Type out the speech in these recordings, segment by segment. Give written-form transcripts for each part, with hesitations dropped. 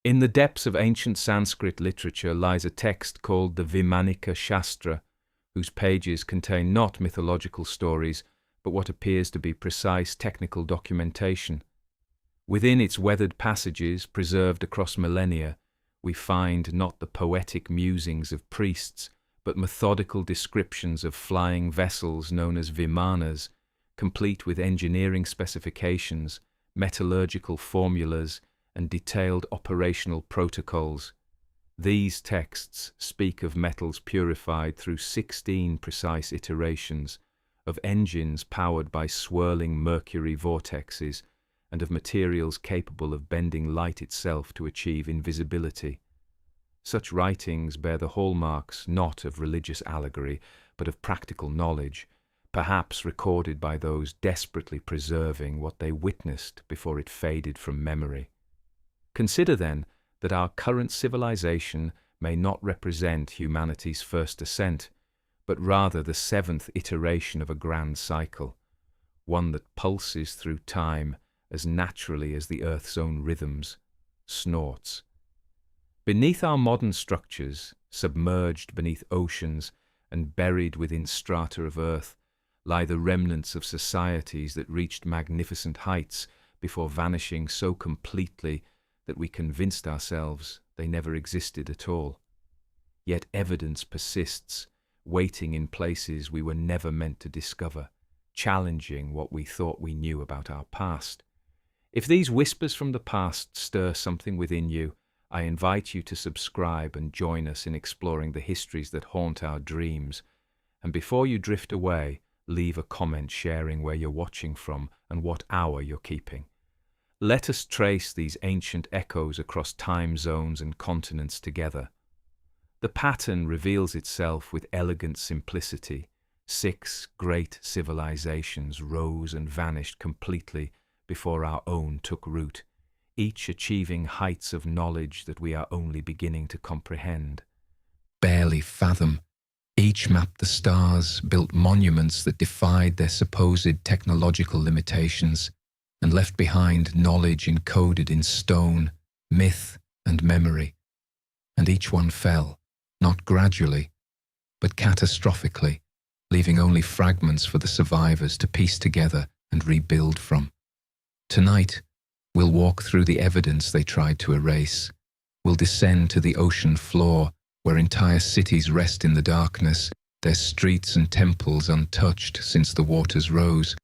In the depths of ancient Sanskrit literature lies a text called the Vimanika Shastra, whose pages contain not mythological stories, but what appears to be precise technical documentation. Within its weathered passages, preserved across millennia, we find not the poetic musings of priests, but methodical descriptions of flying vessels known as vimanas, complete with engineering specifications, metallurgical formulas, and detailed operational protocols. These texts speak of metals purified through 16 precise iterations, of engines powered by swirling mercury vortexes, and of materials capable of bending light itself to achieve invisibility. Such writings bear the hallmarks not of religious allegory, but of practical knowledge, perhaps recorded by those desperately preserving what they witnessed before it faded from memory. Consider, then, that our current civilization may not represent humanity's first ascent, but rather the seventh iteration of a grand cycle, one that pulses through time as naturally as the Earth's own rhythms, snorts. Beneath our modern structures, submerged beneath oceans and buried within strata of earth, lie the remnants of societies that reached magnificent heights before vanishing so completely that we convinced ourselves they never existed at all. Yet evidence persists, waiting in places we were never meant to discover, challenging what we thought we knew about our past. If these whispers from the past stir something within you, I invite you to subscribe and join us in exploring the histories that haunt our dreams. And before you drift away, leave a comment sharing where you're watching from and what hour you're keeping. Let us trace these ancient echoes across time zones and continents together. The pattern reveals itself with elegant simplicity. 6 great civilizations rose and vanished completely before our own took root, each achieving heights of knowledge that we are only beginning to comprehend. Barely fathom. Each mapped the stars, built monuments that defied their supposed technological limitations, and left behind knowledge encoded in stone, myth, and memory. And each one fell, not gradually, but catastrophically, leaving only fragments for the survivors to piece together and rebuild from. Tonight, we'll walk through the evidence they tried to erase. We'll descend to the ocean floor, where entire cities rest in the darkness, their streets and temples untouched since the waters rose.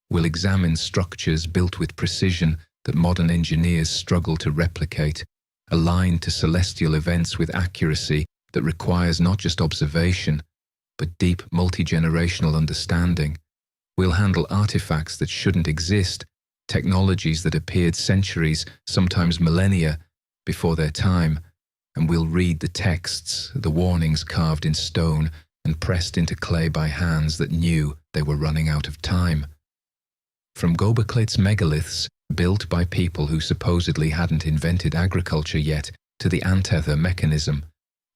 We'll examine structures built with precision that modern engineers struggle to replicate, aligned to celestial events with accuracy that requires not just observation, but deep multi-generational understanding. We'll handle artifacts that shouldn't exist, technologies that appeared centuries, sometimes millennia, before their time, and we'll read the texts, the warnings carved in stone and pressed into clay by hands that knew they were running out of time. From Göbeklit's megaliths, built by people who supposedly hadn't invented agriculture yet, to the antether mechanism,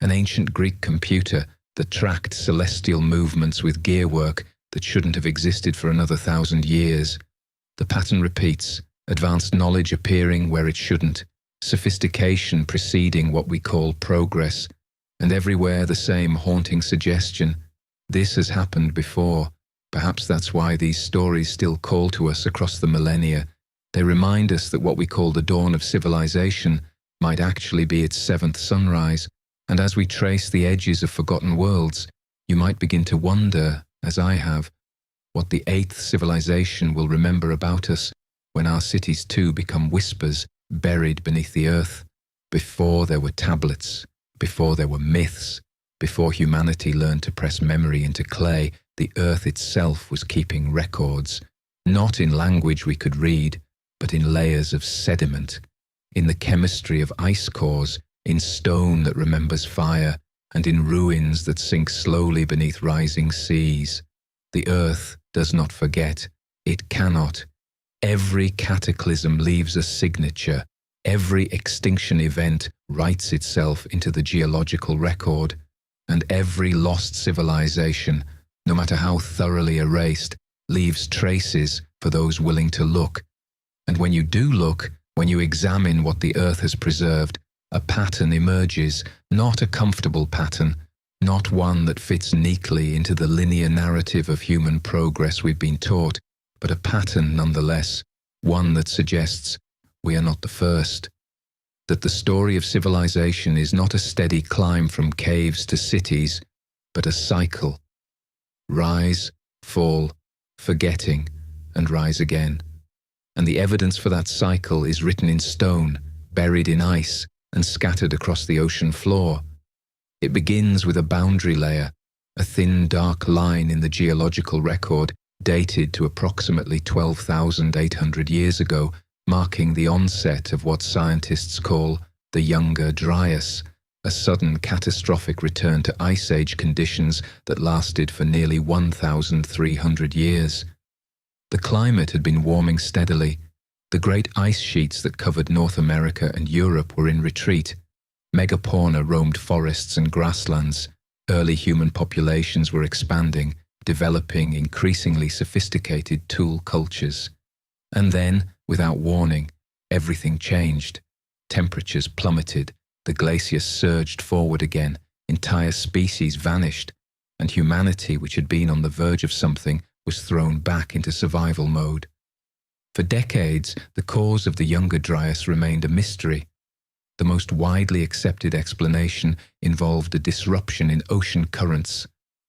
an ancient Greek computer that tracked celestial movements with gearwork that shouldn't have existed for another 1,000 years. The pattern repeats, advanced knowledge appearing where it shouldn't, sophistication preceding what we call progress, and everywhere the same haunting suggestion: this has happened before. Perhaps that's why these stories still call to us across the millennia. They remind us that what we call the dawn of civilization might actually be its 7th sunrise, and as we trace the edges of forgotten worlds, you might begin to wonder, as I have, what the 8th civilization will remember about us when our cities too become whispers buried beneath the earth. Before there were tablets, before there were myths, before humanity learned to press memory into clay, the earth itself was keeping records, not in language we could read, but in layers of sediment, in the chemistry of ice cores, in stone that remembers fire, and in ruins that sink slowly beneath rising seas. The earth does not forget. It cannot. Every cataclysm leaves a signature. Every extinction event writes itself into the geological record, and every lost civilization, no matter how thoroughly erased, leaves traces for those willing to look. And when you do look, When you examine what the Earth has preserved, a pattern emerges, not a comfortable pattern, not one that fits neatly into the linear narrative of human progress we've been taught, but a pattern nonetheless, one that suggests we are not the first, that the story of civilization is not a steady climb from caves to cities, but a cycle. Rise, fall, forgetting, and rise again. And the evidence for that cycle is written in stone, buried in ice, and scattered across the ocean floor. It begins with a boundary layer, a thin dark line in the geological record dated to approximately 12,800 years ago, marking the onset of what scientists call the Younger Dryas, a sudden catastrophic return to Ice Age conditions that lasted for nearly 1,300 years. The climate had been warming steadily. The great ice sheets that covered North America and Europe were in retreat. Megafauna roamed forests and grasslands. Early human populations were expanding, developing increasingly sophisticated tool cultures. And then, without warning, everything changed. Temperatures plummeted, the glaciers surged forward again, entire species vanished, and humanity, which had been on the verge of something, was thrown back into survival mode. For decades, the cause of the Younger Dryas remained a mystery. The most widely accepted explanation involved a disruption in ocean currents,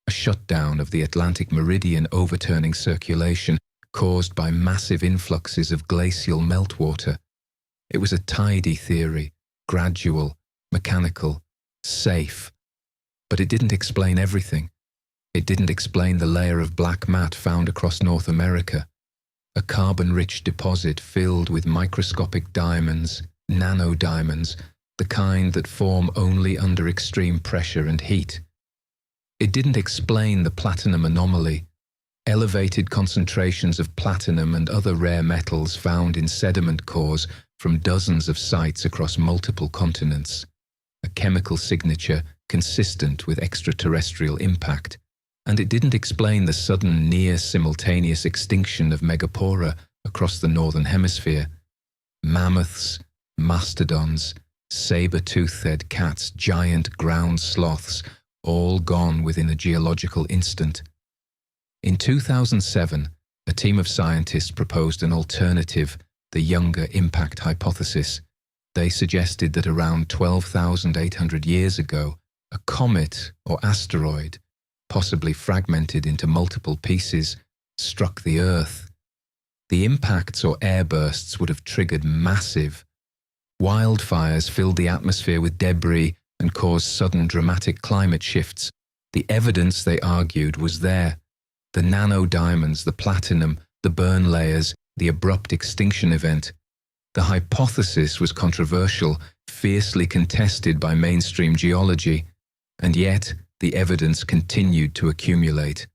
a shutdown of the Atlantic meridian overturning circulation caused by massive influxes of glacial meltwater. It was a tidy theory, gradual, mechanical, safe. But it didn't explain everything. It didn't explain the layer of black mat found across North America, a carbon-rich deposit filled with microscopic diamonds, nanodiamonds, the kind that form only under extreme pressure and heat. It didn't explain the platinum anomaly, elevated concentrations of platinum and other rare metals found in sediment cores from dozens of sites across multiple continents, a chemical signature consistent with extraterrestrial impact. And it didn't explain the sudden near-simultaneous extinction of megapora across the northern hemisphere. Mammoths, mastodons, saber-toothed cats, giant ground sloths, all gone within a geological instant. In 2007, a team of scientists proposed an alternative, the Younger impact hypothesis. They suggested that around 12,800 years ago, a comet or asteroid, possibly fragmented into multiple pieces, struck the Earth. The impacts or airbursts would have triggered massive. Wildfires filled the atmosphere with debris and caused sudden dramatic climate shifts. The evidence, they argued, was there. The nanodiamonds, the platinum, the burn layers, the abrupt extinction event. The hypothesis was controversial, fiercely contested by mainstream geology, and yet the evidence continued to accumulate.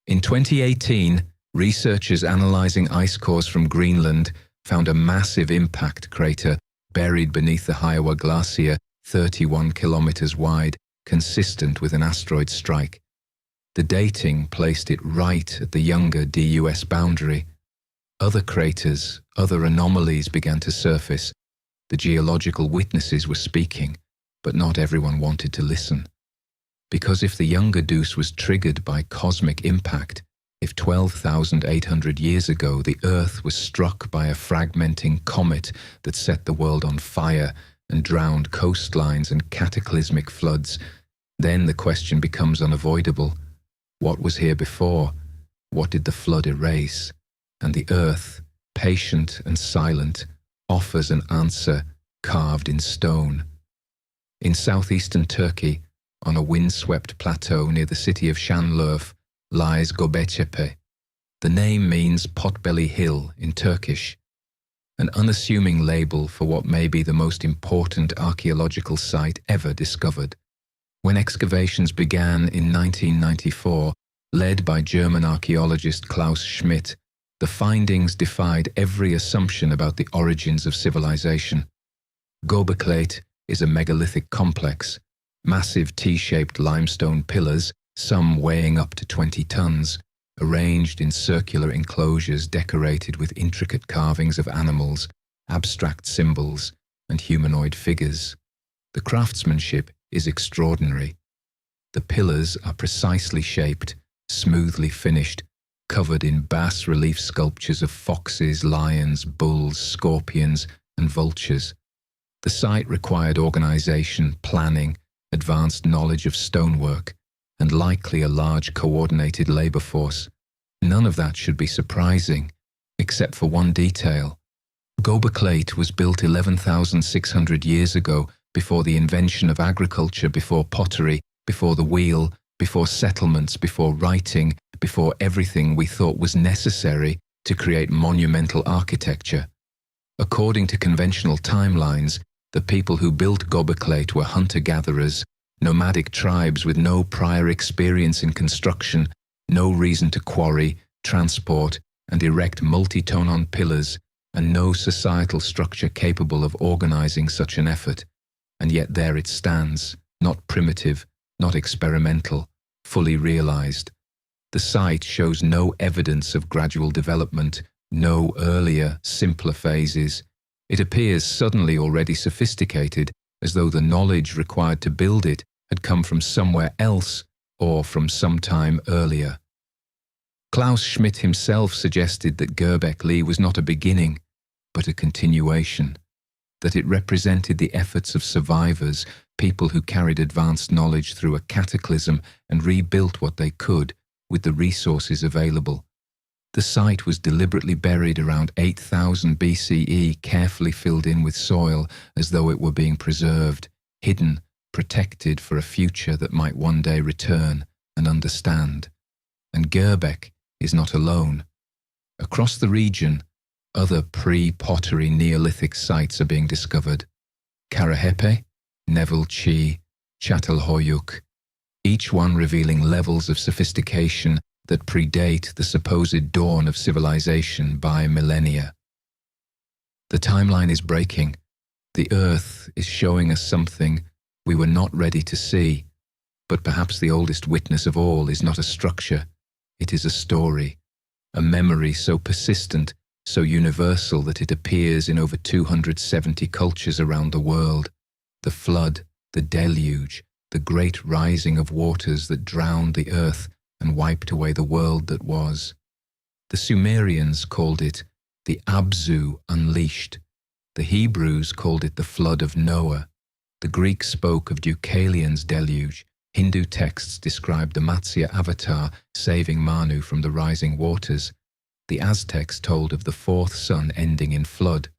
In 2018, researchers analyzing ice cores from Greenland found a massive impact crater buried beneath the Kiowa Glacier, 31 kilometers wide, consistent with an asteroid strike. The dating placed it right at the Younger DUS boundary. Other craters, other anomalies began to surface. The geological witnesses were speaking, but not everyone wanted to listen. Because if the Younger Deuce was triggered by cosmic impact, if 12,800 years ago the Earth was struck by a fragmenting comet that set the world on fire and drowned coastlines and cataclysmic floods, then the question becomes unavoidable. What was here before? What did the flood erase? And the Earth, patient and silent, offers an answer carved in stone. In southeastern Turkey, on a windswept plateau near the city of Şanlıurfa, lies Göbekli Tepe. The name means potbelly hill in Turkish, an unassuming label for what may be the most important archaeological site ever discovered. When excavations began in 1994, led by German archaeologist Klaus Schmidt, the findings defied every assumption about the origins of civilization. Göbekli Tepe is a megalithic complex, massive T-shaped limestone pillars, some weighing up to 20 tons, arranged in circular enclosures decorated with intricate carvings of animals, abstract symbols, and humanoid figures. The craftsmanship is extraordinary. The pillars are precisely shaped, smoothly finished, covered in bas-relief sculptures of foxes, lions, bulls, scorpions, and vultures. The site required organization, planning, advanced knowledge of stonework, and likely a large coordinated labor force. None of that should be surprising, except for one detail. Göbekli Tepe was built 11,600 years ago, before the invention of agriculture, before pottery, before the wheel, before settlements, before writing, before everything we thought was necessary to create monumental architecture. According to conventional timelines, the people who built Göbekli Tepe were hunter-gatherers, nomadic tribes with no prior experience in construction, no reason to quarry, transport, and erect multi-tonon pillars, and no societal structure capable of organizing such an effort. And yet there it stands, not primitive, not experimental, fully realized. The site shows no evidence of gradual development, no earlier, simpler phases. It appears suddenly already sophisticated, as though the knowledge required to build it had come from somewhere else or from some time earlier. Klaus Schmidt himself suggested that Göbekli was not a beginning, but a continuation, that it represented the efforts of survivors, people who carried advanced knowledge through a cataclysm and rebuilt what they could with the resources available. The site was deliberately buried around 8000 BCE, carefully filled in with soil as though it were being preserved, hidden, protected for a future that might one day return and understand. And Göbekli is not alone. Across the region, other pre-pottery Neolithic sites are being discovered. Karatepe, Nevelchi, Çatalhöyük, each one revealing levels of sophistication that predate the supposed dawn of civilization by millennia. The timeline is breaking. The Earth is showing us something we were not ready to see, but perhaps the oldest witness of all is not a structure, it is a story, a memory so persistent, so universal that it appears in over 270 cultures around the world. The flood, the deluge, the great rising of waters that drowned the earth and wiped away the world that was. The Sumerians called it the Abzu unleashed. The Hebrews called it the flood of Noah. The Greeks spoke of Deucalion's deluge. Hindu texts described the Matsya avatar saving Manu from the rising waters. The Aztecs told of the fourth sun ending in flood.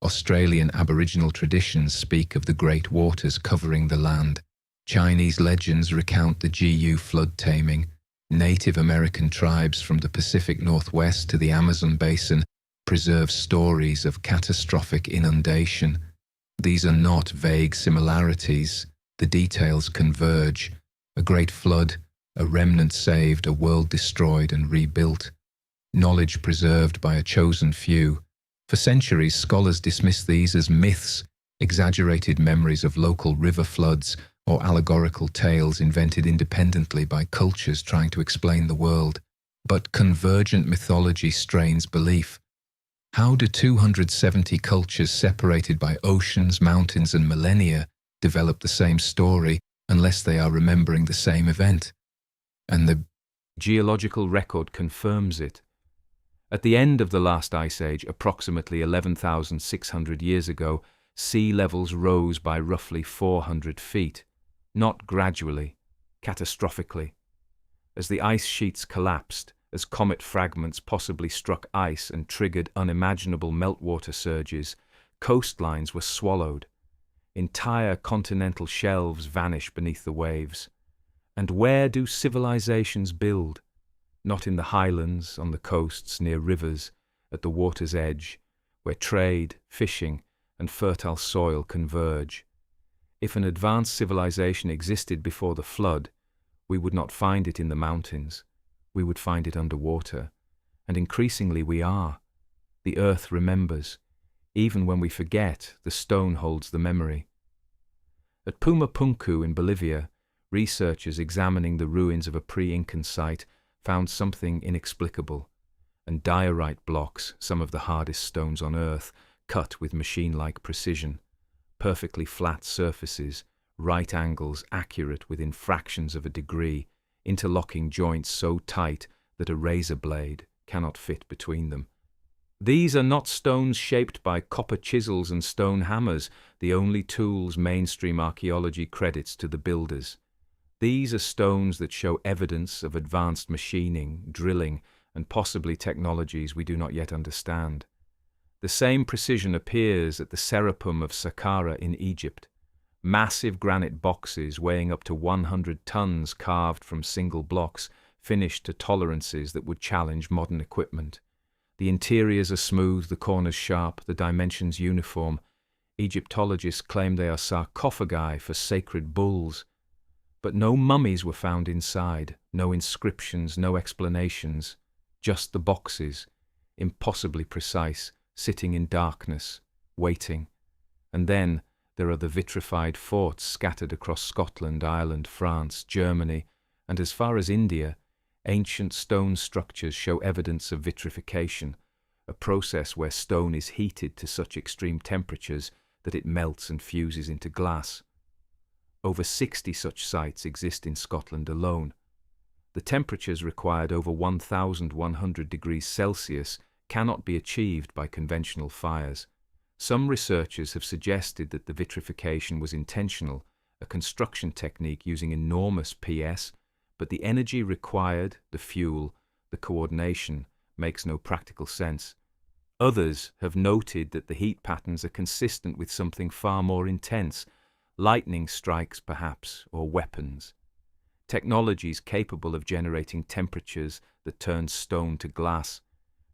Australian Aboriginal traditions speak of the great waters covering the land. Chinese legends recount the GU flood taming. Native American tribes from the Pacific Northwest to the Amazon basin preserve stories of catastrophic inundation. These are not vague similarities. The details converge. A great flood, a remnant saved, a world destroyed and rebuilt. Knowledge preserved by a chosen few. For centuries, scholars dismissed these as myths, exaggerated memories of local river floods, or allegorical tales invented independently by cultures trying to explain the world. But convergent mythology strains belief. How do 270 cultures separated by oceans, mountains, and millennia develop the same story unless they are remembering the same event? And the geological record confirms it. At the end of the last ice age, approximately 11,600 years ago, sea levels rose by roughly 400 feet, not gradually, catastrophically. As the ice sheets collapsed, as comet fragments possibly struck ice and triggered unimaginable meltwater surges, coastlines were swallowed. Entire continental shelves vanish beneath the waves. And where do civilizations build? Not in the highlands, on the coasts, near rivers, at the water's edge, where trade, fishing, and fertile soil converge. If an advanced civilization existed before the flood, we would not find it in the mountains. We would find it underwater. And increasingly we are. The earth remembers. Even when we forget, the stone holds the memory. At Pumapunku in Bolivia, researchers examining the ruins of a pre-Incan site found something inexplicable, and diorite blocks, some of the hardest stones on earth, cut with machine-like precision, perfectly flat surfaces, right angles accurate within fractions of a degree, interlocking joints so tight that a razor blade cannot fit between them. These are not stones shaped by copper chisels and stone hammers, the only tools mainstream archaeology credits to the builders. These are stones that show evidence of advanced machining, drilling, and possibly technologies we do not yet understand. The same precision appears at the Serapum of Saqqara in Egypt. Massive granite boxes weighing up to 100 tons carved from single blocks, finished to tolerances that would challenge modern equipment. The interiors are smooth, the corners sharp, the dimensions uniform. Egyptologists claim they are sarcophagi for sacred bulls. But no mummies were found inside, no inscriptions, no explanations, just the boxes, impossibly precise, sitting in darkness, waiting. And then there are the vitrified forts scattered across Scotland, Ireland, France, Germany, and as far as India. Ancient stone structures show evidence of vitrification, a process where stone is heated to such extreme temperatures that it melts and fuses into glass. Over 60 such sites exist in Scotland alone. The temperatures required over 1,100 degrees Celsius cannot be achieved by conventional fires. Some researchers have suggested that the vitrification was intentional, a construction technique using enormous PS, but the energy required, the fuel, the coordination, makes no practical sense. Others have noted that the heat patterns are consistent with something far more intense, lightning strikes perhaps, or weapons. Technologies capable of generating temperatures that turn stone to glass,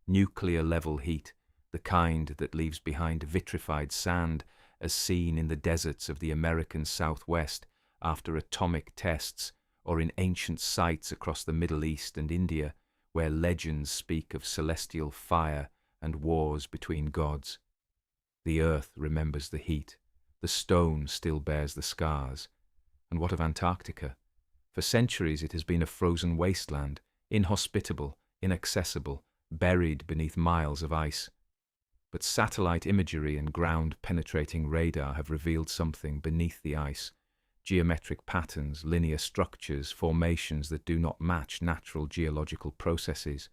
nuclear-level heat, the kind that leaves behind vitrified sand as seen in the deserts of the American Southwest after atomic tests, or in ancient sites across the Middle East and India, where legends speak of celestial fire and wars between gods. The earth remembers the heat. The stone still bears the scars. And what of Antarctica? For centuries it has been a frozen wasteland, inhospitable, inaccessible, buried beneath miles of ice. But satellite imagery and ground-penetrating radar have revealed something beneath the ice. Geometric patterns, linear structures, formations that do not match natural geological processes.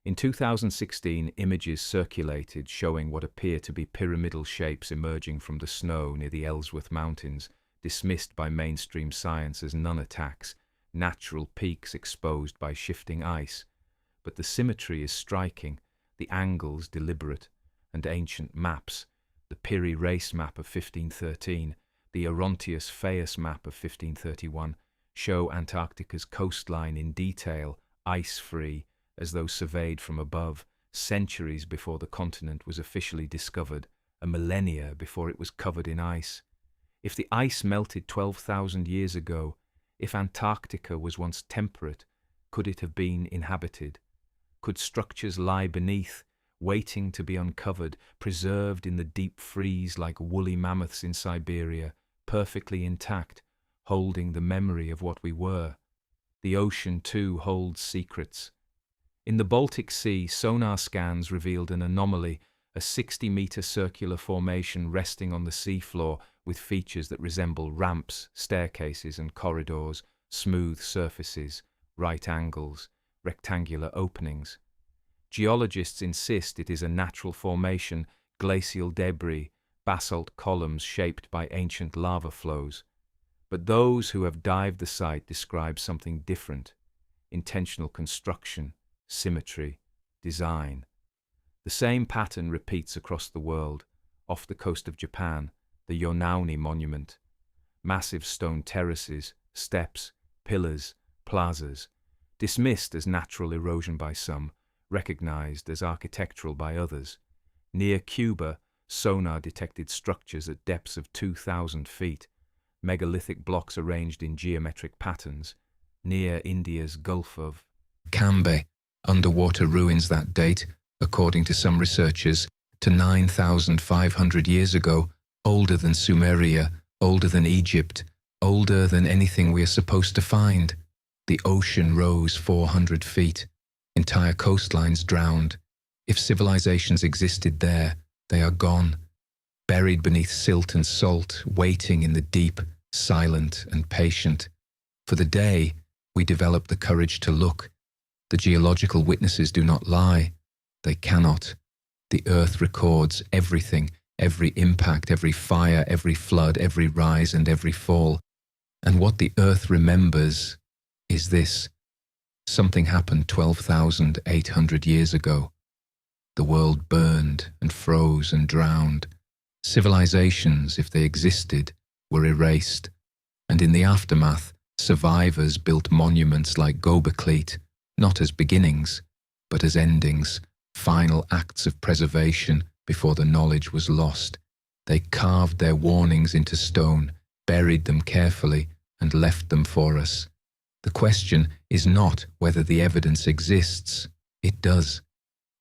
In 2016, images circulated showing what appear to be pyramidal shapes emerging from the snow near the Ellsworth Mountains, dismissed by mainstream science as non-attacks, natural peaks exposed by shifting ice. But the symmetry is striking, the angles deliberate, and ancient maps, the Piri Reis map of 1513, the Orontius Phaeus map of 1531, show Antarctica's coastline in detail, ice-free, as though surveyed from above, centuries before the continent was officially discovered, a millennia before it was covered in ice. If the ice melted 12,000 years ago, if Antarctica was once temperate, could it have been inhabited? Could structures lie beneath, waiting to be uncovered, preserved in the deep freeze like woolly mammoths in Siberia, perfectly intact, holding the memory of what we were? The ocean, too, holds secrets. In the Baltic Sea, sonar scans revealed an anomaly, a 60-meter circular formation resting on the seafloor with features that resemble ramps, staircases and corridors, smooth surfaces, right angles, rectangular openings. Geologists insist it is a natural formation, glacial debris, basalt columns shaped by ancient lava flows. But those who have dived the site describe something different: intentional construction, symmetry, design. The same pattern repeats across the world. Off the coast of Japan, the Yonauni Monument. Massive stone terraces, steps, pillars, plazas, dismissed as natural erosion by some, recognized as architectural by others. Near Cuba, sonar detected structures at depths of 2,000 feet, megalithic blocks arranged in geometric patterns. Near India's Gulf of Cambe, underwater ruins that date, according to some researchers, to 9,500 years ago, older than Sumeria, older than Egypt, older than anything we are supposed to find. The ocean rose 400 feet. Entire coastlines drowned. If civilizations existed there, They are gone, buried beneath silt and salt, waiting in the deep, silent and patient. For the day, we develop the courage to look. The geological witnesses do not lie. They cannot. The earth records everything, every impact, every fire, every flood, every rise and every fall. And what the earth remembers is this. Something happened 12,800 years ago. The world burned and froze and drowned. Civilizations, if they existed, were erased. And in the aftermath, survivors built monuments like Göbekli Tepe, not as beginnings, but as endings, final acts of preservation before the knowledge was lost. They carved their warnings into stone, buried them carefully, and left them for us. The question is not whether the evidence exists. It does.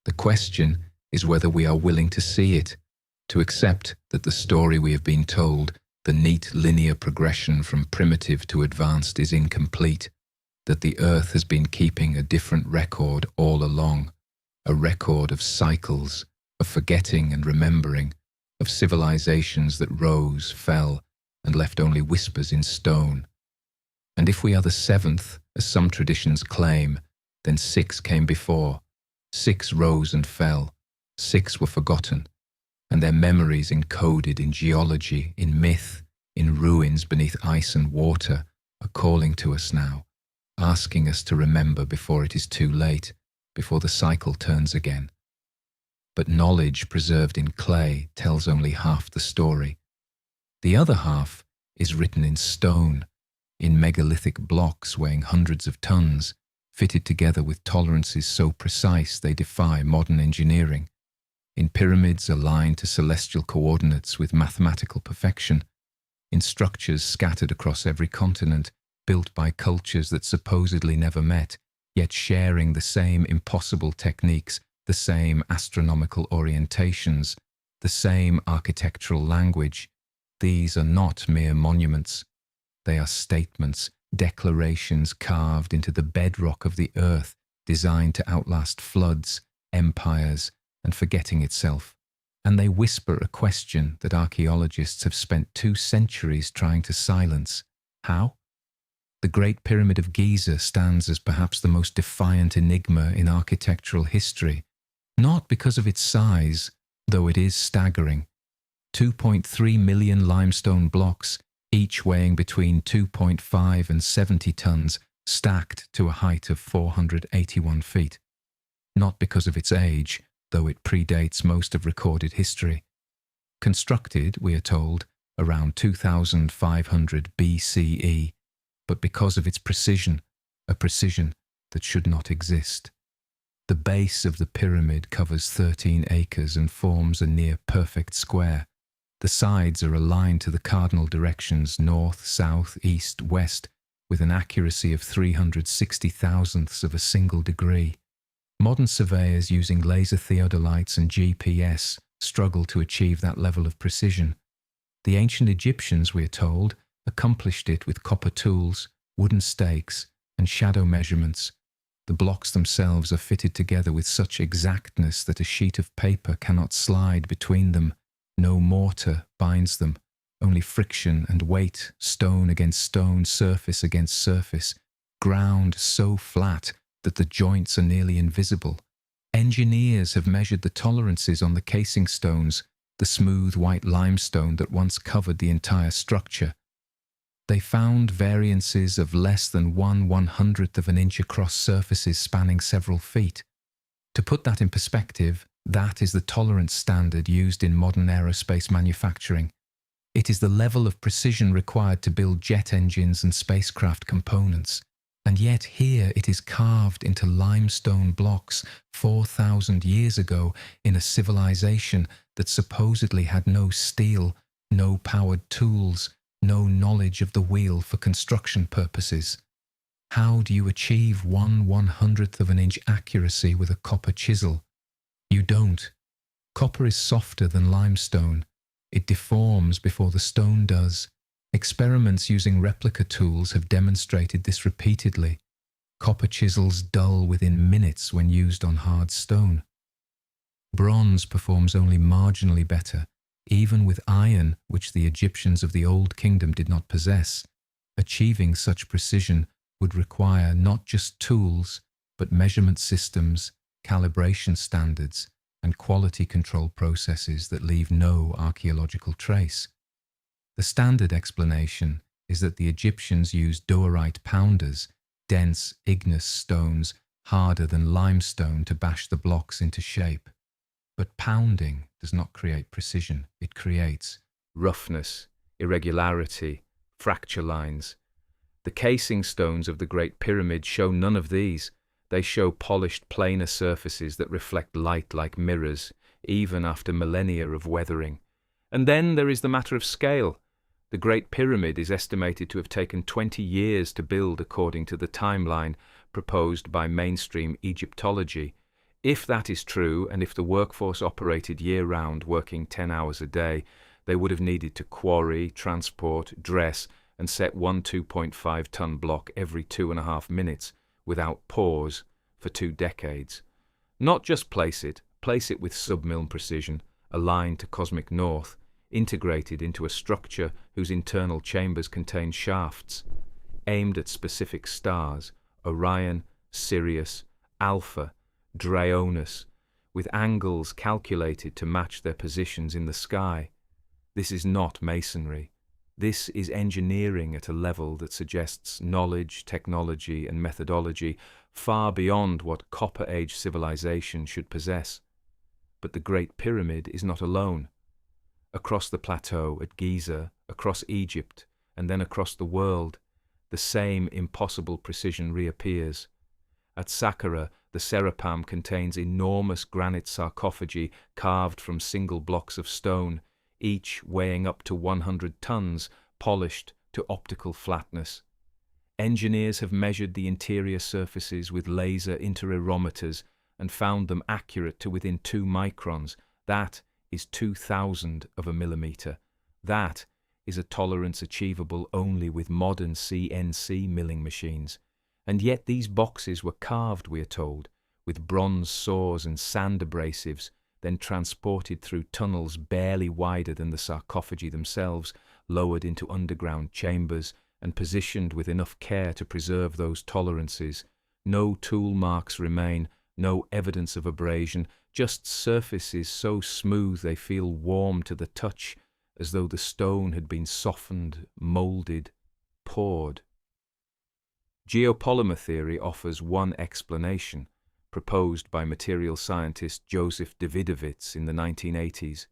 The question is whether we are willing to see it, to accept that the story we have been told, the neat linear progression from primitive to advanced, is incomplete, that the earth has been keeping a different record all along, a record of cycles, of forgetting and remembering, of civilizations that rose, fell, and left only whispers in stone. And if we are the seventh, as some traditions claim, then 6 came before. 6 rose and fell. 6 were forgotten, and their memories encoded in geology, in myth, in ruins beneath ice and water, are calling to us now, asking us to remember before it is too late, before the cycle turns again. But knowledge preserved in clay tells only half the story. The other half is written in stone, in megalithic blocks weighing hundreds of tons, fitted together with tolerances so precise they defy modern engineering, in pyramids aligned to celestial coordinates with mathematical perfection, in structures scattered across every continent, built by cultures that supposedly never met, yet sharing the same impossible techniques, the same astronomical orientations, the same architectural language. These are not mere monuments. They are statements, declarations carved into the bedrock of the earth, designed to outlast floods, empires, and forgetting itself. And they whisper a question that archaeologists have spent 2 centuries trying to silence. How? The Great Pyramid of Giza stands as perhaps the most defiant enigma in architectural history, not because of its size, though it is staggering. 2.3 million limestone blocks, each weighing between 2.5 and 70 tons, stacked to a height of 481 feet. Not because of its age, though it predates most of recorded history. Constructed, we are told, around 2500 BCE, but because of its precision, a precision that should not exist. The base of the pyramid covers 13 acres and forms a near-perfect square. The sides are aligned to the cardinal directions north, south, east, west, with an accuracy of 360 thousandths of a single degree. Modern surveyors using laser theodolites and GPS struggle to achieve that level of precision. The ancient Egyptians, we are told, accomplished it with copper tools, wooden stakes, and shadow measurements. The blocks themselves are fitted together with such exactness that a sheet of paper cannot slide between them. No mortar binds them, only friction and weight, stone against stone, surface against surface, ground so flat that the joints are nearly invisible. Engineers have measured the tolerances on the casing stones, the smooth white limestone that once covered the entire structure. They found variances of less than 1/100th of an inch across surfaces spanning several feet. To put that in perspective, that is the tolerance standard used in modern aerospace manufacturing. It is the level of precision required to build jet engines and spacecraft components. And yet here it is carved into limestone blocks 4,000 years ago in a civilization that supposedly had no steel, no powered tools, no knowledge of the wheel for construction purposes. How do you achieve 1/100th of an inch accuracy with a copper chisel? You don't. Copper is softer than limestone. It deforms before the stone does. Experiments using replica tools have demonstrated this repeatedly. Copper chisels dull within minutes when used on hard stone. Bronze performs only marginally better, even with iron, which the Egyptians of the Old Kingdom did not possess. Achieving such precision would require not just tools, but measurement systems, calibration standards, and quality control processes that leave no archaeological trace. The standard explanation is that the Egyptians used doerite pounders, dense igneous stones harder than limestone, to bash the blocks into shape. But pounding does not create precision, it creates roughness, irregularity, fracture lines. The casing stones of the Great Pyramid show none of these. They show polished, planar surfaces that reflect light like mirrors, even after millennia of weathering. And then there is the matter of scale. The Great Pyramid is estimated to have taken 20 years to build according to the timeline proposed by mainstream Egyptology. If that is true, and if the workforce operated year-round, working 10 hours a day, they would have needed to quarry, transport, dress, and set one 2.5-ton block every 2.5 minutes, without pause, for 2 decades. Not just place it with sub-millim precision, aligned to cosmic north, integrated into a structure whose internal chambers contain shafts, aimed at specific stars, Orion, Sirius, Alpha, Dryonis, with angles calculated to match their positions in the sky. This is not masonry. This is engineering at a level that suggests knowledge, technology, and methodology far beyond what Copper Age civilization should possess. But the Great Pyramid is not alone. Across the plateau at Giza, across Egypt, and then across the world, the same impossible precision reappears. At Saqqara, the Serapam contains enormous granite sarcophagi carved from single blocks of stone, each weighing up to 100 tons, polished to optical flatness. Engineers have measured the interior surfaces with laser interferometers and found them accurate to within 2 microns. That is 2,000 of a millimeter. That is a tolerance achievable only with modern CNC milling machines. And yet these boxes were carved, we are told, with bronze saws and sand abrasives, then transported through tunnels barely wider than the sarcophagi themselves, lowered into underground chambers, and positioned with enough care to preserve those tolerances. No tool marks remain, no evidence of abrasion, just surfaces so smooth they feel warm to the touch, as though the stone had been softened, moulded, poured. Geopolymer theory offers one explanation, proposed by material scientist Joseph Davidovits in the 1980s.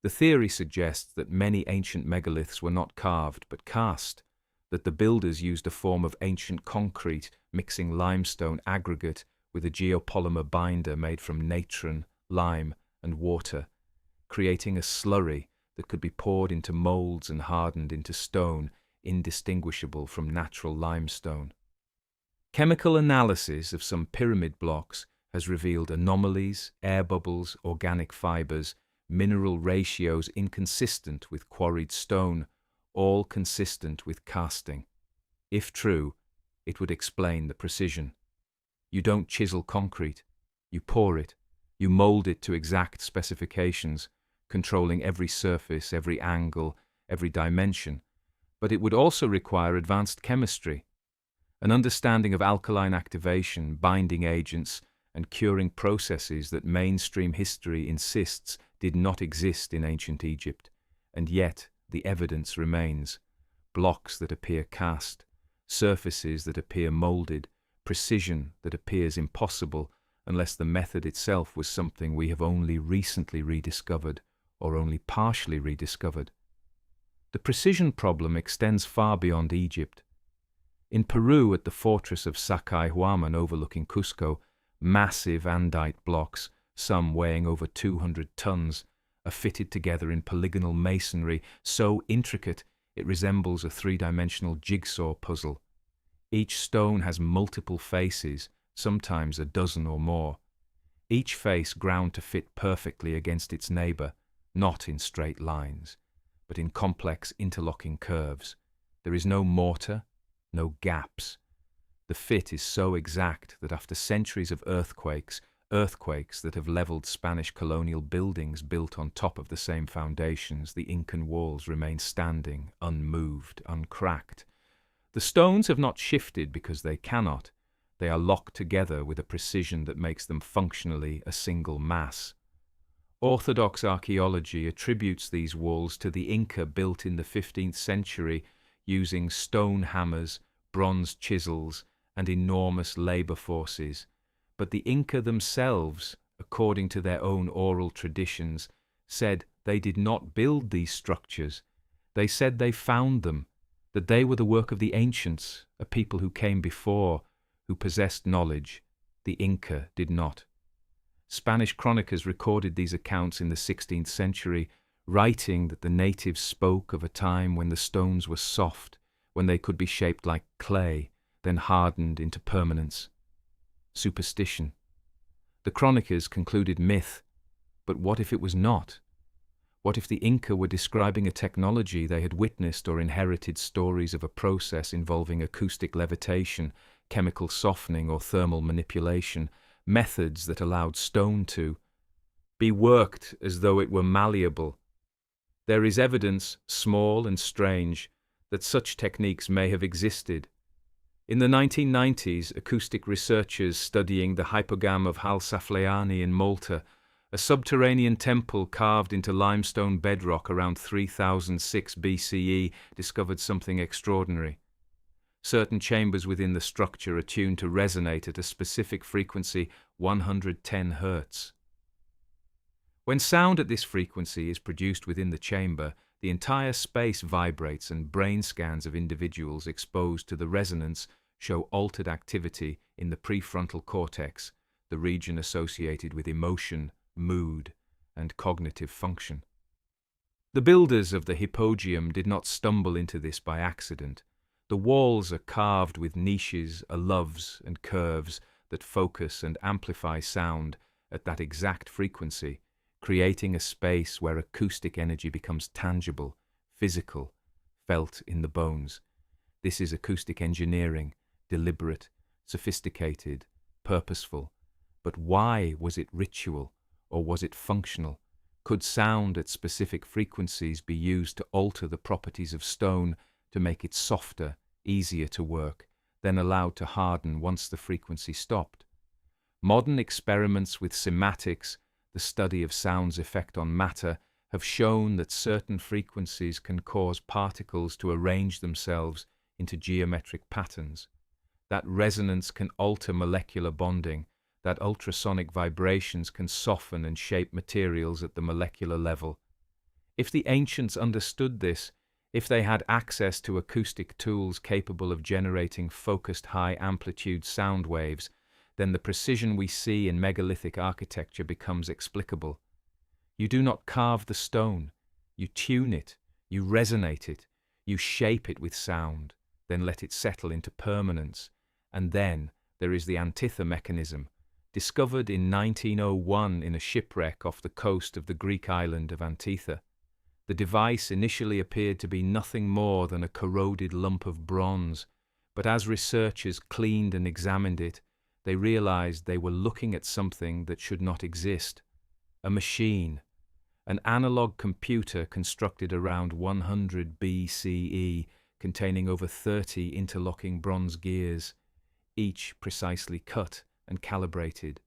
The theory suggests that many ancient megaliths were not carved but cast, that the builders used a form of ancient concrete, mixing limestone aggregate with a geopolymer binder made from natron, lime, and water, creating a slurry that could be poured into moulds and hardened into stone, indistinguishable from natural limestone. Chemical analysis of some pyramid blocks has revealed anomalies, air bubbles, organic fibers, mineral ratios inconsistent with quarried stone, all consistent with casting. If true, it would explain the precision. You don't chisel concrete, you pour it, you mold it to exact specifications, controlling every surface, every angle, every dimension. But it would also require advanced chemistry, an understanding of alkaline activation, binding agents, and curing processes that mainstream history insists did not exist in ancient Egypt. And yet the evidence remains. Blocks that appear cast, surfaces that appear molded, precision that appears impossible unless the method itself was something we have only recently rediscovered or only partially rediscovered. The precision problem extends far beyond Egypt. In Peru, at the fortress of Sacsayhuaman overlooking Cusco, massive andite blocks, some weighing over 200 tons, are fitted together in polygonal masonry so intricate it resembles a 3-dimensional jigsaw puzzle. Each stone has multiple faces, sometimes a dozen or more. Each face ground to fit perfectly against its neighbour, not in straight lines, but in complex interlocking curves. There is no mortar, no gaps. The fit is so exact that after centuries of earthquakes, earthquakes that have leveled Spanish colonial buildings built on top of the same foundations, the Incan walls remain standing, unmoved, uncracked. The stones have not shifted because they cannot. They are locked together with a precision that makes them functionally a single mass. Orthodox archaeology attributes these walls to the Inca built in the 15th century using stone hammers, bronze chisels, and enormous labor forces. But the Inca themselves, according to their own oral traditions, said they did not build these structures. They said they found them, that they were the work of the ancients, a people who came before, who possessed knowledge. The Inca did not. Spanish chroniclers recorded these accounts in the 16th century, writing that the natives spoke of a time when the stones were soft, when they could be shaped like clay, then hardened into permanence. Superstition. The chroniclers concluded myth, but what if it was not? What if the Inca were describing a technology they had witnessed or inherited stories of a process involving acoustic levitation, chemical softening or thermal manipulation, methods that allowed stone to be worked as though it were malleable? There is evidence, small and strange, that such techniques may have existed. In the 1990s, acoustic researchers studying the hypogam of Halsafliani in Malta, a subterranean temple carved into limestone bedrock around 3006 BCE, discovered something extraordinary. Certain chambers within the structure are tuned to resonate at a specific frequency, 110 Hz. When sound at this frequency is produced within the chamber, the entire space vibrates and brain scans of individuals exposed to the resonance show altered activity in the prefrontal cortex, the region associated with emotion, mood, and cognitive function. The builders of the hypogeum did not stumble into this by accident. The walls are carved with niches, loves, and curves that focus and amplify sound at that exact frequency, creating a space where acoustic energy becomes tangible, physical, felt in the bones. This is acoustic engineering, deliberate, sophisticated, purposeful. But why was it ritual, or was it functional? Could sound at specific frequencies be used to alter the properties of stone, to make it softer, easier to work, then allowed to harden once the frequency stopped? Modern experiments with cymatics, the study of sound's effect on matter, have shown that certain frequencies can cause particles to arrange themselves into geometric patterns. That resonance can alter molecular bonding, that ultrasonic vibrations can soften and shape materials at the molecular level. If the ancients understood this, if they had access to acoustic tools capable of generating focused high-amplitude sound waves, then the precision we see in megalithic architecture becomes explicable. You do not carve the stone, you tune it, you resonate it, you shape it with sound, then let it settle into permanence. And then there is the antitha mechanism, discovered in 1901 in a shipwreck off the coast of the Greek island of Antitha. The device initially appeared to be nothing more than a corroded lump of bronze, but as researchers cleaned and examined it, they realized they were looking at something that should not exist. A machine, an analog computer constructed around 100 BCE, containing over 30 interlocking bronze gears, each precisely cut and calibrated,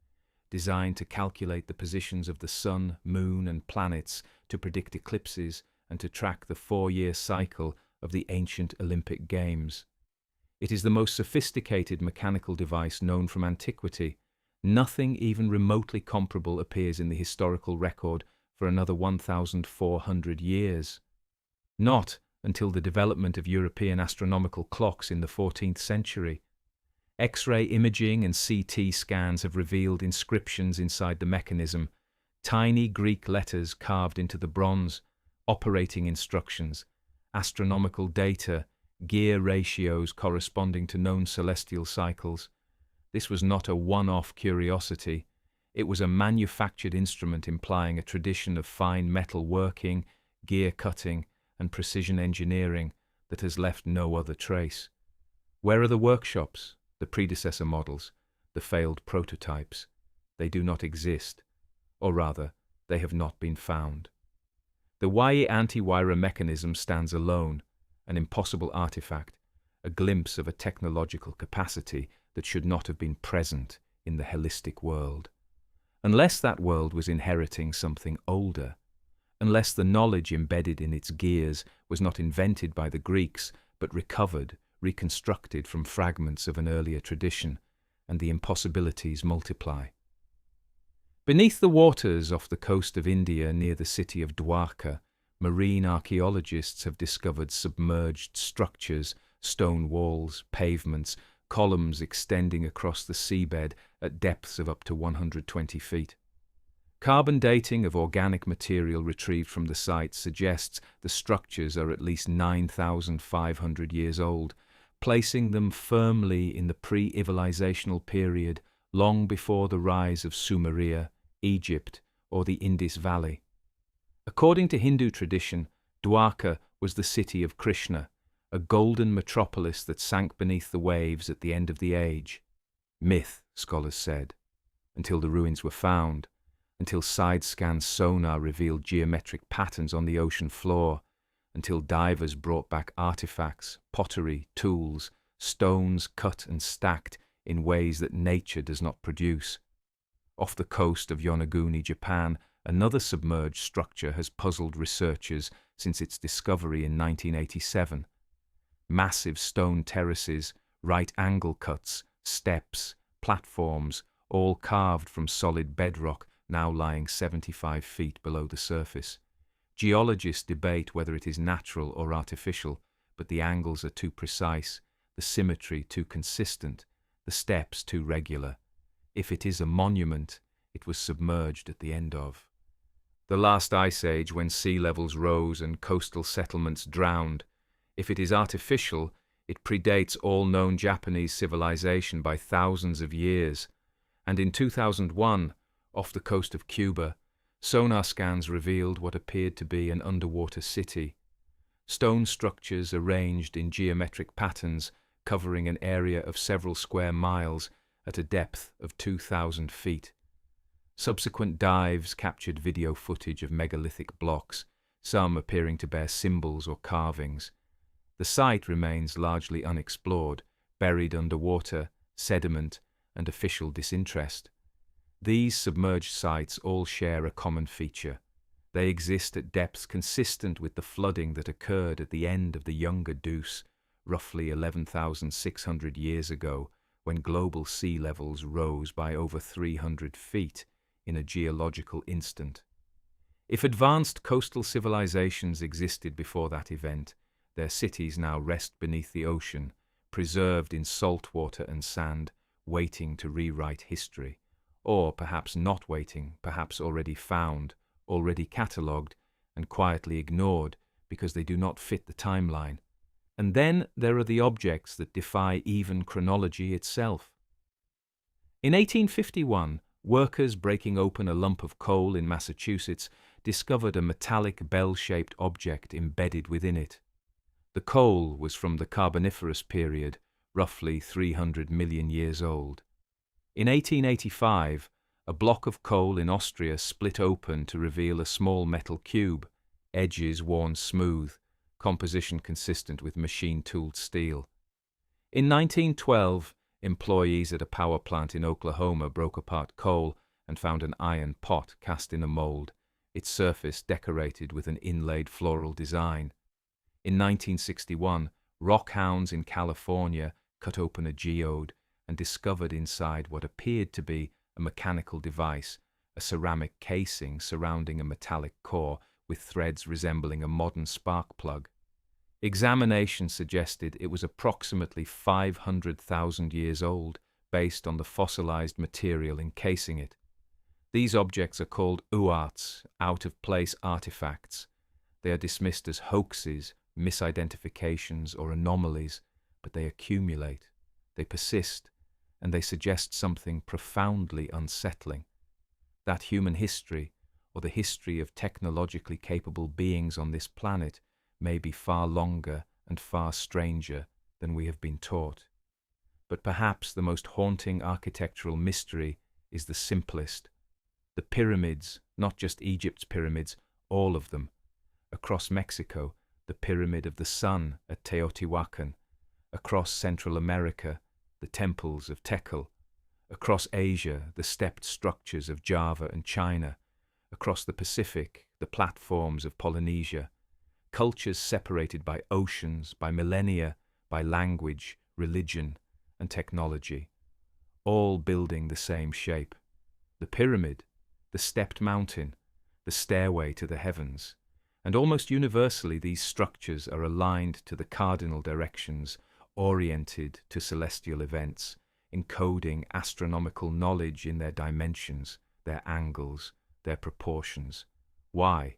designed to calculate the positions of the sun, moon, and planets, to predict eclipses, and to track the 4-year cycle of the ancient Olympic Games. It is the most sophisticated mechanical device known from antiquity. Nothing even remotely comparable appears in the historical record for another 1,400 years. Not until the development of European astronomical clocks in the 14th century. X-ray imaging and CT scans have revealed inscriptions inside the mechanism, tiny Greek letters carved into the bronze, operating instructions, astronomical data, gear ratios corresponding to known celestial cycles. This was not a one-off curiosity. It was a manufactured instrument implying a tradition of fine metal working, gear cutting, and precision engineering that has left no other trace. Where are the workshops, the predecessor models, the failed prototypes? They do not exist, or rather, they have not been found. The Wai anti-Wira mechanism stands alone, an impossible artifact, a glimpse of a technological capacity that should not have been present in the holistic world. Unless that world was inheriting something older, unless the knowledge embedded in its gears was not invented by the Greeks, but recovered, reconstructed from fragments of an earlier tradition, and the impossibilities multiply. Beneath the waters off the coast of India near the city of Dwarka, marine archaeologists have discovered submerged structures, stone walls, pavements, columns extending across the seabed at depths of up to 120 feet. Carbon dating of organic material retrieved from the site suggests the structures are at least 9,500 years old, placing them firmly in the pre-civilizational period long before the rise of Sumeria, Egypt, or the Indus Valley. According to Hindu tradition, Dwarka was the city of Krishna, a golden metropolis that sank beneath the waves at the end of the age. Myth, scholars said, until the ruins were found, until side-scan sonar revealed geometric patterns on the ocean floor, until divers brought back artifacts, pottery, tools, stones cut and stacked in ways that nature does not produce. Off the coast of Yonaguni, Japan, another submerged structure has puzzled researchers since its discovery in 1987. Massive stone terraces, right-angle cuts, steps, platforms, all carved from solid bedrock now lying 75 feet below the surface. Geologists debate whether it is natural or artificial, but the angles are too precise, the symmetry too consistent, the steps too regular. If it is a monument, it was submerged at the end of the last ice age when sea levels rose and coastal settlements drowned. If it is artificial, it predates all known Japanese civilization by thousands of years. And in 2001, off the coast of Cuba, sonar scans revealed what appeared to be an underwater city. Stone structures arranged in geometric patterns covering an area of several square miles at a depth of 2,000 feet. Subsequent dives captured video footage of megalithic blocks, some appearing to bear symbols or carvings. The site remains largely unexplored, buried underwater, sediment, and official disinterest. These submerged sites all share a common feature. They exist at depths consistent with the flooding that occurred at the end of the Younger Dryas, roughly 11,600 years ago, when global sea levels rose by over 300 feet in a geological instant. If advanced coastal civilizations existed before that event, their cities now rest beneath the ocean, preserved in salt water and sand, waiting to rewrite history. Or perhaps not waiting, perhaps already found, already catalogued, and quietly ignored because they do not fit the timeline. And then there are the objects that defy even chronology itself. In 1851, workers breaking open a lump of coal in Massachusetts discovered a metallic bell-shaped object embedded within it. The coal was from the Carboniferous period, roughly 300 million years old. In 1885, a block of coal in Austria split open to reveal a small metal cube, edges worn smooth, composition consistent with machine-tooled steel. In 1912, employees at a power plant in Oklahoma broke apart coal and found an iron pot cast in a mold, its surface decorated with an inlaid floral design. In 1961, rockhounds in California cut open a geode and discovered inside what appeared to be a mechanical device, a ceramic casing surrounding a metallic core with threads resembling a modern spark plug. Examination suggested it was approximately 500,000 years old, based on the fossilized material encasing it. These objects are called UARTs, out-of-place artifacts. They are dismissed as hoaxes, misidentifications, or anomalies, but they accumulate, they persist, and they suggest something profoundly unsettling. That human history, or the history of technologically capable beings on this planet, may be far longer and far stranger than we have been taught. But perhaps the most haunting architectural mystery is the simplest. The pyramids, not just Egypt's pyramids, all of them. Across Mexico, the Pyramid of the Sun at Teotihuacan. Across Central America, the temples of Tekal. Across Asia, the stepped structures of Java and China. Across the Pacific, the platforms of Polynesia. Cultures separated by oceans, by millennia, by language, religion, and technology, all building the same shape. The pyramid, the stepped mountain, the stairway to the heavens, and almost universally these structures are aligned to the cardinal directions, oriented to celestial events, encoding astronomical knowledge in their dimensions, their angles, their proportions. Why?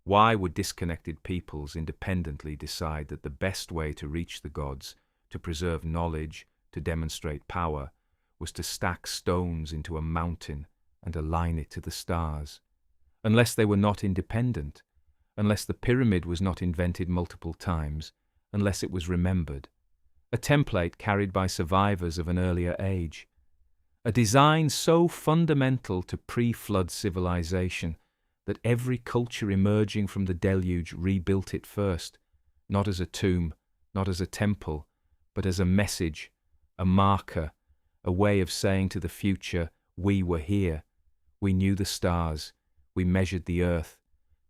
Why would disconnected peoples independently decide that the best way to reach the gods, to preserve knowledge, to demonstrate power, was to stack stones into a mountain and align it to the stars? Unless they were not independent, unless the pyramid was not invented multiple times, unless it was remembered. A template carried by survivors of an earlier age. A design so fundamental to pre-flood civilization that every culture emerging from the deluge rebuilt it first, not as a tomb, not as a temple, but as a message, a marker, a way of saying to the future, we were here, we knew the stars, we measured the earth,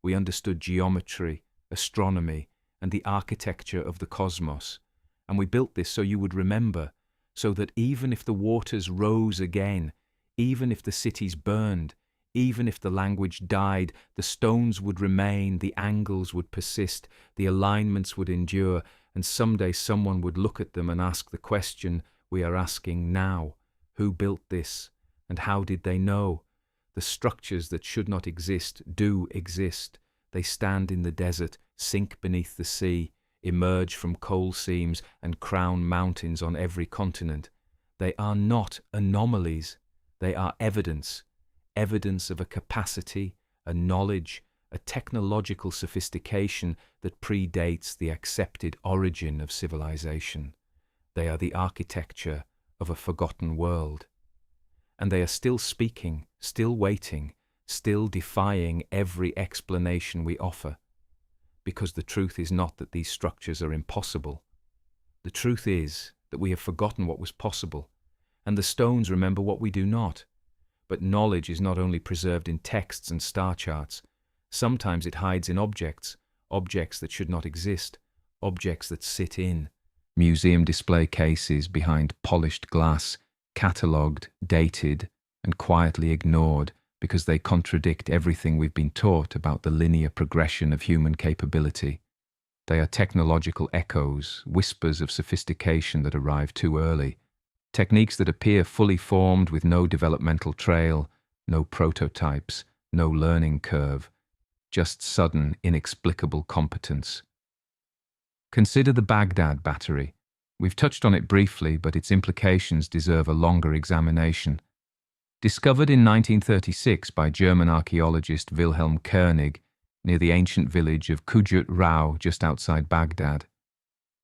we understood geometry, astronomy, and the architecture of the cosmos, and we built this so you would remember, so that even if the waters rose again, even if the cities burned, even if the language died, the stones would remain, the angles would persist, the alignments would endure, and someday someone would look at them and ask the question we are asking now. Who built this? And how did they know? The structures that should not exist do exist. They stand in the desert, sink beneath the sea, emerge from coal seams, and crown mountains on every continent. They are not anomalies. They are evidence. Evidence of a capacity, a knowledge, a technological sophistication that predates the accepted origin of civilization. They are the architecture of a forgotten world. And they are still speaking, still waiting, still defying every explanation we offer. Because the truth is not that these structures are impossible. The truth is that we have forgotten what was possible, and the stones remember what we do not. But knowledge is not only preserved in texts and star charts. Sometimes it hides in objects, objects that should not exist, objects that sit in museum display cases behind polished glass, catalogued, dated, and quietly ignored because they contradict everything we've been taught about the linear progression of human capability. They are technological echoes, whispers of sophistication that arrive too early. Techniques that appear fully formed with no developmental trail, no prototypes, no learning curve, just sudden, inexplicable competence. Consider the Baghdad battery. We've touched on it briefly, but its implications deserve a longer examination. Discovered in 1936 by German archaeologist Wilhelm Koenig near the ancient village of Kujut Rao just outside Baghdad.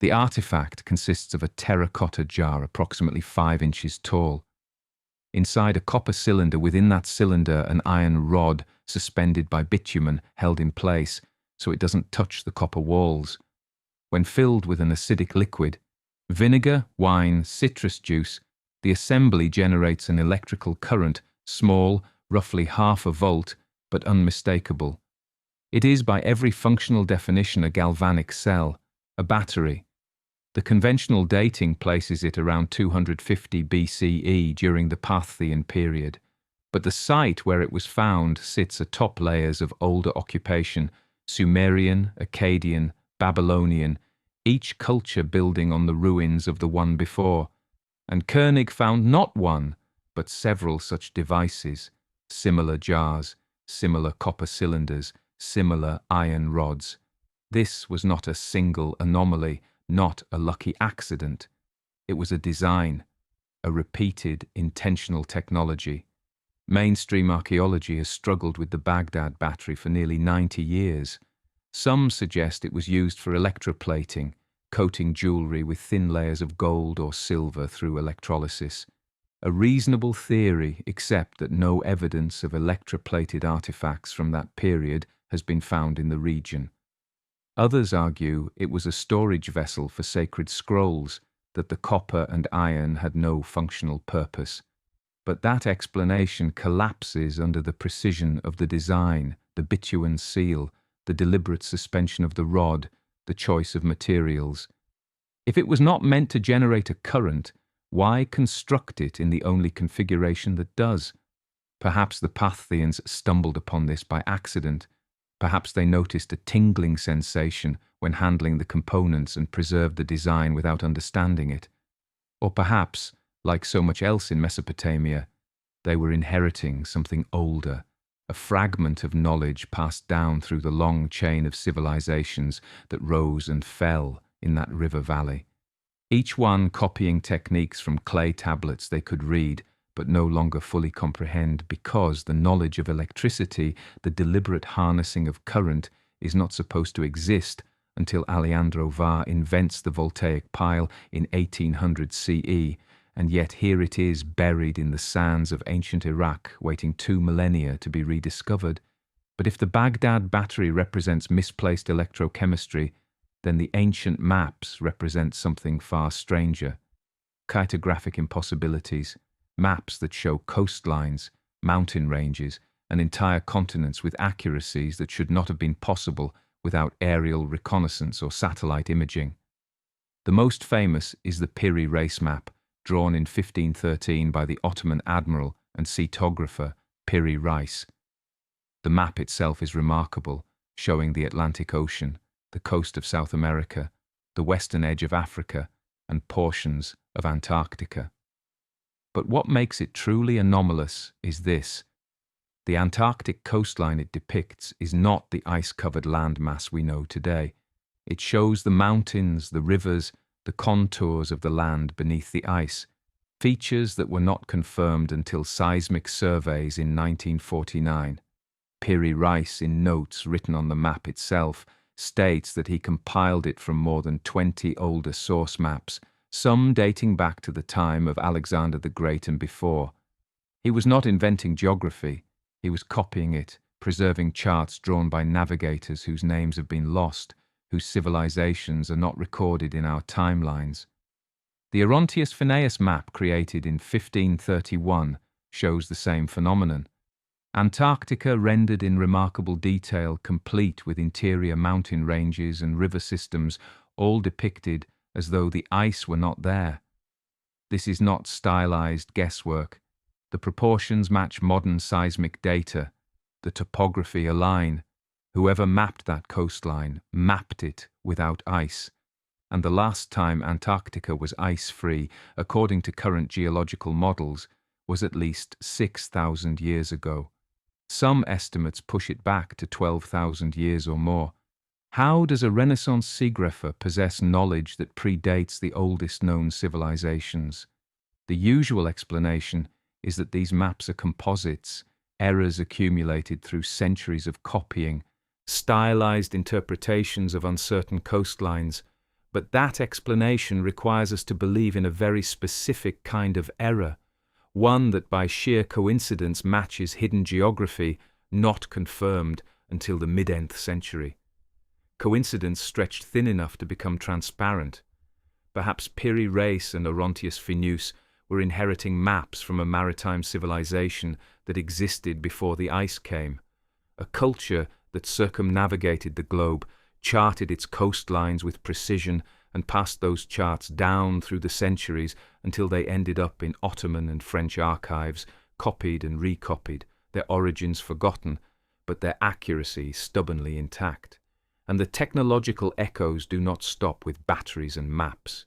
The artifact consists of a terracotta jar approximately 5 inches tall. Inside a copper cylinder, within that cylinder an iron rod suspended by bitumen held in place so it doesn't touch the copper walls. When filled with an acidic liquid, vinegar, wine, citrus juice, the assembly generates an electrical current, small, roughly half a volt, but unmistakable. It is by every functional definition a galvanic cell, a battery. The conventional dating places it around 250 BCE during the Parthian period, but the site where it was found sits atop layers of older occupation, Sumerian, Akkadian, Babylonian, each culture building on the ruins of the one before. And Koenig found not one, but several such devices, similar jars, similar copper cylinders, similar iron rods. This was not a single anomaly, not a lucky accident. It was a design, a repeated, intentional technology. Mainstream archaeology has struggled with the Baghdad battery for nearly 90 years. Some suggest it was used for electroplating, coating jewelry with thin layers of gold or silver through electrolysis. A reasonable theory, except that no evidence of electroplated artifacts from that period has been found in the region. Others argue it was a storage vessel for sacred scrolls, that the copper and iron had no functional purpose. But that explanation collapses under the precision of the design, the bitumen seal, the deliberate suspension of the rod, the choice of materials. If it was not meant to generate a current, why construct it in the only configuration that does? Perhaps the Parthians stumbled upon this by accident. Perhaps they noticed a tingling sensation when handling the components and preserved the design without understanding it. Or perhaps, like so much else in Mesopotamia, they were inheriting something older, a fragment of knowledge passed down through the long chain of civilizations that rose and fell in that river valley, each one copying techniques from clay tablets they could read but no longer fully comprehend, because the knowledge of electricity, the deliberate harnessing of current, is not supposed to exist until Alejandro Var invents the voltaic pile in 1800 CE, and yet here it is buried in the sands of ancient Iraq, waiting 2 millennia to be rediscovered. But if the Baghdad battery represents misplaced electrochemistry, then the ancient maps represent something far stranger. Cartographic impossibilities, maps that show coastlines, mountain ranges, and entire continents with accuracies that should not have been possible without aerial reconnaissance or satellite imaging. The most famous is the Piri race map, drawn in 1513 by the Ottoman admiral and seaographer Piri Reis. The map itself is remarkable, showing the Atlantic Ocean, the coast of South America, the western edge of Africa, and portions of Antarctica. But what makes it truly anomalous is this: the Antarctic coastline it depicts is not the ice-covered landmass we know today. It shows the mountains, the rivers, the contours of the land beneath the ice, features that were not confirmed until seismic surveys in 1949. Piri Reis, in notes written on the map itself, states that he compiled it from more than 20 older source maps, some dating back to the time of Alexander the Great and before. He was not inventing geography, he was copying it, preserving charts drawn by navigators whose names have been lost, whose civilizations are not recorded in our timelines. The Orontius Phineus map created in 1531 shows the same phenomenon. Antarctica rendered in remarkable detail, complete with interior mountain ranges and river systems, all depicted as though the ice were not there. This is not stylized guesswork. The proportions match modern seismic data. The topography align. Whoever mapped that coastline mapped it without ice. And the last time Antarctica was ice-free, according to current geological models, was at least 6,000 years ago. Some estimates push it back to 12,000 years or more. How does a Renaissance seagrapher possess knowledge that predates the oldest known civilizations? The usual explanation is that these maps are composites, errors accumulated through centuries of copying, stylized interpretations of uncertain coastlines. But that explanation requires us to believe in a very specific kind of error, one that by sheer coincidence matches hidden geography, not confirmed until the mid-10th century. Coincidence stretched thin enough to become transparent. Perhaps Piri Reis and Orontius Phineus were inheriting maps from a maritime civilization that existed before the ice came, a culture that circumnavigated the globe, charted its coastlines with precision, and passed those charts down through the centuries until they ended up in Ottoman and French archives, copied and recopied, their origins forgotten, but their accuracy stubbornly intact. And the technological echoes do not stop with batteries and maps.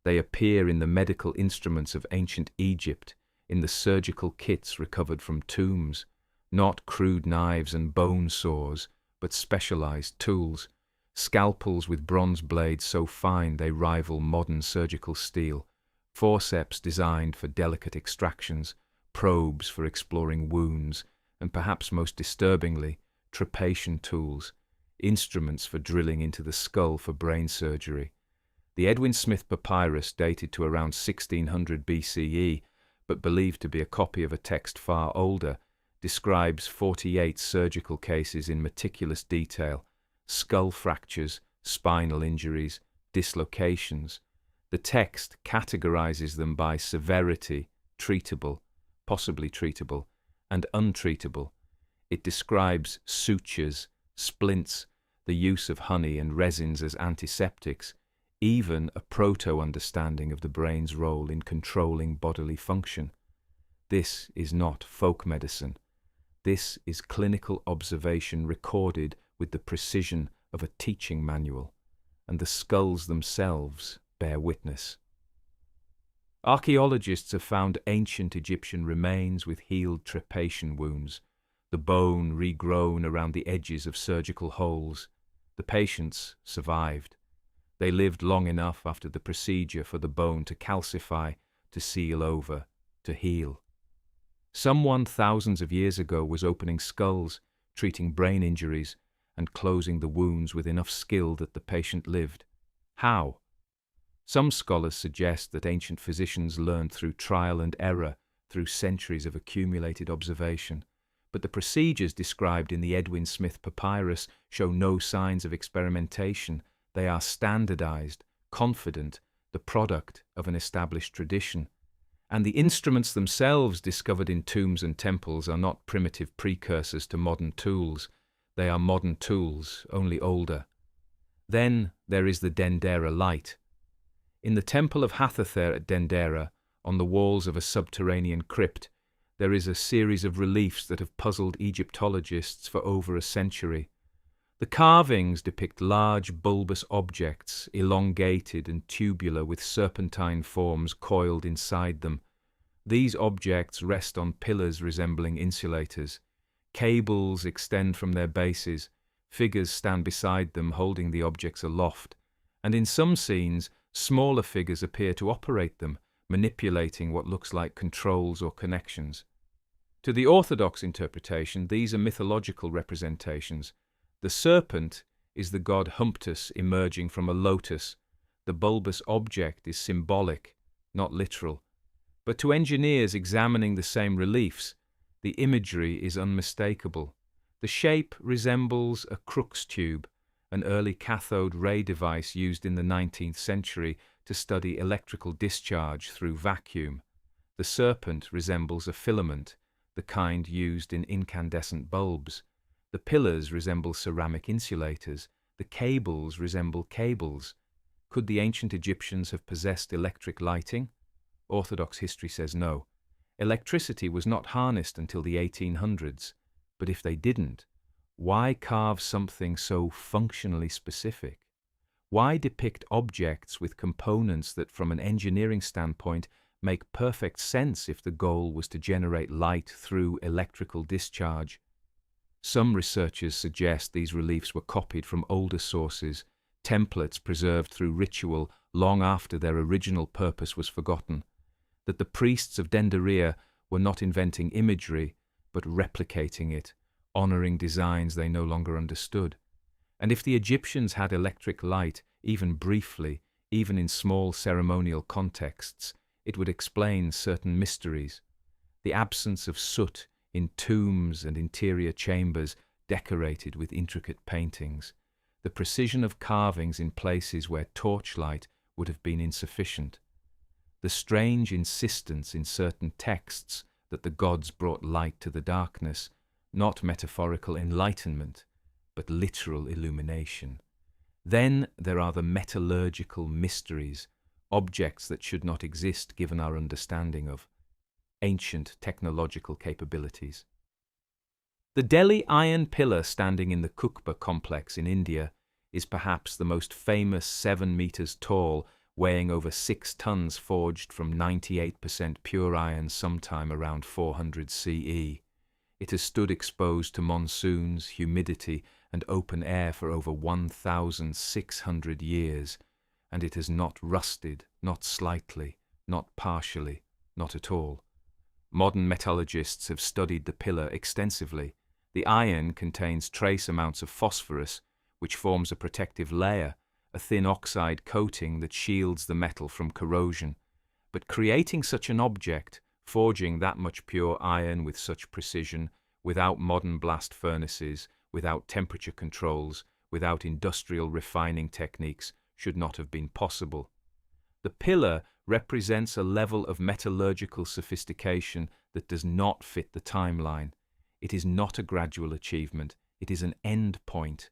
They appear in the medical instruments of ancient Egypt, in the surgical kits recovered from tombs, not crude knives and bone saws, but specialized tools, scalpels with bronze blades so fine they rival modern surgical steel, forceps designed for delicate extractions, probes for exploring wounds, and perhaps most disturbingly, trepidation tools, instruments for drilling into the skull for brain surgery. The Edwin Smith papyrus, dated to around 1600 BCE, but believed to be a copy of a text far older, describes 48 surgical cases in meticulous detail: skull fractures, spinal injuries, dislocations. The text categorizes them by severity, treatable, possibly treatable, and untreatable. It describes sutures, splints, the use of honey and resins as antiseptics, even a proto-understanding of the brain's role in controlling bodily function. This is not folk medicine. This is clinical observation recorded with the precision of a teaching manual, and the skulls themselves bear witness. Archaeologists have found ancient Egyptian remains with healed trepanation wounds, the bone regrown around the edges of surgical holes. The patients survived. They lived long enough after the procedure for the bone to calcify, to seal over, to heal. Someone thousands of years ago was opening skulls, treating brain injuries, and closing the wounds with enough skill that the patient lived. How? Some scholars suggest that ancient physicians learned through trial and error, through centuries of accumulated observation. But the procedures described in the Edwin Smith papyrus show no signs of experimentation. They are standardized, confident, the product of an established tradition. And the instruments themselves discovered in tombs and temples are not primitive precursors to modern tools. They are modern tools, only older. Then there is the Dendera light. In the temple of Hathather at Dendera, on the walls of a subterranean crypt, there is a series of reliefs that have puzzled Egyptologists for over a century. The carvings depict large bulbous objects, elongated and tubular with serpentine forms coiled inside them. These objects rest on pillars resembling insulators. Cables extend from their bases. Figures stand beside them holding the objects aloft. And in some scenes, smaller figures appear to operate them, manipulating what looks like controls or connections. To the orthodox interpretation, these are mythological representations. The serpent is the god Humptus emerging from a lotus. The bulbous object is symbolic, not literal. But to engineers examining the same reliefs, the imagery is unmistakable. The shape resembles a Crookes tube, an early cathode ray device used in the 19th century to study electrical discharge through vacuum. The serpent resembles a filament, the kind used in incandescent bulbs. The pillars resemble ceramic insulators. The cables resemble cables. Could the ancient Egyptians have possessed electric lighting? Orthodox history says no. Electricity was not harnessed until the 1800s. But if they didn't, why carve something so functionally specific? Why depict objects with components that, from an engineering standpoint, make perfect sense if the goal was to generate light through electrical discharge? Some researchers suggest these reliefs were copied from older sources, templates preserved through ritual long after their original purpose was forgotten, that the priests of Dendera were not inventing imagery, but replicating it, honoring designs they no longer understood. And if the Egyptians had electric light, even briefly, even in small ceremonial contexts, it would explain certain mysteries. The absence of soot in tombs and interior chambers decorated with intricate paintings, the precision of carvings in places where torchlight would have been insufficient, the strange insistence in certain texts that the gods brought light to the darkness, not metaphorical enlightenment, but literal illumination. Then there are the metallurgical mysteries, objects that should not exist given our understanding of ancient technological capabilities. The Delhi iron pillar standing in the Kukba complex in India is perhaps the most famous 7 meters tall, weighing over 6 tons, forged from 98% pure iron sometime around 400 CE. It has stood exposed to monsoons, humidity, and open air for over 1,600 years, and it has not rusted, not slightly, not partially, not at all. Modern metallurgists have studied the pillar extensively. The iron contains trace amounts of phosphorus, which forms a protective layer, a thin oxide coating that shields the metal from corrosion. But creating such an object, Forging that much pure iron with such precision, without modern blast furnaces, without temperature controls, without industrial refining techniques, should not have been possible. The pillar represents a level of metallurgical sophistication that does not fit the timeline. It is not a gradual achievement, it is an end point.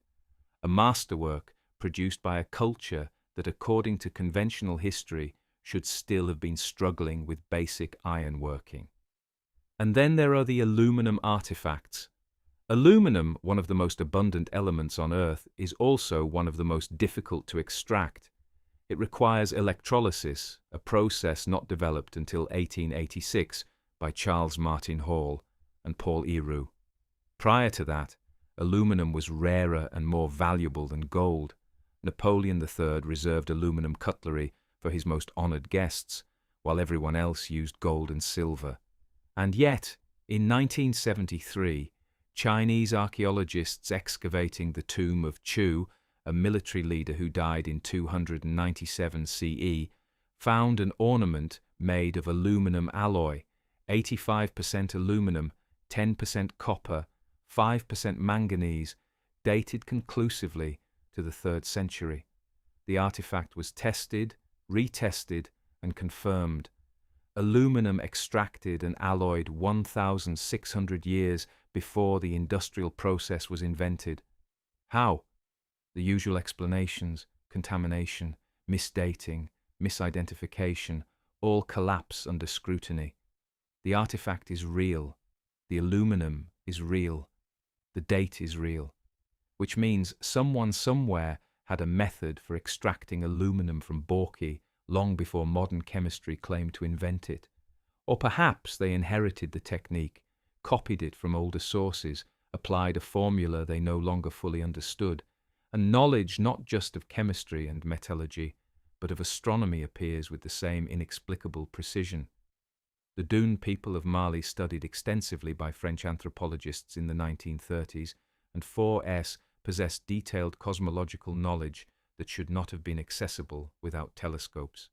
A masterwork produced by a culture that, according to conventional history, should still have been struggling with basic ironworking. And then there are the aluminum artifacts. Aluminum, one of the most abundant elements on Earth, is also one of the most difficult to extract. It requires electrolysis, a process not developed until 1886 by Charles Martin Hall and Paul Eroux. Prior to that, aluminum was rarer and more valuable than gold. Napoleon III reserved aluminum cutlery for his most honored guests, while everyone else used gold and silver. And yet, in 1973, Chinese archaeologists excavating the tomb of Chu, a military leader who died in 297 CE, found an ornament made of aluminum alloy, 85% aluminum, 10% copper, 5% manganese, dated conclusively to the 3rd century. The artifact was tested, retested, and confirmed. Aluminum extracted and alloyed 1,600 years before the industrial process was invented. How? The usual explanations: contamination, misdating, misidentification, all collapse under scrutiny. The artifact is real. The aluminum is real. The date is real. Which means someone somewhere had a method for extracting aluminum from bauxite long before modern chemistry claimed to invent it. Or perhaps they inherited the technique, copied it from older sources, applied a formula they no longer fully understood, and knowledge not just of chemistry and metallurgy, but of astronomy appears with the same inexplicable precision. The Dune people of Mali, studied extensively by French anthropologists in the 1930s, and 4S possessed detailed cosmological knowledge that should not have been accessible without telescopes.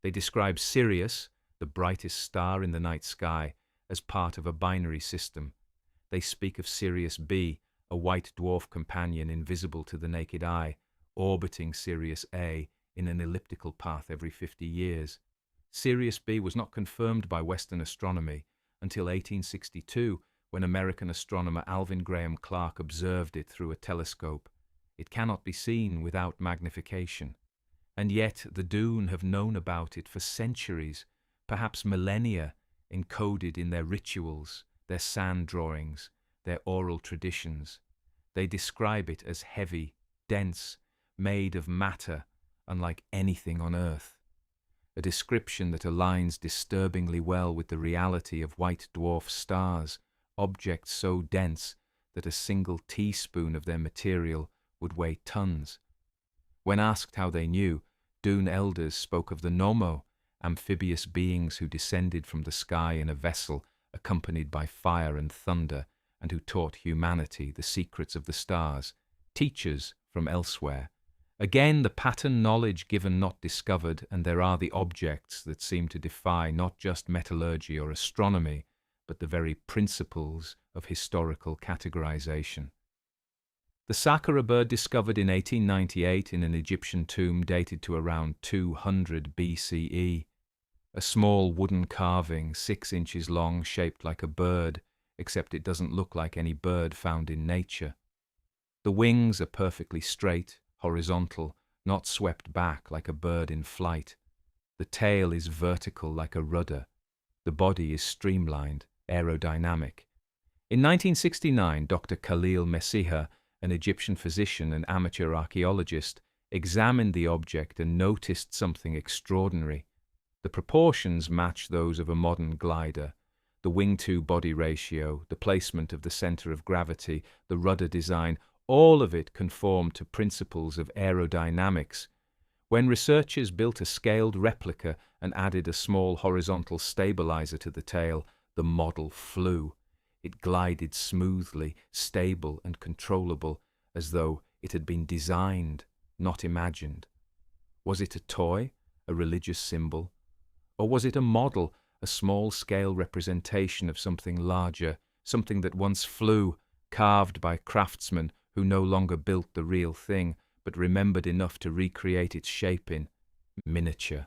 They describe Sirius, the brightest star in the night sky, as part of a binary system. They speak of Sirius B, a white dwarf companion invisible to the naked eye, orbiting Sirius A in an elliptical path every 50 years. Sirius B was not confirmed by Western astronomy until 1862, when American astronomer Alvin Graham Clark observed it through a telescope. It cannot be seen without magnification. And yet the Dune have known about it for centuries, perhaps millennia, encoded in their rituals, their sand drawings, their oral traditions. They describe it as heavy, dense, made of matter, unlike anything on Earth. A description that aligns disturbingly well with the reality of white dwarf stars, objects so dense that a single teaspoon of their material would weigh tons. When asked how they knew, Dune elders spoke of the Nomo, amphibious beings who descended from the sky in a vessel accompanied by fire and thunder, and who taught humanity the secrets of the stars, teachers from elsewhere. Again, the pattern knowledge given not discovered, and there are the objects that seem to defy not just metallurgy or astronomy, but the very principles of historical categorization. The sakura bird discovered in 1898 in an Egyptian tomb dated to around 200 BCE. A small wooden carving, 6 inches long, shaped like a bird, except it doesn't look like any bird found in nature. The wings are perfectly straight, horizontal, not swept back like a bird in flight. The tail is vertical like a rudder. The body is streamlined, aerodynamic. In 1969, Dr. Khalil Messiha, an Egyptian physician and amateur archaeologist, examined the object and noticed something extraordinary. The proportions match those of a modern glider. The wing-to-body ratio, the placement of the center of gravity, the rudder design, all of it conformed to principles of aerodynamics. When researchers built a scaled replica and added a small horizontal stabilizer to the tail, the model flew. It glided smoothly, stable and controllable, as though it had been designed, not imagined. Was it a toy, a religious symbol? Or was it a model, a small-scale representation of something larger, something that once flew, carved by craftsmen who no longer built the real thing, but remembered enough to recreate its shape in miniature.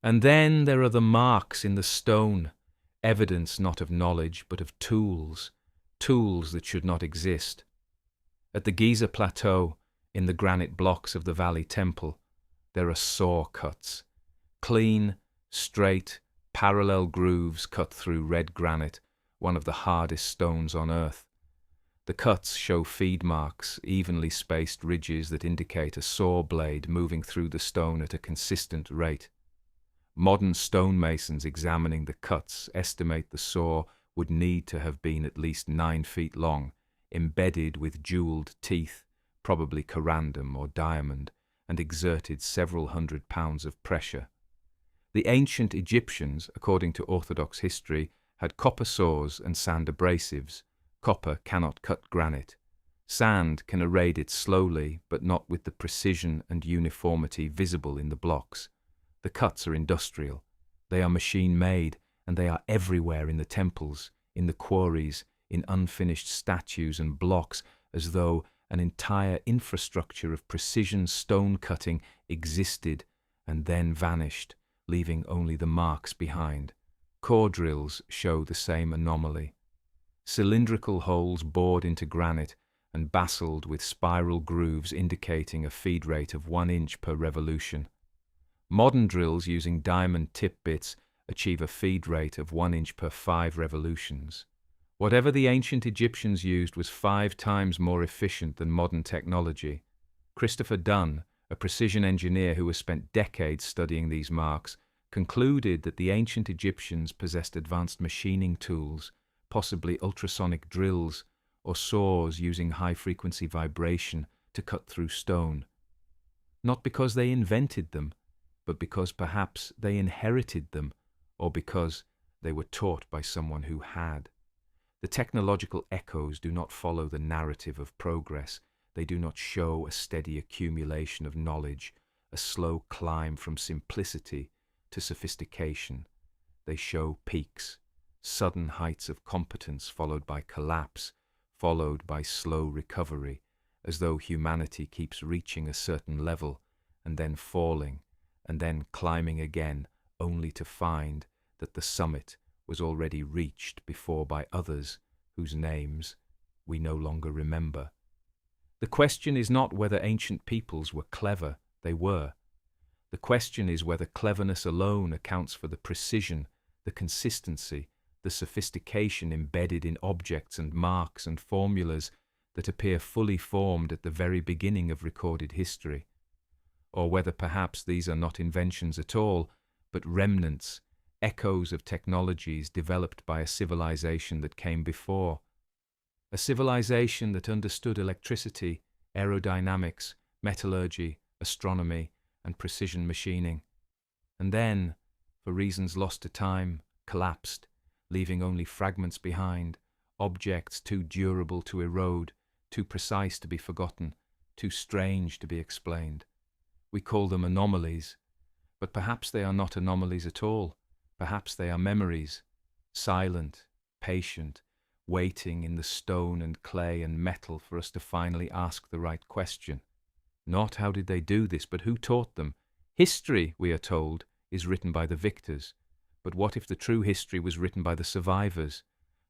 And then there are the marks in the stone, evidence not of knowledge, but of tools, tools that should not exist. At the Giza Plateau, in the granite blocks of the Valley Temple, there are saw cuts, clean, straight, parallel grooves cut through red granite, one of the hardest stones on earth. The cuts show feed marks, evenly spaced ridges that indicate a saw blade moving through the stone at a consistent rate. Modern stonemasons examining the cuts estimate the saw would need to have been at least 9 feet long, embedded with jeweled teeth, probably corundum or diamond, and exerted several hundred pounds of pressure. The ancient Egyptians, according to Orthodox history, had copper saws and sand abrasives. Copper cannot cut granite. Sand can erode it slowly, but not with the precision and uniformity visible in the blocks. The cuts are industrial. They are machine-made, and they are everywhere in the temples, in the quarries, in unfinished statues and blocks, as though an entire infrastructure of precision stone cutting existed and then vanished, leaving only the marks behind. Core drills show the same anomaly. Cylindrical holes bored into granite and basalted with spiral grooves indicating a feed rate of 1 inch per revolution. Modern drills using diamond tip bits achieve a feed rate of 1 inch per 5 revolutions. Whatever the ancient Egyptians used was 5 times more efficient than modern technology. Christopher Dunn, a precision engineer who has spent decades studying these marks, concluded that the ancient Egyptians possessed advanced machining tools, possibly ultrasonic drills or saws using high-frequency vibration to cut through stone. Not because they invented them, but because perhaps they inherited them, or because they were taught by someone who had. The technological echoes do not follow the narrative of progress. They do not show a steady accumulation of knowledge, a slow climb from simplicity to sophistication. They show peaks, sudden heights of competence followed by collapse, followed by slow recovery, as though humanity keeps reaching a certain level and then falling and then climbing again, only to find that the summit was already reached before by others whose names we no longer remember. The question is not whether ancient peoples were clever. They were. The question is whether cleverness alone accounts for the precision, the consistency, the sophistication embedded in objects and marks and formulas that appear fully formed at the very beginning of recorded history, or whether perhaps these are not inventions at all, but remnants, echoes of technologies developed by a civilization that came before. A civilization that understood electricity, aerodynamics, metallurgy, astronomy, and precision machining, and then, for reasons lost to time, collapsed, leaving only fragments behind, objects too durable to erode, too precise to be forgotten, too strange to be explained. We call them anomalies, but perhaps they are not anomalies at all. Perhaps they are memories, silent, patient, waiting in the stone and clay and metal for us to finally ask the right question. Not how did they do this, but who taught them. History, we are told, is written by the victors. But what if the true history was written by the survivors?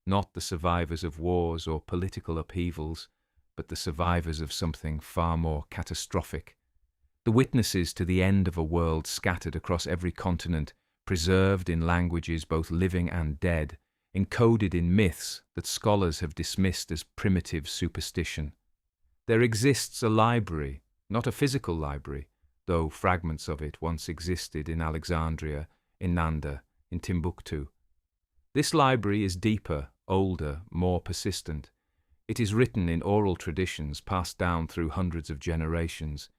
Not the survivors of wars or political upheavals, but the survivors of something far more catastrophic. The witnesses to the end of a world scattered across every continent, preserved in languages both living and dead, encoded in myths that scholars have dismissed as primitive superstition. There exists a library, not a physical library, though fragments of it once existed in Alexandria, in Nanda, in Timbuktu. This library is deeper, older, more persistent. It is written in oral traditions passed down through hundreds of generations.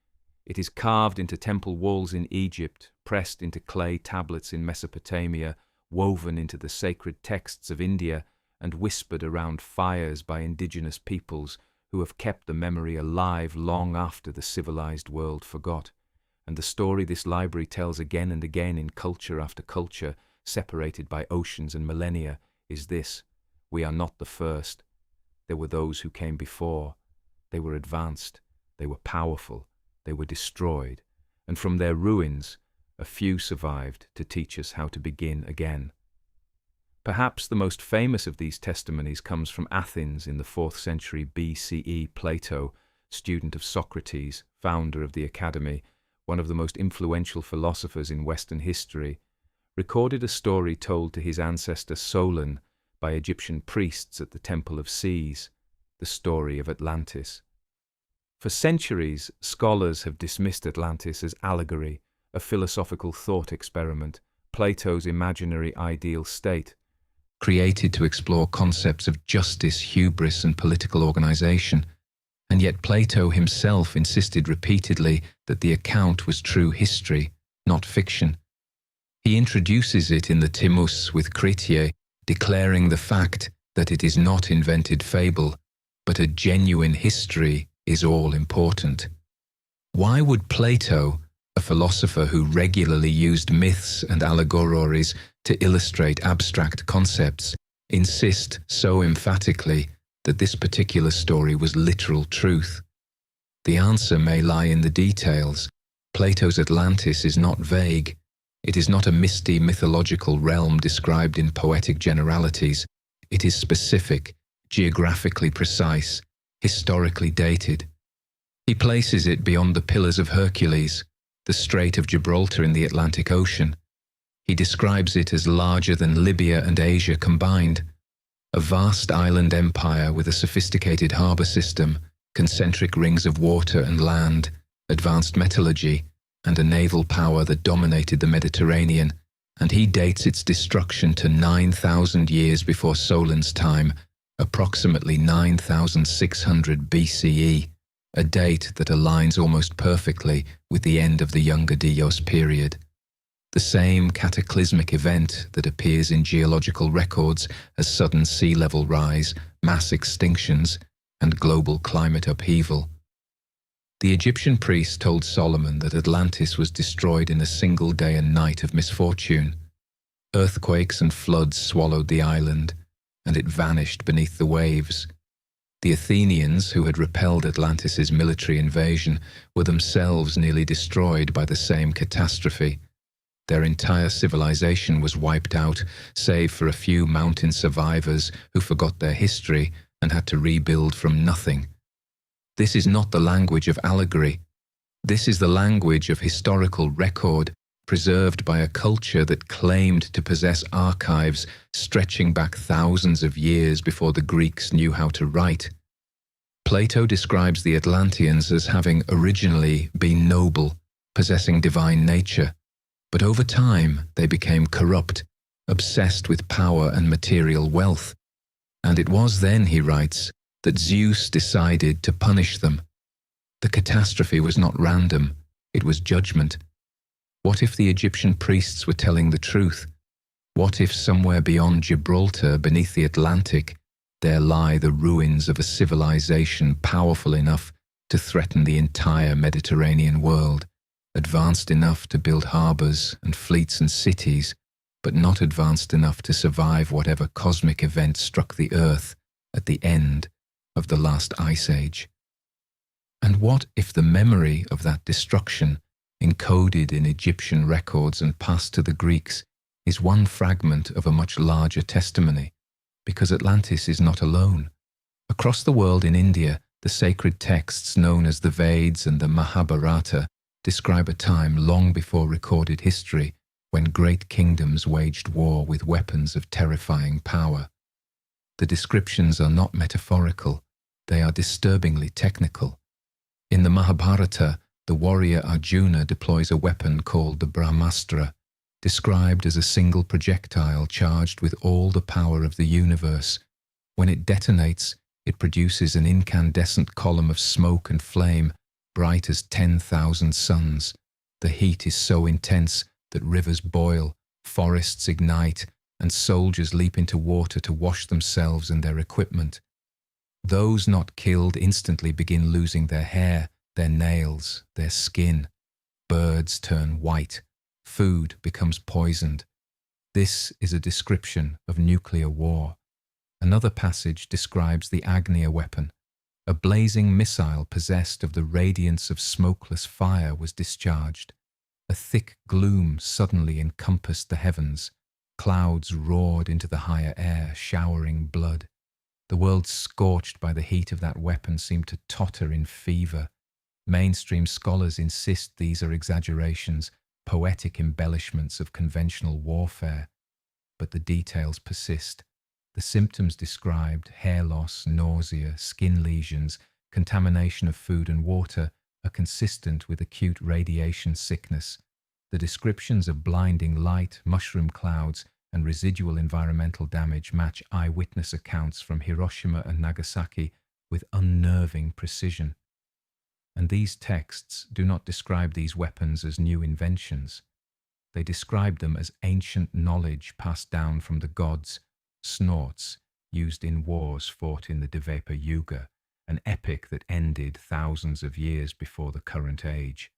It is carved into temple walls in Egypt, pressed into clay tablets in Mesopotamia, woven into the sacred texts of India, and whispered around fires by indigenous peoples who have kept the memory alive long after the civilized world forgot. And the story this library tells again and again in culture after culture separated by oceans and millennia, is this: we are not the first. There were those who came before. They were advanced, they were powerful, they were destroyed, and from their ruins, a few survived to teach us how to begin again. Perhaps the most famous of these testimonies comes from Athens in the 4th century BCE. Plato, student of Socrates, founder of the Academy, one of the most influential philosophers in Western history, recorded a story told to his ancestor Solon by Egyptian priests at the Temple of Seas, the story of Atlantis. For centuries, scholars have dismissed Atlantis as allegory, a philosophical thought experiment, Plato's imaginary ideal state, created to explore concepts of justice, hubris, and political organization. And yet Plato himself insisted repeatedly that the account was true history, not fiction. He introduces it in the Timus with Critias, declaring the fact that it is not invented fable, but a genuine history is all important. Why would Plato, a philosopher who regularly used myths and allegories to illustrate abstract concepts, insist so emphatically that this particular story was literal truth? The answer may lie in the details. Plato's Atlantis is not vague. It is not a misty mythological realm described in poetic generalities. It is specific, geographically precise, historically dated. He places it beyond the Pillars of Hercules, the Strait of Gibraltar in the Atlantic Ocean. He describes it as larger than Libya and Asia combined, a vast island empire with a sophisticated harbour system, concentric rings of water and land, advanced metallurgy, and a naval power that dominated the Mediterranean, and he dates its destruction to 9,000 years before Solon's time, approximately 9,600 BCE, a date that aligns almost perfectly with the end of the Younger Dryas period. The same cataclysmic event that appears in geological records as sudden sea level rise, mass extinctions, and global climate upheaval. The Egyptian priest told Solomon that Atlantis was destroyed in a single day and night of misfortune. Earthquakes and floods swallowed the island, and it vanished beneath the waves. The Athenians, who had repelled Atlantis's military invasion, were themselves nearly destroyed by the same catastrophe. Their entire civilization was wiped out, save for a few mountain survivors who forgot their history and had to rebuild from nothing. This is not the language of allegory. This is the language of historical record, preserved by a culture that claimed to possess archives stretching back thousands of years before the Greeks knew how to write. Plato describes the Atlanteans as having originally been noble, possessing divine nature, but over time they became corrupt, obsessed with power and material wealth. And it was then, he writes, that Zeus decided to punish them. The catastrophe was not random, it was judgment. What if the Egyptian priests were telling the truth? What if somewhere beyond Gibraltar, beneath the Atlantic, there lie the ruins of a civilization powerful enough to threaten the entire Mediterranean world, advanced enough to build harbours and fleets and cities, but not advanced enough to survive whatever cosmic event struck the Earth at the end of the last ice age? And what if the memory of that destruction, encoded in Egyptian records and passed to the Greeks, is one fragment of a much larger testimony? Because Atlantis is not alone. Across the world in India, the sacred texts known as the Vedas and the Mahabharata describe a time long before recorded history when great kingdoms waged war with weapons of terrifying power. The descriptions are not metaphorical, they are disturbingly technical. In the Mahabharata, the warrior Arjuna deploys a weapon called the Brahmastra, described as a single projectile charged with all the power of the universe. When it detonates, it produces an incandescent column of smoke and flame, bright as 10,000 suns. The heat is so intense that rivers boil, forests ignite, and soldiers leap into water to wash themselves and their equipment. Those not killed instantly begin losing their hair, their nails, their skin. Birds turn white. Food becomes poisoned. This is a description of nuclear war. Another passage describes the Agnya weapon. A blazing missile possessed of the radiance of smokeless fire was discharged. A thick gloom suddenly encompassed the heavens. Clouds roared into the higher air, showering blood. The world scorched by the heat of that weapon seemed to totter in fever. Mainstream scholars insist these are exaggerations, poetic embellishments of conventional warfare. But the details persist. The symptoms described, hair loss, nausea, skin lesions, contamination of food and water, are consistent with acute radiation sickness. The descriptions of blinding light, mushroom clouds, and residual environmental damage match eyewitness accounts from Hiroshima and Nagasaki with unnerving precision. And these texts do not describe these weapons as new inventions. They describe them as ancient knowledge passed down from the gods, snorts used in wars fought in the Dvapar Yuga, an epic that ended thousands of years before the current age.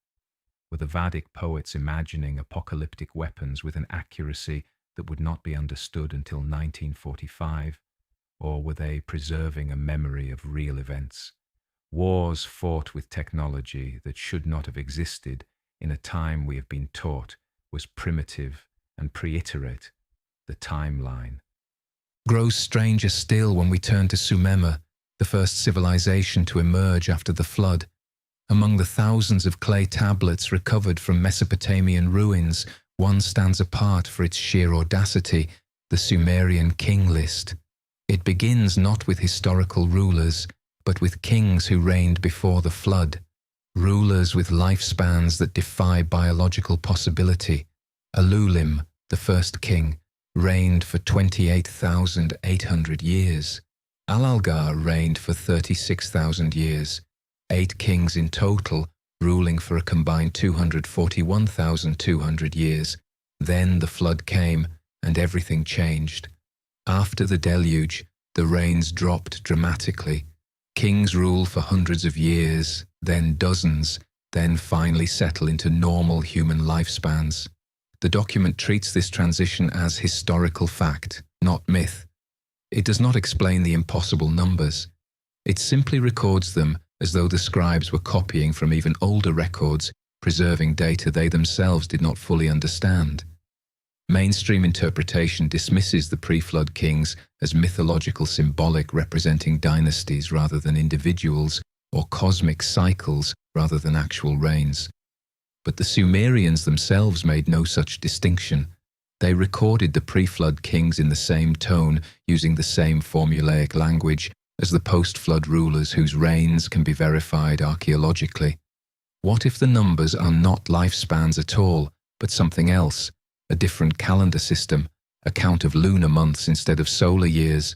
Were the Vedic poets imagining apocalyptic weapons with an accuracy that would not be understood until 1945, or were they preserving a memory of real events? Wars fought with technology that should not have existed in a time we have been taught was primitive and preiterate, the timeline. Grows stranger still when we turn to Sumema, the first civilization to emerge after the flood. Among the thousands of clay tablets recovered from Mesopotamian ruins, one stands apart for its sheer audacity, the Sumerian king list. It begins not with historical rulers, but with kings who reigned before the flood. Rulers with lifespans that defy biological possibility. Alulim, the first king, reigned for 28,800 years. Alalgar reigned for 36,000 years. 8 kings in total, ruling for a combined 241,200 years. Then the flood came, and everything changed. After the deluge, the reigns dropped dramatically. Kings rule for hundreds of years, then dozens, then finally settle into normal human lifespans. The document treats this transition as historical fact, not myth. It does not explain the impossible numbers. It simply records them as though the scribes were copying from even older records, preserving data they themselves did not fully understand. Mainstream interpretation dismisses the pre-flood kings as mythological symbolic representing dynasties rather than individuals, or cosmic cycles rather than actual reigns. But the Sumerians themselves made no such distinction. They recorded the pre-flood kings in the same tone, using the same formulaic language as the post-flood rulers whose reigns can be verified archaeologically. What if the numbers are not lifespans at all, but something else? A different calendar system, a count of lunar months instead of solar years?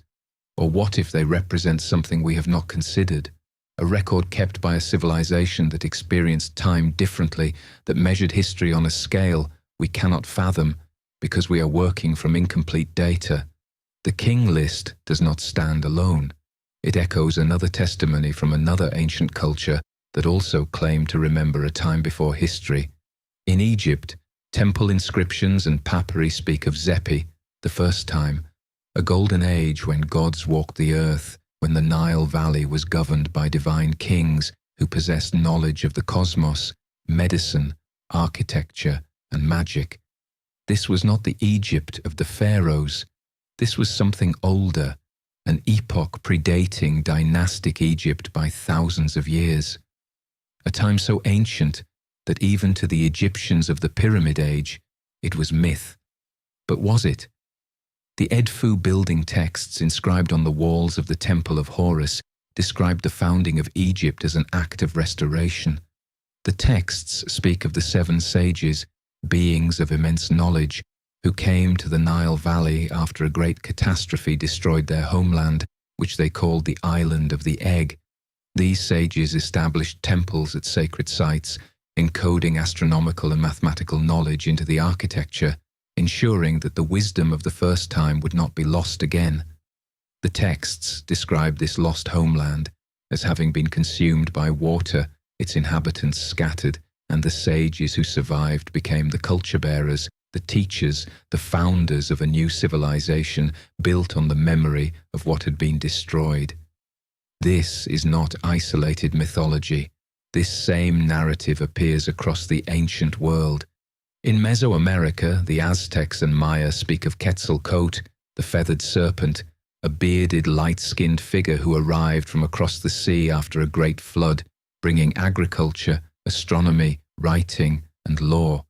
Or what if they represent something we have not considered? A record kept by a civilization that experienced time differently, that measured history on a scale we cannot fathom because we are working from incomplete data. The king list does not stand alone. It echoes another testimony from another ancient culture that also claimed to remember a time before history. In Egypt, temple inscriptions and papyri speak of Zepi, the first time, a golden age when gods walked the earth, when the Nile Valley was governed by divine kings who possessed knowledge of the cosmos, medicine, architecture, and magic. This was not the Egypt of the pharaohs. This was something older, an epoch predating dynastic Egypt by thousands of years. A time so ancient that even to the Egyptians of the Pyramid Age, it was myth. But was it? The Edfu building texts inscribed on the walls of the Temple of Horus described the founding of Egypt as an act of restoration. The texts speak of the 7 sages, beings of immense knowledge, who came to the Nile Valley after a great catastrophe destroyed their homeland, which they called the Island of the Egg. These sages established temples at sacred sites, encoding astronomical and mathematical knowledge into the architecture, ensuring that the wisdom of the first time would not be lost again. The texts describe this lost homeland as having been consumed by water, its inhabitants scattered, and the sages who survived became the culture bearers, the teachers, the founders of a new civilization built on the memory of what had been destroyed. This is not isolated mythology. This same narrative appears across the ancient world. In Mesoamerica, the Aztecs and Maya speak of Quetzalcoatl, the feathered serpent, a bearded, light-skinned figure who arrived from across the sea after a great flood, bringing agriculture, astronomy, writing, and law.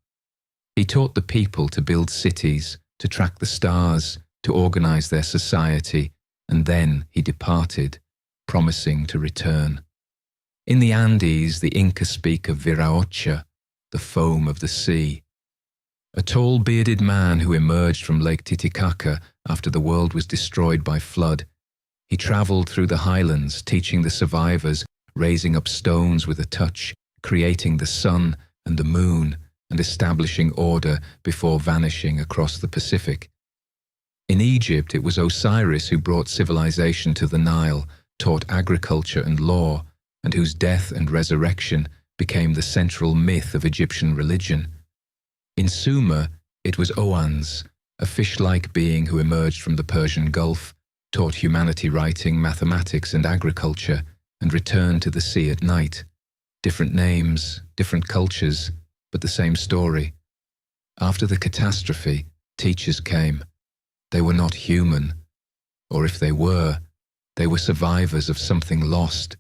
He taught the people to build cities, to track the stars, to organize their society, and then he departed, promising to return. In the Andes, the Inca speak of Viraocha, the foam of the sea. A tall, bearded man who emerged from Lake Titicaca after the world was destroyed by flood. He traveled through the highlands, teaching the survivors, raising up stones with a touch, creating the sun and the moon, and establishing order before vanishing across the Pacific. In Egypt, it was Osiris who brought civilization to the Nile, taught agriculture and law, and whose death and resurrection became the central myth of Egyptian religion. In Sumer, it was Oannes, a fish-like being who emerged from the Persian Gulf, taught humanity writing, mathematics, and agriculture, and returned to the sea at night. Different names, different cultures, but the same story. After the catastrophe, teachers came. They were not human, or if they were survivors of something lost.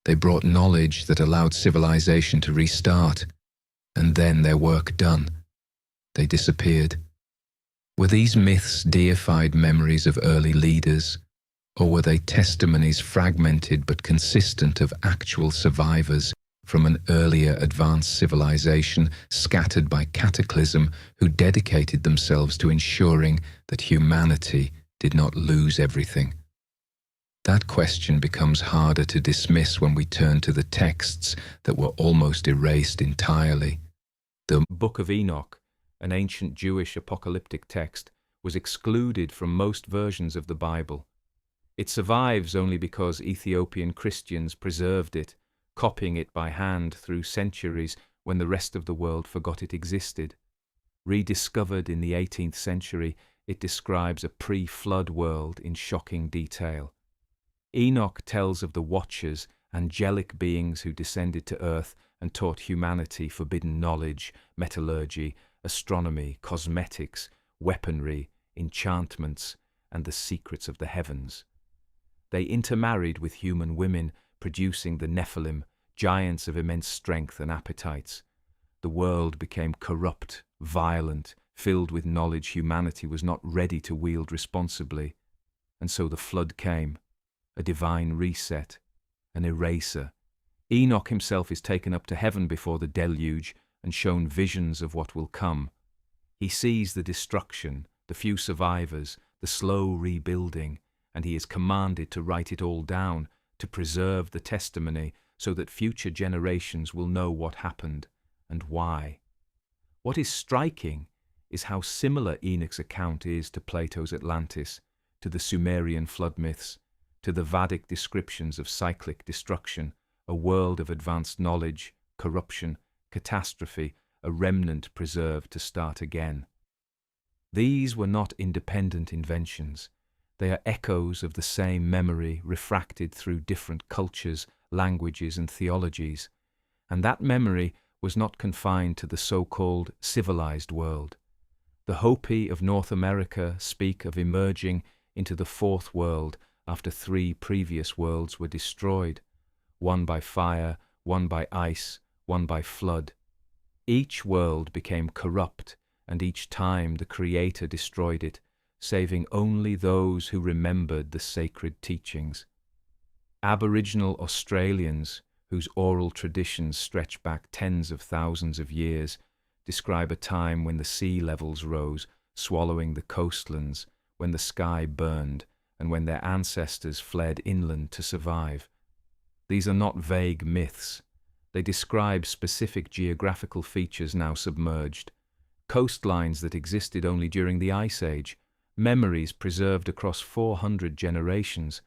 They brought knowledge that allowed civilization to restart, and then their work done, they disappeared. Were these myths deified memories of early leaders, or were they testimonies fragmented but consistent of actual survivors from an earlier advanced civilization scattered by cataclysm who dedicated themselves to ensuring that humanity did not lose everything? That question becomes harder to dismiss when we turn to the texts that were almost erased entirely. The Book of Enoch, an ancient Jewish apocalyptic text, was excluded from most versions of the Bible. It survives only because Ethiopian Christians preserved it, copying it by hand through centuries when the rest of the world forgot it existed. Rediscovered in the 18th century, it describes a pre-flood world in shocking detail. Enoch tells of the Watchers, angelic beings who descended to earth and taught humanity forbidden knowledge, metallurgy, astronomy, cosmetics, weaponry, enchantments, and the secrets of the heavens. They intermarried with human women, producing the Nephilim, giants of immense strength and appetites. The world became corrupt, violent, filled with knowledge humanity was not ready to wield responsibly. And so the flood came, a divine reset, an eraser. Enoch himself is taken up to heaven before the deluge and shown visions of what will come. He sees the destruction, the few survivors, the slow rebuilding, and he is commanded to write it all down, to preserve the testimony so that future generations will know what happened and why. What is striking is how similar Enoch's account is to Plato's Atlantis, to the Sumerian flood myths, to the Vedic descriptions of cyclic destruction, a world of advanced knowledge, corruption, catastrophe, a remnant preserved to start again. These were not independent inventions. They are echoes of the same memory refracted through different cultures, languages, and theologies. And that memory was not confined to the so-called civilized world. The Hopi of North America speak of emerging into the fourth world after 3 previous worlds were destroyed, one by fire, one by ice, one by flood. Each world became corrupt, and each time the Creator destroyed it, saving only those who remembered the sacred teachings. Aboriginal Australians, whose oral traditions stretch back tens of thousands of years, describe a time when the sea levels rose, swallowing the coastlands, when the sky burned, and when their ancestors fled inland to survive. These are not vague myths. They describe specific geographical features now submerged, coastlines that existed only during the Ice Age, memories preserved across 400 generations.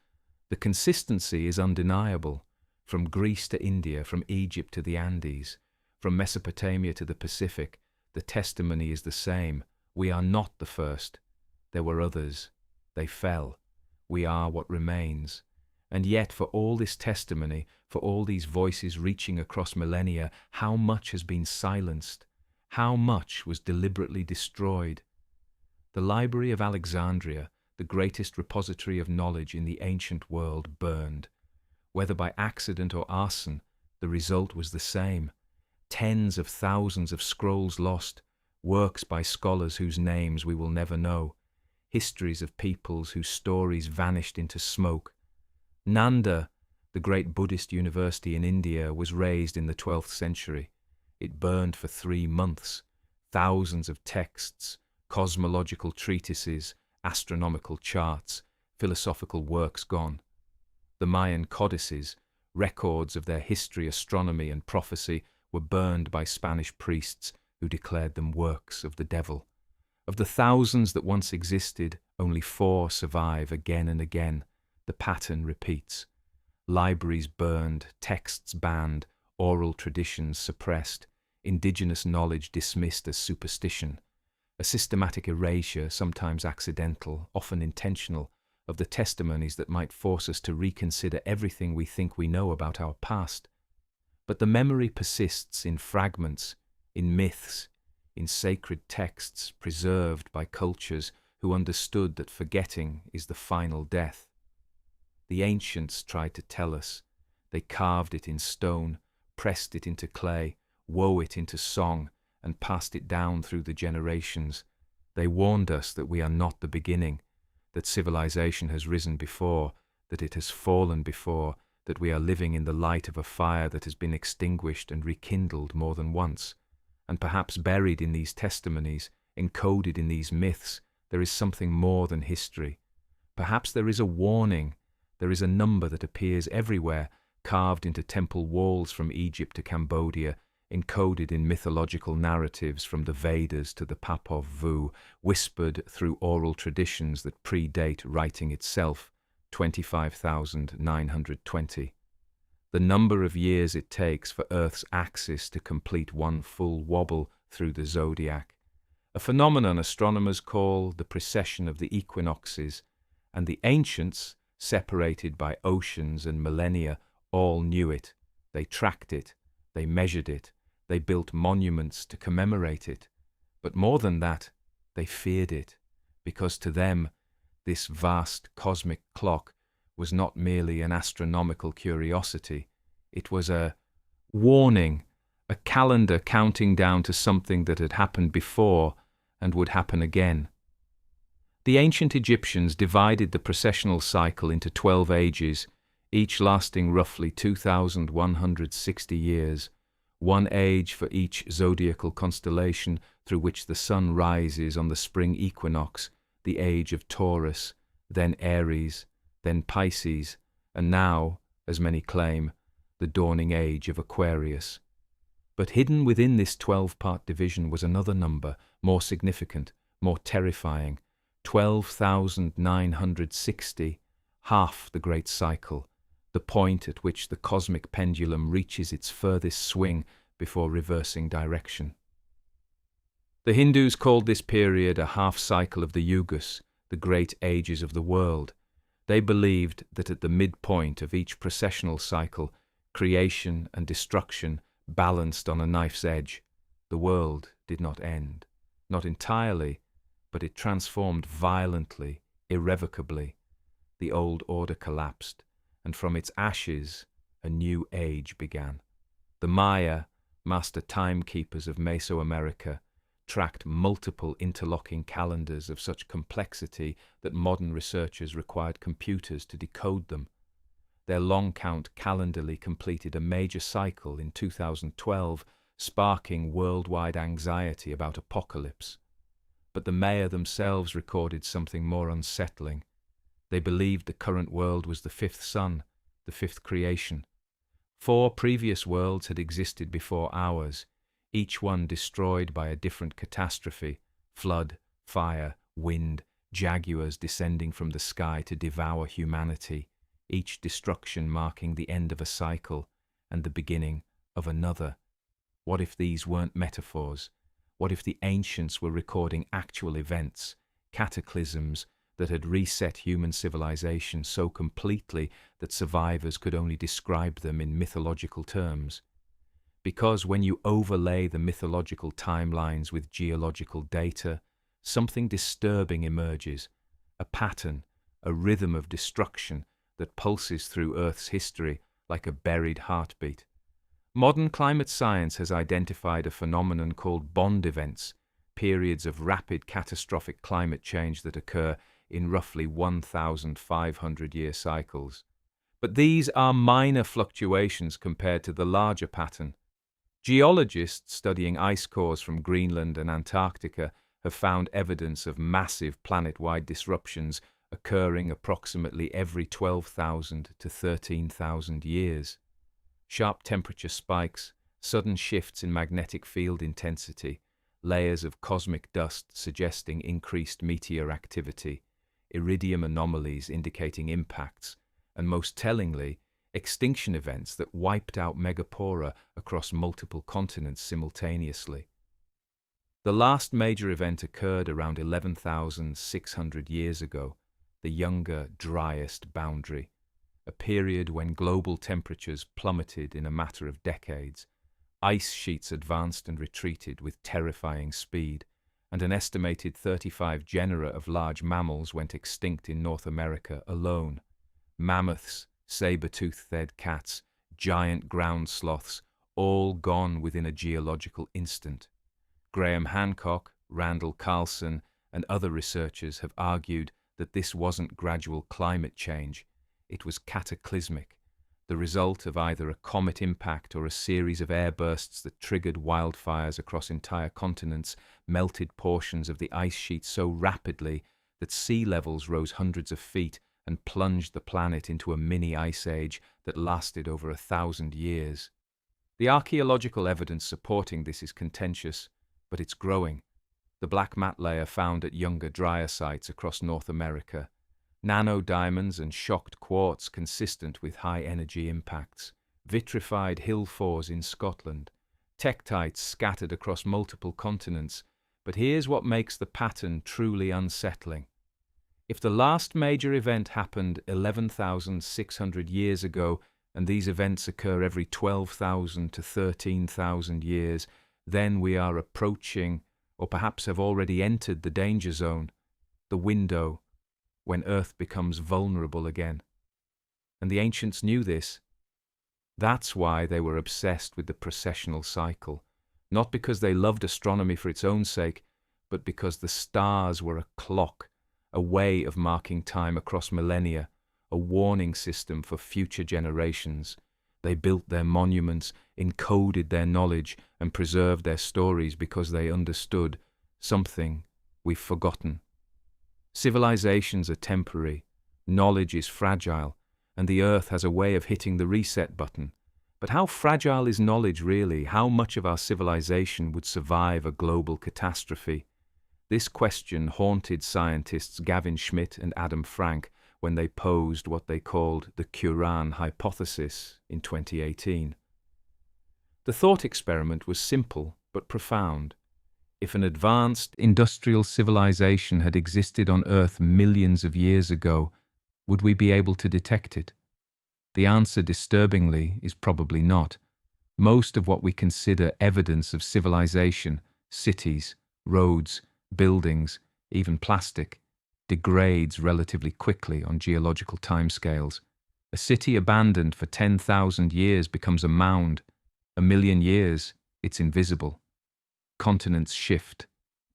The consistency is undeniable. From Greece to India, from Egypt to the Andes, from Mesopotamia to the Pacific, the testimony is the same. We are not the first. There were others. They fell. We are what remains. And yet, for all this testimony, for all these voices reaching across millennia, how much has been silenced? How much was deliberately destroyed? The Library of Alexandria, the greatest repository of knowledge in the ancient world, burned. Whether by accident or arson, the result was the same. Tens of thousands of scrolls lost, works by scholars whose names we will never know, histories of peoples whose stories vanished into smoke. Nanda, the great Buddhist university in India, was raised in the 12th century. It burned for 3 months. Thousands of texts, cosmological treatises, astronomical charts, philosophical works gone. The Mayan codices, records of their history, astronomy, and prophecy, were burned by Spanish priests who declared them works of the devil. Of the thousands that once existed, only 4 survive again and again. The pattern repeats. Libraries burned, texts banned, oral traditions suppressed, indigenous knowledge dismissed as superstition. A systematic erasure, sometimes accidental, often intentional, of the testimonies that might force us to reconsider everything we think we know about our past. But the memory persists in fragments, in myths, in sacred texts preserved by cultures who understood that forgetting is the final death. The ancients tried to tell us. They carved it in stone, pressed it into clay, wove it into song, and passed it down through the generations. They warned us that we are not the beginning, that civilization has risen before, that it has fallen before, that we are living in the light of a fire that has been extinguished and rekindled more than once. And perhaps buried in these testimonies, encoded in these myths, there is something more than history. Perhaps there is a warning. There is a number that appears everywhere, carved into temple walls from Egypt to Cambodia, encoded in mythological narratives from the Vedas to the Popov Vuh, whispered through oral traditions that predate writing itself, 25,920. The number of years it takes for Earth's axis to complete one full wobble through the zodiac, a phenomenon astronomers call the precession of the equinoxes, and the ancients, separated by oceans and millennia, all knew it. They tracked it, they measured it, they built monuments to commemorate it. But more than that, they feared it, because to them, this vast cosmic clock was not merely an astronomical curiosity. It was a warning, a calendar counting down to something that had happened before and would happen again. The ancient Egyptians divided the precessional cycle into 12 ages, each lasting roughly 2,160 years, one age for each zodiacal constellation through which the sun rises on the spring equinox, the age of Taurus, then Aries, then Pisces, and now, as many claim, the dawning age of Aquarius. But hidden within this 12-part division was another number, more significant, more terrifying, 12,960, half the great cycle, the point at which the cosmic pendulum reaches its furthest swing before reversing direction. The Hindus called this period a half-cycle of the Yugas, the great ages of the world. They believed that at the midpoint of each precessional cycle, creation and destruction balanced on a knife's edge. The world did not end, not entirely, but it transformed violently, irrevocably. The old order collapsed, and from its ashes a new age began. The Maya, master timekeepers of Mesoamerica, tracked multiple interlocking calendars of such complexity that modern researchers required computers to decode them. Their long count calendarly completed a major cycle in 2012, sparking worldwide anxiety about apocalypse. But the Maya themselves recorded something more unsettling. They believed the current world was the fifth sun, the fifth creation. 4 previous worlds had existed before ours, each one destroyed by a different catastrophe: flood, fire, wind, jaguars descending from the sky to devour humanity, each destruction marking the end of a cycle and the beginning of another. What if these weren't metaphors? What if the ancients were recording actual events, cataclysms that had reset human civilization so completely that survivors could only describe them in mythological terms? Because when you overlay the mythological timelines with geological data, something disturbing emerges, a pattern, a rhythm of destruction that pulses through Earth's history like a buried heartbeat. Modern climate science has identified a phenomenon called bond events, periods of rapid catastrophic climate change that occur in roughly 1,500-year cycles. But these are minor fluctuations compared to the larger pattern. Geologists studying ice cores from Greenland and Antarctica have found evidence of massive planet-wide disruptions occurring approximately every 12,000 to 13,000 years. Sharp temperature spikes, sudden shifts in magnetic field intensity, layers of cosmic dust suggesting increased meteor activity, iridium anomalies indicating impacts, and most tellingly, extinction events that wiped out megapora across multiple continents simultaneously. The last major event occurred around 11,600 years ago, the Younger Dryas boundary, a period when global temperatures plummeted in a matter of decades, ice sheets advanced and retreated with terrifying speed, and an estimated 35 genera of large mammals went extinct in North America alone. Mammoths, saber-toothed cats, giant ground sloths, all gone within a geological instant. Graham Hancock, Randall Carlson, and other researchers have argued that this wasn't gradual climate change, it was cataclysmic, the result of either a comet impact or a series of airbursts that triggered wildfires across entire continents, melted portions of the ice sheet so rapidly that sea levels rose hundreds of feet and plunged the planet into a mini ice age that lasted over 1,000 years. The archaeological evidence supporting this is contentious, but it's growing. The black mat layer found at Younger Dryas sites across North America, nanodiamonds and shocked quartz consistent with high-energy impacts, vitrified hill fours in Scotland, tektites scattered across multiple continents, but here's what makes the pattern truly unsettling. If the last major event happened 11,600 years ago, and these events occur every 12,000 to 13,000 years, then we are approaching, or perhaps have already entered the danger zone, the window, when Earth becomes vulnerable again. And the ancients knew this. That's why they were obsessed with the precessional cycle, not because they loved astronomy for its own sake, but because the stars were a clock, a way of marking time across millennia, a warning system for future generations. They built their monuments, encoded their knowledge, and preserved their stories because they understood something we've forgotten. Civilizations are temporary, knowledge is fragile, and the Earth has a way of hitting the reset button. But how fragile is knowledge really? How much of our civilization would survive a global catastrophe? This question haunted scientists Gavin Schmidt and Adam Frank when they posed what they called the Quran hypothesis in 2018. The thought experiment was simple but profound. If an advanced industrial civilization had existed on Earth millions of years ago, would we be able to detect it? The answer, disturbingly, is probably not. Most of what we consider evidence of civilization, cities, roads, buildings, even plastic, degrades relatively quickly on geological timescales. A city abandoned for 10,000 years becomes a mound. 1,000,000 years, it's invisible. Continents shift,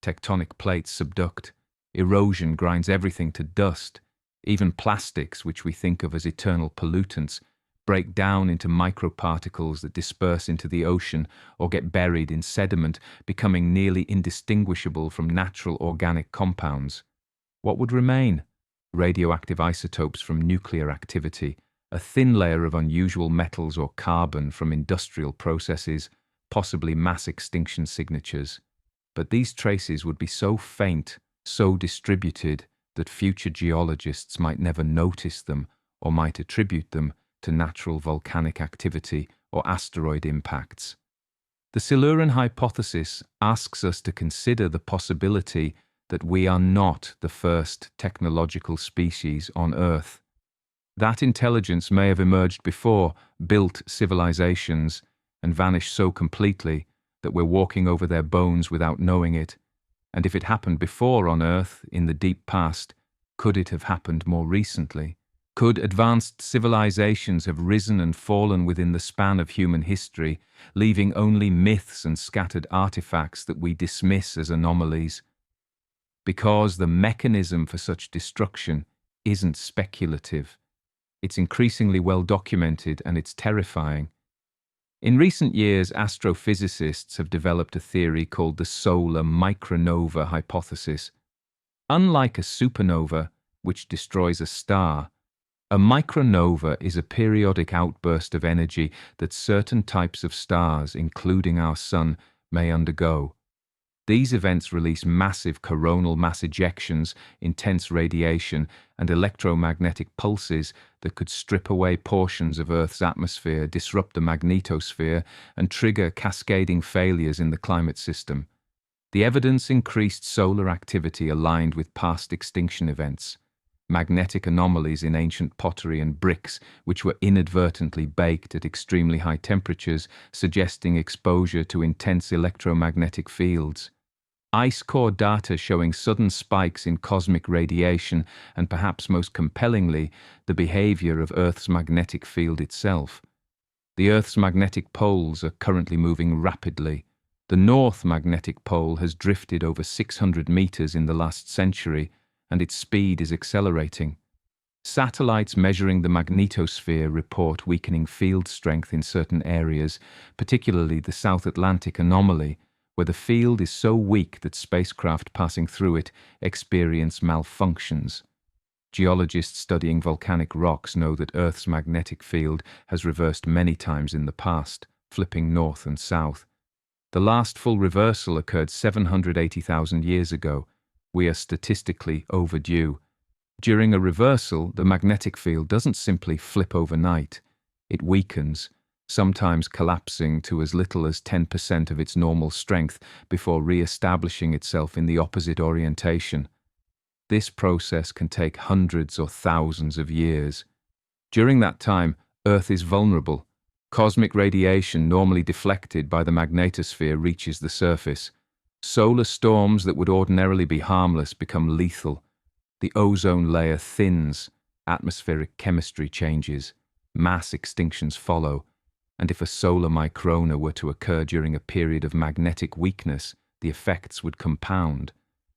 tectonic plates subduct, erosion grinds everything to dust. Even plastics, which we think of as eternal pollutants, break down into microparticles that disperse into the ocean or get buried in sediment, becoming nearly indistinguishable from natural organic compounds. What would remain? Radioactive isotopes from nuclear activity, a thin layer of unusual metals or carbon from industrial processes, possibly mass extinction signatures. But these traces would be so faint, so distributed, that future geologists might never notice them or might attribute them to natural volcanic activity or asteroid impacts. The Silurian hypothesis asks us to consider the possibility that we are not the first technological species on Earth. That intelligence may have emerged before, built civilizations, and vanished so completely that we're walking over their bones without knowing it. And if it happened before on Earth, in the deep past, could it have happened more recently? Could advanced civilizations have risen and fallen within the span of human history, leaving only myths and scattered artifacts that we dismiss as anomalies? Because the mechanism for such destruction isn't speculative. It's increasingly well documented, and it's terrifying. In recent years, astrophysicists have developed a theory called the solar micronova hypothesis. Unlike a supernova, which destroys a star, a micronova is a periodic outburst of energy that certain types of stars, including our Sun, may undergo. These events release massive coronal mass ejections, intense radiation, and electromagnetic pulses that could strip away portions of Earth's atmosphere, disrupt the magnetosphere, and trigger cascading failures in the climate system. The evidence increased solar activity aligned with past extinction events. Magnetic anomalies in ancient pottery and bricks, which were inadvertently baked at extremely high temperatures, suggesting exposure to intense electromagnetic fields. Ice core data showing sudden spikes in cosmic radiation, and perhaps most compellingly, the behavior of Earth's magnetic field itself. The Earth's magnetic poles are currently moving rapidly. The North Magnetic Pole has drifted over 600 meters in the last century, and its speed is accelerating. Satellites measuring the magnetosphere report weakening field strength in certain areas, particularly the South Atlantic anomaly, where the field is so weak that spacecraft passing through it experience malfunctions. Geologists studying volcanic rocks know that Earth's magnetic field has reversed many times in the past, flipping north and south. The last full reversal occurred 780,000 years ago. We are statistically overdue. During a reversal, the magnetic field doesn't simply flip overnight. It weakens, sometimes collapsing to as little as 10% of its normal strength before re-establishing itself in the opposite orientation. This process can take hundreds or thousands of years. During that time, Earth is vulnerable. Cosmic radiation, normally deflected by the magnetosphere, reaches the surface. Solar storms that would ordinarily be harmless become lethal. The ozone layer thins, atmospheric chemistry changes, mass extinctions follow, and if a solar microna were to occur during a period of magnetic weakness, the effects would compound.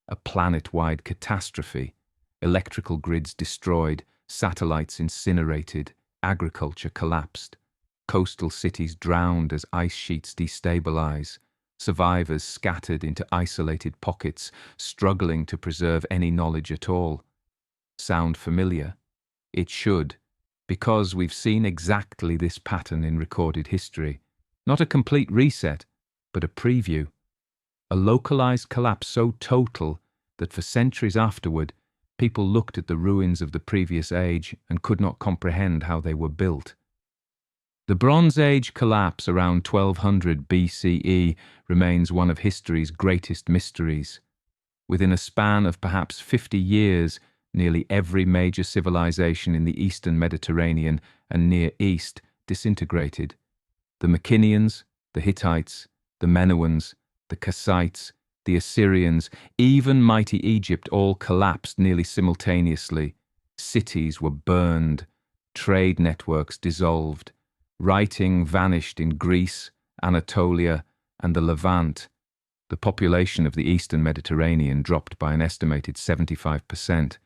A planet-wide catastrophe, electrical grids destroyed, satellites incinerated, agriculture collapsed, coastal cities drowned as ice sheets destabilize, survivors scattered into isolated pockets, struggling to preserve any knowledge at all. Sound familiar? It should, because we've seen exactly this pattern in recorded history. Not a complete reset, but a preview. A localized collapse so total that for centuries afterward, people looked at the ruins of the previous age and could not comprehend how they were built. The Bronze Age collapse around 1200 BCE remains one of history's greatest mysteries. Within a span of perhaps 50 years, nearly every major civilization in the eastern Mediterranean and Near East disintegrated. The Mycenaeans, the Hittites, the Minoans, the Kassites, the Assyrians, even mighty Egypt all collapsed nearly simultaneously. Cities were burned, trade networks dissolved. Writing vanished in Greece, Anatolia, and the Levant. The population of the eastern Mediterranean dropped by an estimated 75%.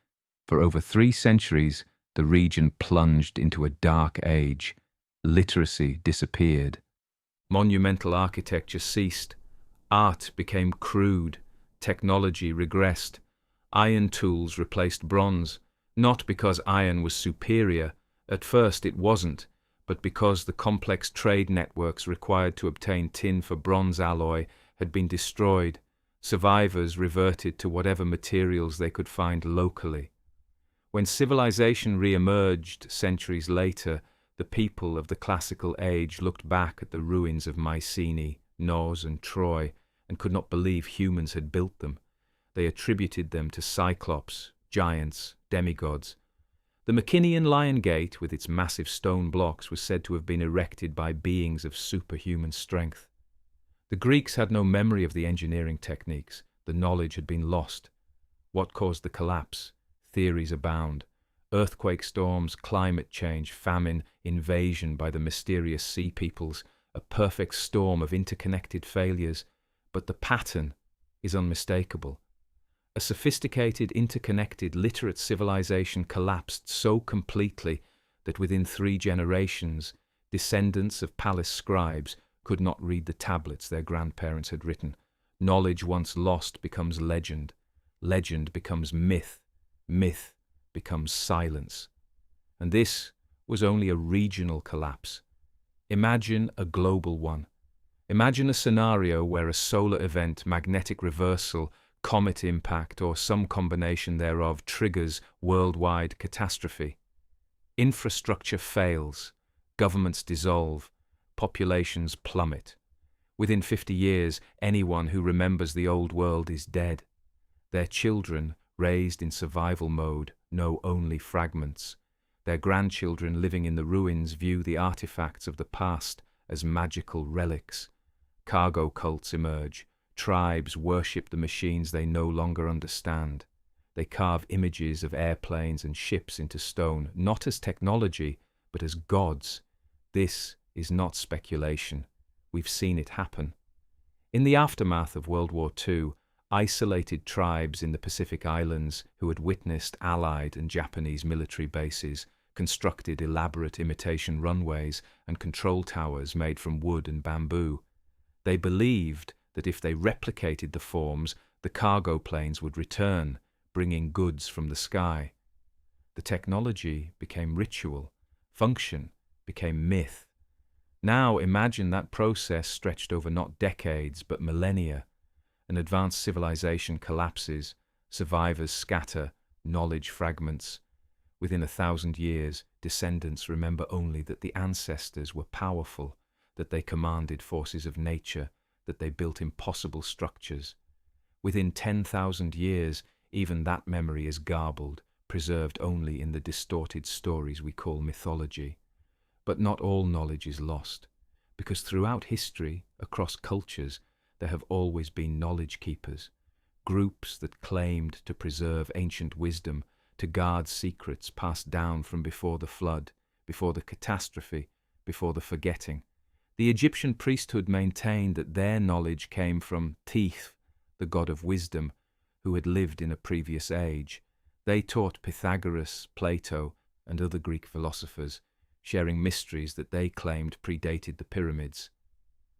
For over 3 centuries, the region plunged into a dark age. Literacy disappeared. Monumental architecture ceased. Art became crude. Technology regressed. Iron tools replaced bronze, not because iron was superior. At first it wasn't, but because the complex trade networks required to obtain tin for bronze alloy had been destroyed. Survivors reverted to whatever materials they could find locally. When civilization re-emerged centuries later, the people of the classical age looked back at the ruins of Mycenae, Nos and Troy, and could not believe humans had built them. They attributed them to cyclops, giants, demigods. The Mycenaean Lion Gate, with its massive stone blocks, was said to have been erected by beings of superhuman strength. The Greeks had no memory of the engineering techniques. The knowledge had been lost. What caused the collapse? Theories abound. Earthquake storms, climate change, famine, invasion by the mysterious sea peoples, a perfect storm of interconnected failures. But the pattern is unmistakable. A sophisticated, interconnected, literate civilization collapsed so completely that within 3 generations, descendants of palace scribes could not read the tablets their grandparents had written. Knowledge once lost becomes legend. Legend becomes myth. Myth becomes silence. And this was only a regional collapse. Imagine a global one. Imagine a scenario where a solar event, magnetic reversal, comet impact, or some combination thereof triggers worldwide catastrophe. Infrastructure fails, governments dissolve, populations plummet. Within 50 years, anyone who remembers the old world is dead. Their children, raised in survival mode, know only fragments. Their grandchildren living in the ruins view the artifacts of the past as magical relics. Cargo cults emerge. Tribes worship the machines they no longer understand. They carve images of airplanes and ships into stone, not as technology, but as gods. This is not speculation. We've seen it happen. In the aftermath of World War II, isolated tribes in the Pacific Islands who had witnessed Allied and Japanese military bases constructed elaborate imitation runways and control towers made from wood and bamboo. They believed that if they replicated the forms, the cargo planes would return, bringing goods from the sky. The technology became ritual, function became myth. Now imagine that process stretched over not decades but millennia. An advanced civilization collapses, survivors scatter, knowledge fragments. Within 1,000 years, descendants remember only that the ancestors were powerful, that they commanded forces of nature, that they built impossible structures. Within 10,000 years, even that memory is garbled, preserved only in the distorted stories we call mythology. But not all knowledge is lost, because throughout history, across cultures, there have always been knowledge keepers, groups that claimed to preserve ancient wisdom, to guard secrets passed down from before the flood, before the catastrophe, before the forgetting. The Egyptian priesthood maintained that their knowledge came from Teth, the god of wisdom, who had lived in a previous age. They taught Pythagoras, Plato, and other Greek philosophers, sharing mysteries that they claimed predated the pyramids.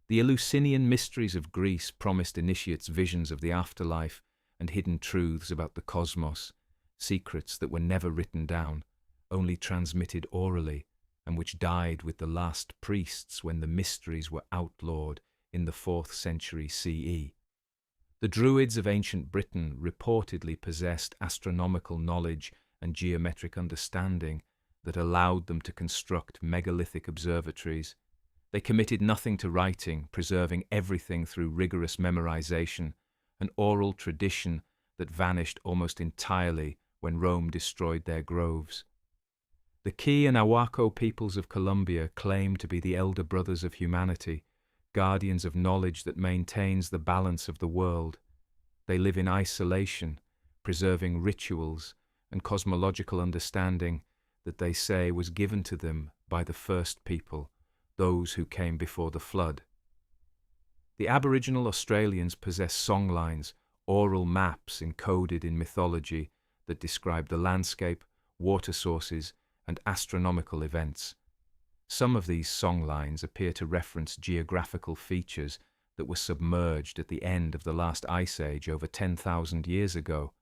The Eleusinian mysteries of Greece promised initiates visions of the afterlife and hidden truths about the cosmos, secrets that were never written down, only transmitted orally, and which died with the last priests when the mysteries were outlawed in the 4th century CE. The Druids of ancient Britain reportedly possessed astronomical knowledge and geometric understanding that allowed them to construct megalithic observatories. They committed nothing to writing, preserving everything through rigorous memorization, an oral tradition that vanished almost entirely when Rome destroyed their groves. The Key and Awako peoples of Colombia claim to be the elder brothers of humanity, guardians of knowledge that maintains the balance of the world. They live in isolation, preserving rituals and cosmological understanding that they say was given to them by the first people, those who came before the flood. The Aboriginal Australians possess songlines, oral maps encoded in mythology that describe the landscape, water sources, and astronomical events. Some of these songlines appear to reference geographical features that were submerged at the end of the last ice age over 10,000 years ago,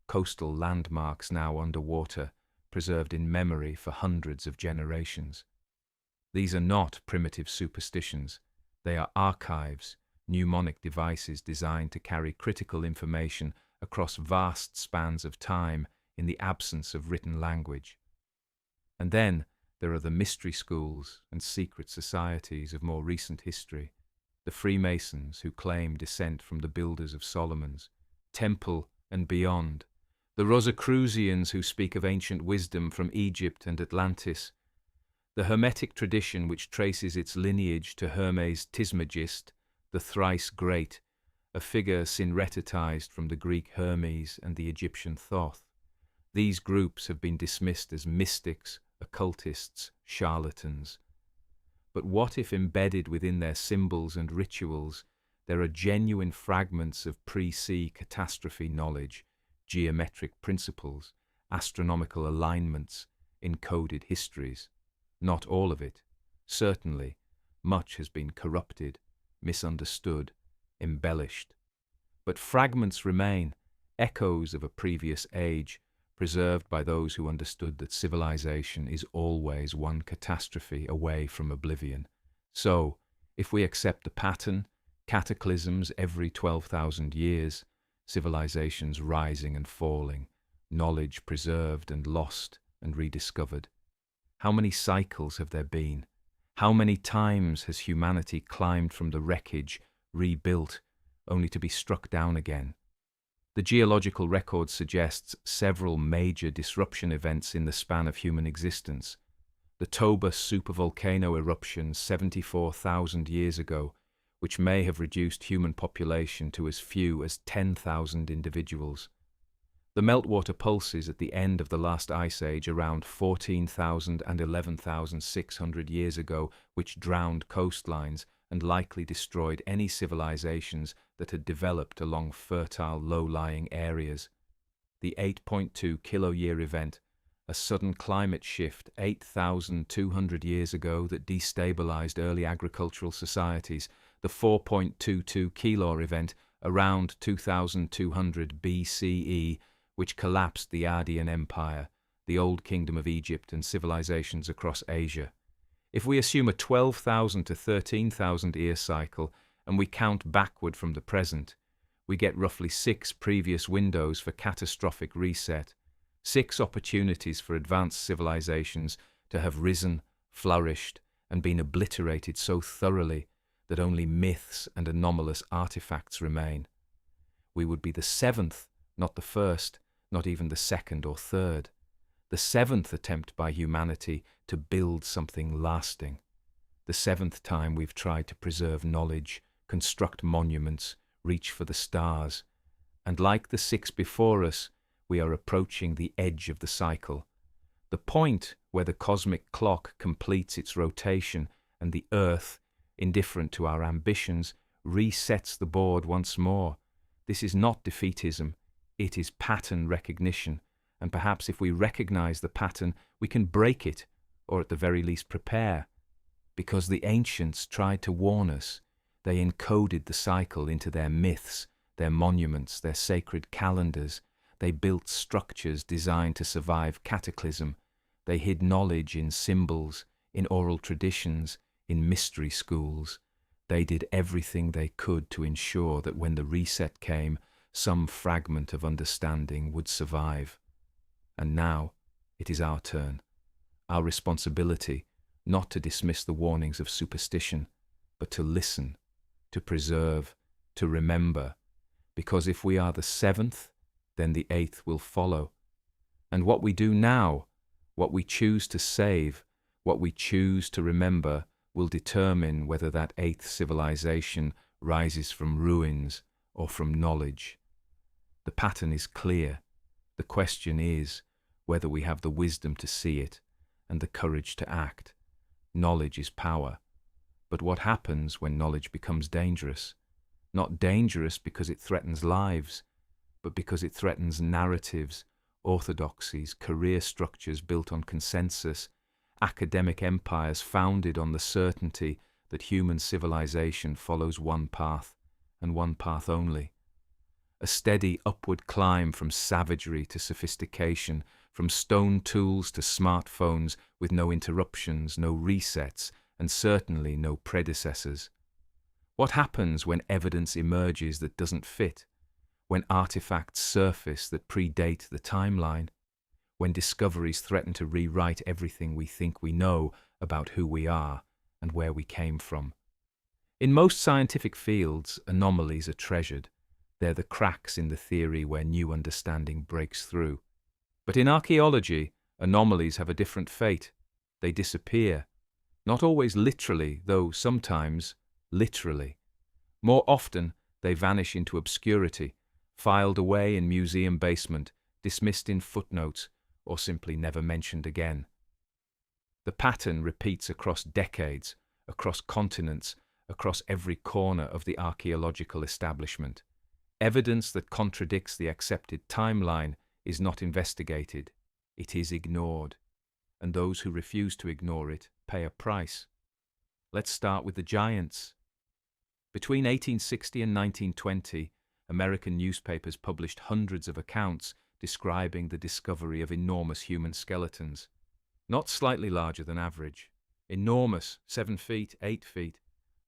coastal landmarks now underwater, preserved in memory for hundreds of generations. These are not primitive superstitions. They are archives, mnemonic devices designed to carry critical information across vast spans of time in the absence of written language. And then there are the mystery schools and secret societies of more recent history. the Freemasons who claim descent from the builders of Solomon's temple and beyond, the Rosicrucians who speak of ancient wisdom from Egypt and Atlantis, the Hermetic tradition which traces its lineage to Hermes Trismegistus, the thrice great, a figure synretized from the Greek Hermes and the Egyptian Thoth. These groups have been dismissed as mystics, occultists, charlatans. But what if embedded within their symbols and rituals there are genuine fragments of pre-sea catastrophe knowledge, geometric principles, astronomical alignments, encoded histories? Not all of it. Certainly, much has been corrupted, misunderstood, embellished. But fragments remain, echoes of a previous age, preserved by those who understood that civilization is always one catastrophe away from oblivion. So, if we accept the pattern, cataclysms every 12,000 years, civilizations rising and falling, knowledge preserved and lost and rediscovered. How many cycles have there been? How many times has humanity climbed from the wreckage, rebuilt, only to be struck down again? The geological record suggests several major disruption events in the span of human existence. The Toba supervolcano eruption 74,000 years ago, which may have reduced human population to as few as 10,000 individuals. The meltwater pulses at the end of the last ice age around 14,000 and 11,600 years ago, which drowned coastlines and likely destroyed any civilizations that had developed along fertile, low-lying areas. The 8.2 kiloyear event, a sudden climate shift 8,200 years ago that destabilized early agricultural societies. The 4.22 kilo event around 2200 BCE, which collapsed the Ardean Empire, the Old Kingdom of Egypt and civilizations across Asia. If we assume a 12,000 to 13,000 year cycle and we count backward from the present, we get roughly 6 previous windows for catastrophic reset, 6 opportunities for advanced civilizations to have risen, flourished, and been obliterated so thoroughly that only myths and anomalous artifacts remain. We would be the 7th, not the 1st, not even the 2nd or 3rd. The 7th attempt by humanity to build something lasting. The 7th time we've tried to preserve knowledge, construct monuments, reach for the stars. And like the 6 before us, we are approaching the edge of the cycle. The point where the cosmic clock completes its rotation and the Earth, indifferent to our ambitions, resets the board once more. This is not defeatism, it is pattern recognition, and perhaps if we recognize the pattern, we can break it, or at the very least prepare. Because the ancients tried to warn us, they encoded the cycle into their myths, their monuments, their sacred calendars. They built structures designed to survive cataclysm. They hid knowledge in symbols, in oral traditions, in mystery schools. They did everything they could to ensure that when the reset came, some fragment of understanding would survive. And now, it is our turn. Our responsibility, not to dismiss the warnings of superstition, but to listen, to preserve, to remember. Because if we are the 7th, then the 8th will follow. And what we do now, what we choose to save, what we choose to remember, will determine whether that 8th civilization rises from ruins or from knowledge. The pattern is clear. The question is whether we have the wisdom to see it and the courage to act. Knowledge is power. But what happens when knowledge becomes dangerous? Not dangerous because it threatens lives, but because it threatens narratives, orthodoxies, career structures built on consensus, academic empires founded on the certainty that human civilization follows one path, and one path only. A steady upward climb from savagery to sophistication, from stone tools to smartphones with no interruptions, no resets, and certainly no predecessors. What happens when evidence emerges that doesn't fit? When artifacts surface that predate the timeline? When discoveries threaten to rewrite everything we think we know about who we are and where we came from? In most scientific fields, anomalies are treasured. They're the cracks in the theory where new understanding breaks through. But in archaeology, anomalies have a different fate. They disappear. Not always literally, though sometimes literally. More often, they vanish into obscurity, filed away in museum basement, dismissed in footnotes, or simply never mentioned again. The pattern repeats across decades, across continents, across every corner of the archaeological establishment. Evidence that contradicts the accepted timeline is not investigated. It is ignored. And those who refuse to ignore it pay a price. Let's start with the giants. Between 1860 and 1920, American newspapers published hundreds of accounts describing the discovery of enormous human skeletons. Not slightly larger than average. Enormous, 7 feet, 8 feet.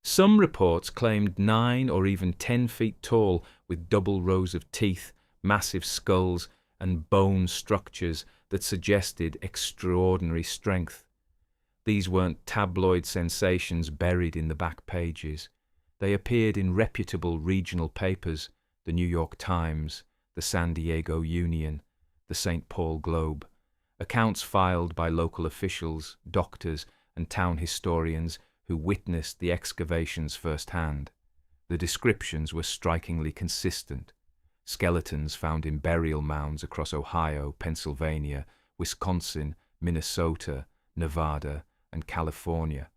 Some reports claimed 9 or even 10 feet tall, with double rows of teeth, massive skulls, and bone structures that suggested extraordinary strength. These weren't tabloid sensations buried in the back pages. They appeared in reputable regional papers, the New York Times, the San Diego Union, the St. Paul Globe, accounts filed by local officials, doctors, and town historians who witnessed the excavations firsthand. The descriptions were strikingly consistent. Skeletons found in burial mounds across Ohio, Pennsylvania, Wisconsin, Minnesota, Nevada, and California,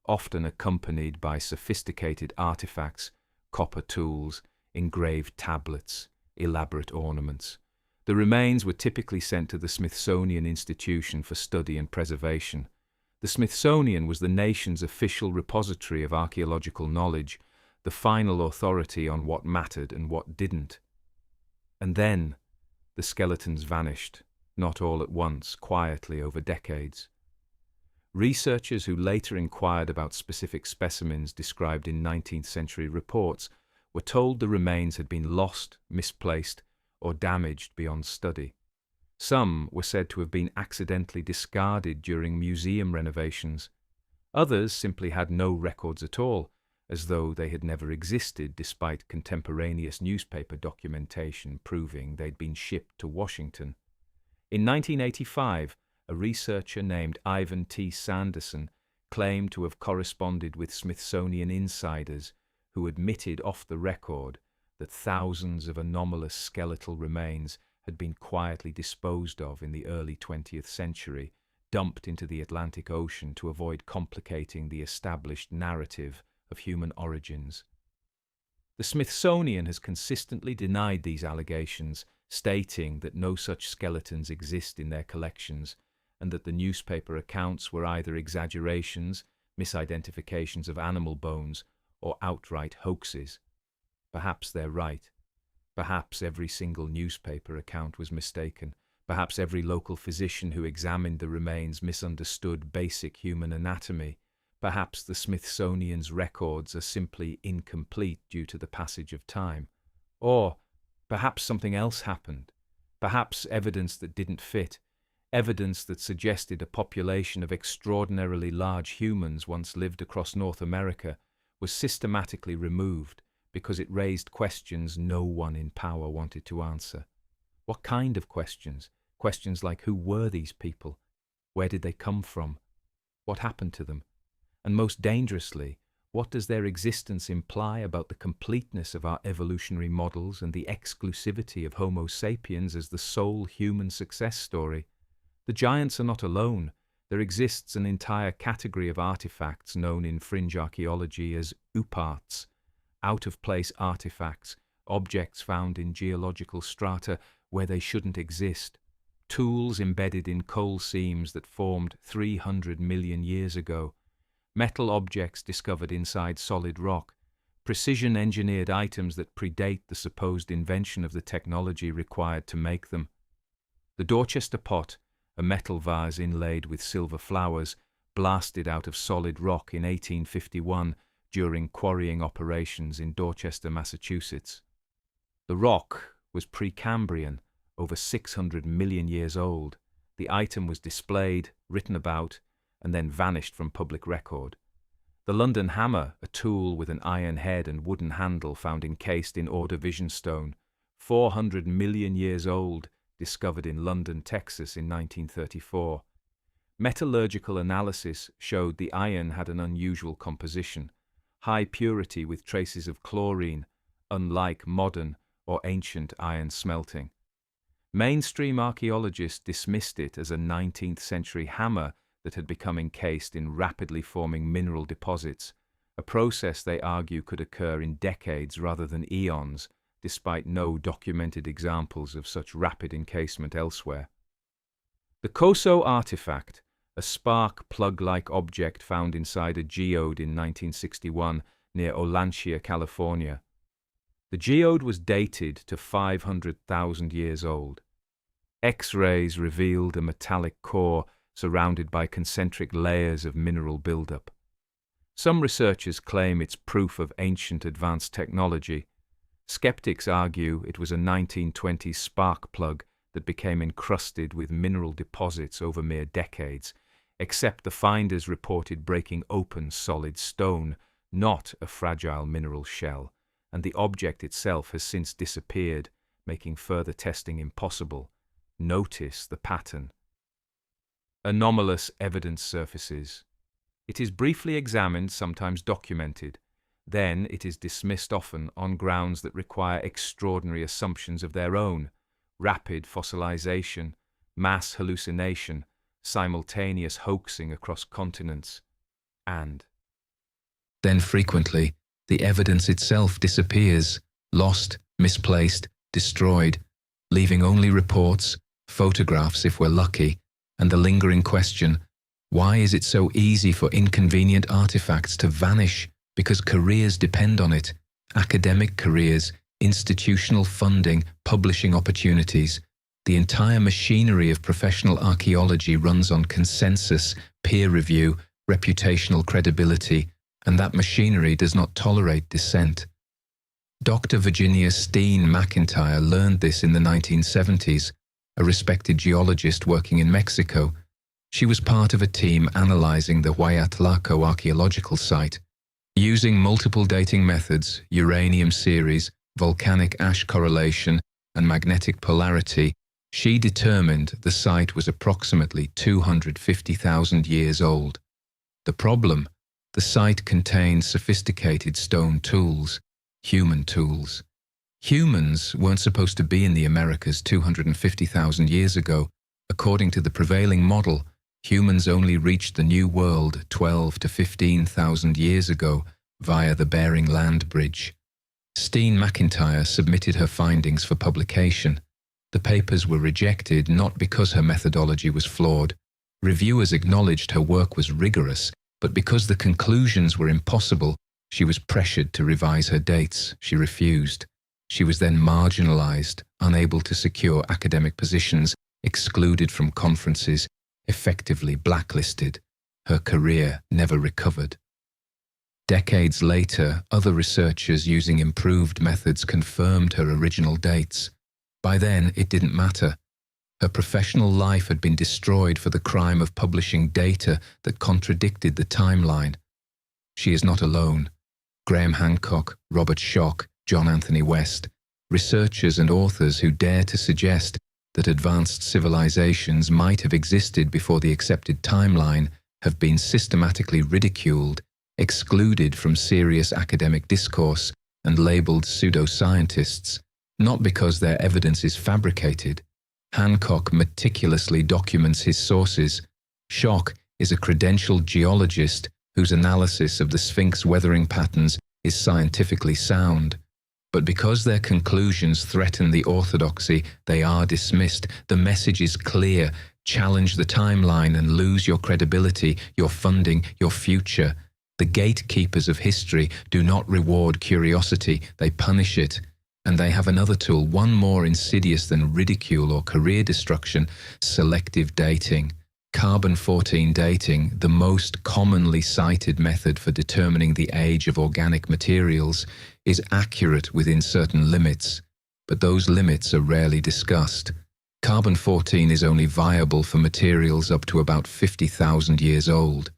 often accompanied by sophisticated artifacts, copper tools, engraved tablets, elaborate ornaments. The remains were typically sent to the Smithsonian Institution for study and preservation. The Smithsonian was the nation's official repository of archaeological knowledge, the final authority on what mattered and what didn't. And then, the skeletons vanished, not all at once, quietly over decades. Researchers who later inquired about specific specimens described in 19th century reports were told the remains had been lost, misplaced, or damaged beyond study. Some were said to have been accidentally discarded during museum renovations. Others simply had no records at all, as though they had never existed despite contemporaneous newspaper documentation proving they'd been shipped to Washington. In 1985, a researcher named Ivan T. Sanderson claimed to have corresponded with Smithsonian insiders who admitted off the record that thousands of anomalous skeletal remains had been quietly disposed of in the early 20th century, dumped into the Atlantic Ocean to avoid complicating the established narrative of human origins. The Smithsonian has consistently denied these allegations, stating that no such skeletons exist in their collections, and that the newspaper accounts were either exaggerations, misidentifications of animal bones, or outright hoaxes. Perhaps they're right. Perhaps every single newspaper account was mistaken. Perhaps every local physician who examined the remains misunderstood basic human anatomy. Perhaps the Smithsonian's records are simply incomplete due to the passage of time. Or perhaps something else happened. Perhaps evidence that didn't fit. Evidence that suggested a population of extraordinarily large humans once lived across North America was systematically removed because it raised questions no one in power wanted to answer. What kind of questions? Questions like who were these people? Where did they come from? What happened to them? And most dangerously, what does their existence imply about the completeness of our evolutionary models and the exclusivity of Homo sapiens as the sole human success story? The giants are not alone. There exists an entire category of artifacts known in fringe archaeology as ouparts, out-of-place artifacts, objects found in geological strata where they shouldn't exist, tools embedded in coal seams that formed 300 million years ago, metal objects discovered inside solid rock, precision-engineered items that predate the supposed invention of the technology required to make them. The Dorchester pot, a metal vase inlaid with silver flowers, blasted out of solid rock in 1851 during quarrying operations in Dorchester, Massachusetts. The rock was Precambrian, over 600 million years old. The item was displayed, written about, and then vanished from public record. The London hammer, a tool with an iron head and wooden handle found encased in Ordovician stone, 400 million years old, discovered in London, Texas in 1934. Metallurgical analysis showed the iron had an unusual composition, high purity with traces of chlorine, unlike modern or ancient iron smelting. Mainstream archaeologists dismissed it as a 19th century hammer that had become encased in rapidly forming mineral deposits, a process they argue could occur in decades rather than eons, despite no documented examples of such rapid encasement elsewhere. The Koso artifact, a spark plug-like object found inside a geode in 1961 near Olanchia, California. The geode was dated to 500,000 years old. X-rays revealed a metallic core surrounded by concentric layers of mineral buildup. Some researchers claim it's proof of ancient advanced technology. Skeptics argue it was a 1920s spark plug that became encrusted with mineral deposits over mere decades, except the finders reported breaking open solid stone, not a fragile mineral shell, and the object itself has since disappeared, making further testing impossible. Notice the pattern. Anomalous evidence surfaces. It is briefly examined, sometimes documented. Then it is dismissed often on grounds that require extraordinary assumptions of their own: rapid fossilization, mass hallucination, simultaneous hoaxing across continents, and Then frequently, the evidence itself disappears, lost, misplaced, destroyed, leaving only reports, photographs if we're lucky, and the lingering question, why is it so easy for inconvenient artifacts to vanish? Because careers depend on it, academic careers, institutional funding, publishing opportunities. The entire machinery of professional archaeology runs on consensus, peer review, reputational credibility, and that machinery does not tolerate dissent. Dr. Virginia Steen McIntyre learned this in the 1970s, a respected geologist working in Mexico. She was part of a team analyzing the Huayatlaco archaeological site. Using multiple dating methods, uranium series, volcanic ash correlation, and magnetic polarity, she determined the site was approximately 250,000 years old. The problem? The site contained sophisticated stone tools, human tools. Humans weren't supposed to be in the Americas 250,000 years ago. According to the prevailing model, humans only reached the New World 12 to 15,000 years ago via the Bering Land Bridge. Steen McIntyre submitted her findings for publication. The papers were rejected not because her methodology was flawed. Reviewers acknowledged her work was rigorous, but because the conclusions were impossible, she was pressured to revise her dates. She refused. She was then marginalized, unable to secure academic positions, excluded from conferences, effectively blacklisted. Her career never recovered. Decades later, other researchers using improved methods confirmed her original dates. By then, it didn't matter. Her professional life had been destroyed for the crime of publishing data that contradicted the timeline. She is not alone. Graham Hancock, Robert Schoch, John Anthony West, researchers and authors who dare to suggest that advanced civilizations might have existed before the accepted timeline, have been systematically ridiculed, excluded from serious academic discourse, and labeled pseudoscientists, not because their evidence is fabricated. Hancock meticulously documents his sources. Schoch is a credentialed geologist whose analysis of the Sphinx weathering patterns is scientifically sound. But because their conclusions threaten the orthodoxy, they are dismissed. The message is clear: challenge the timeline and lose your credibility, your funding, your future. The gatekeepers of history do not reward curiosity, they punish it. And they have another tool, one more insidious than ridicule or career destruction: selective dating. Carbon-14 dating, the most commonly cited method for determining the age of organic materials, is accurate within certain limits, but those limits are rarely discussed. Carbon-14 is only viable for materials up to about 50,000 years old.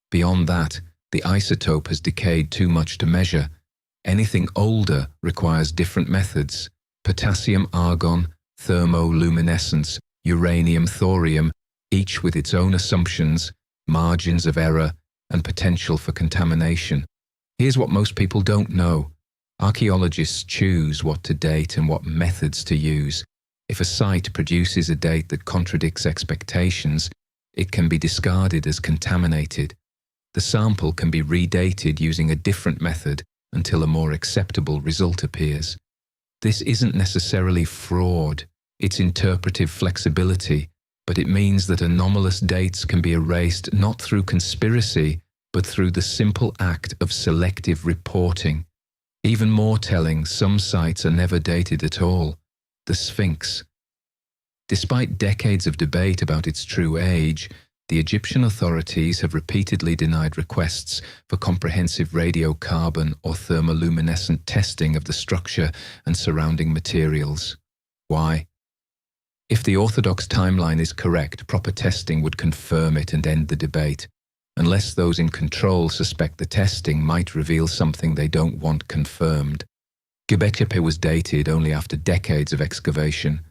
Beyond that, The isotope has decayed too much to measure. Anything older requires different methods: potassium-argon, thermoluminescence, uranium-thorium, each with its own assumptions, margins of error, and potential for contamination. Here's what most people don't know. Archaeologists choose what to date and what methods to use. If a site produces a date that contradicts expectations, it can be discarded as contaminated. The sample can be redated using a different method until a more acceptable result appears. This isn't necessarily fraud, it's interpretive flexibility, but it means that anomalous dates can be erased not through conspiracy, but through the simple act of selective reporting. Even more telling, some sites are never dated at all. The Sphinx. Despite decades of debate about its true age, the Egyptian authorities have repeatedly denied requests for comprehensive radiocarbon or thermoluminescent testing of the structure and surrounding materials. Why? If the orthodox timeline is correct, proper testing would confirm it and end the debate, unless those in control suspect the testing might reveal something they don't want confirmed. Göbekli Tepe was dated only after decades of excavation.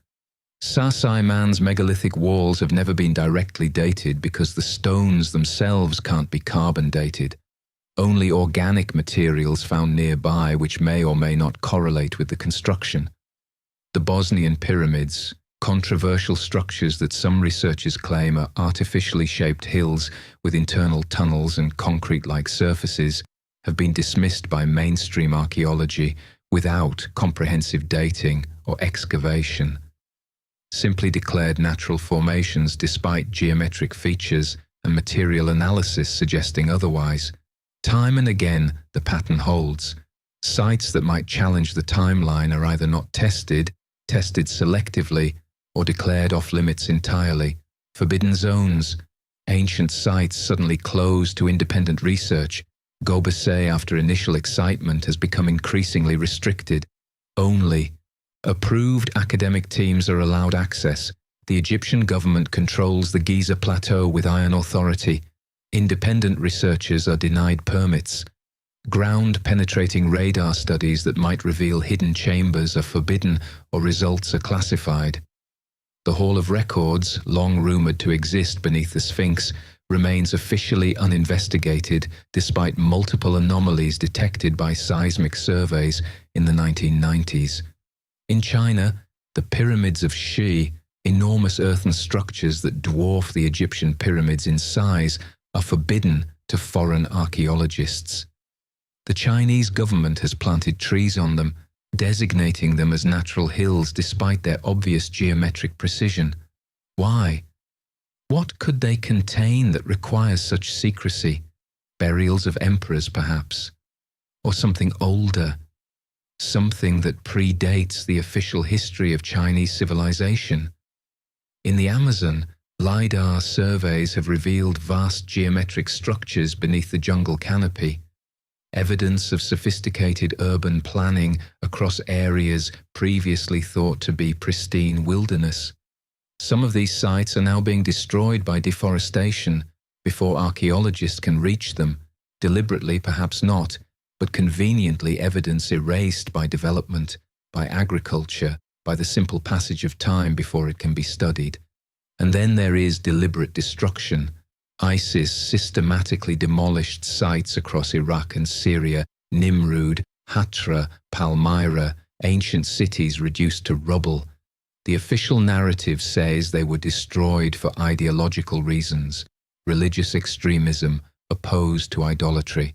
Man's megalithic walls have never been directly dated because the stones themselves can't be carbon dated. Only organic materials found nearby which may or may not correlate with the construction. The Bosnian pyramids, controversial structures that some researchers claim are artificially shaped hills with internal tunnels and concrete-like surfaces, have been dismissed by mainstream archaeology without comprehensive dating or excavation. Simply declared natural formations despite geometric features and material analysis suggesting otherwise. Time and again, the pattern holds. Sites that might challenge the timeline are either not tested, tested selectively, or declared off-limits entirely. Forbidden zones. Ancient sites suddenly closed to independent research. Göbekli, after initial excitement, has become increasingly restricted. Only approved academic teams are allowed access. The Egyptian government controls the Giza Plateau with iron authority. Independent researchers are denied permits. Ground-penetrating radar studies that might reveal hidden chambers are forbidden or results are classified. The Hall of Records, long rumoured to exist beneath the Sphinx, remains officially uninvestigated despite multiple anomalies detected by seismic surveys in the 1990s. In China, the pyramids of Xi, enormous earthen structures that dwarf the Egyptian pyramids in size, are forbidden to foreign archaeologists. The Chinese government has planted trees on them, designating them as natural hills despite their obvious geometric precision. Why? What could they contain that requires such secrecy? Burials of emperors, perhaps? Or something older? Something that predates the official history of Chinese civilization? In the Amazon, LiDAR surveys have revealed vast geometric structures beneath the jungle canopy, evidence of sophisticated urban planning across areas previously thought to be pristine wilderness. Some of these sites are now being destroyed by deforestation before archaeologists can reach them, deliberately perhaps not, but conveniently evidence erased by development, by agriculture, by the simple passage of time before it can be studied. And then there is deliberate destruction. ISIS systematically demolished sites across Iraq and Syria, Nimrud, Hatra, Palmyra, ancient cities reduced to rubble. The official narrative says they were destroyed for ideological reasons, religious extremism, opposed to idolatry.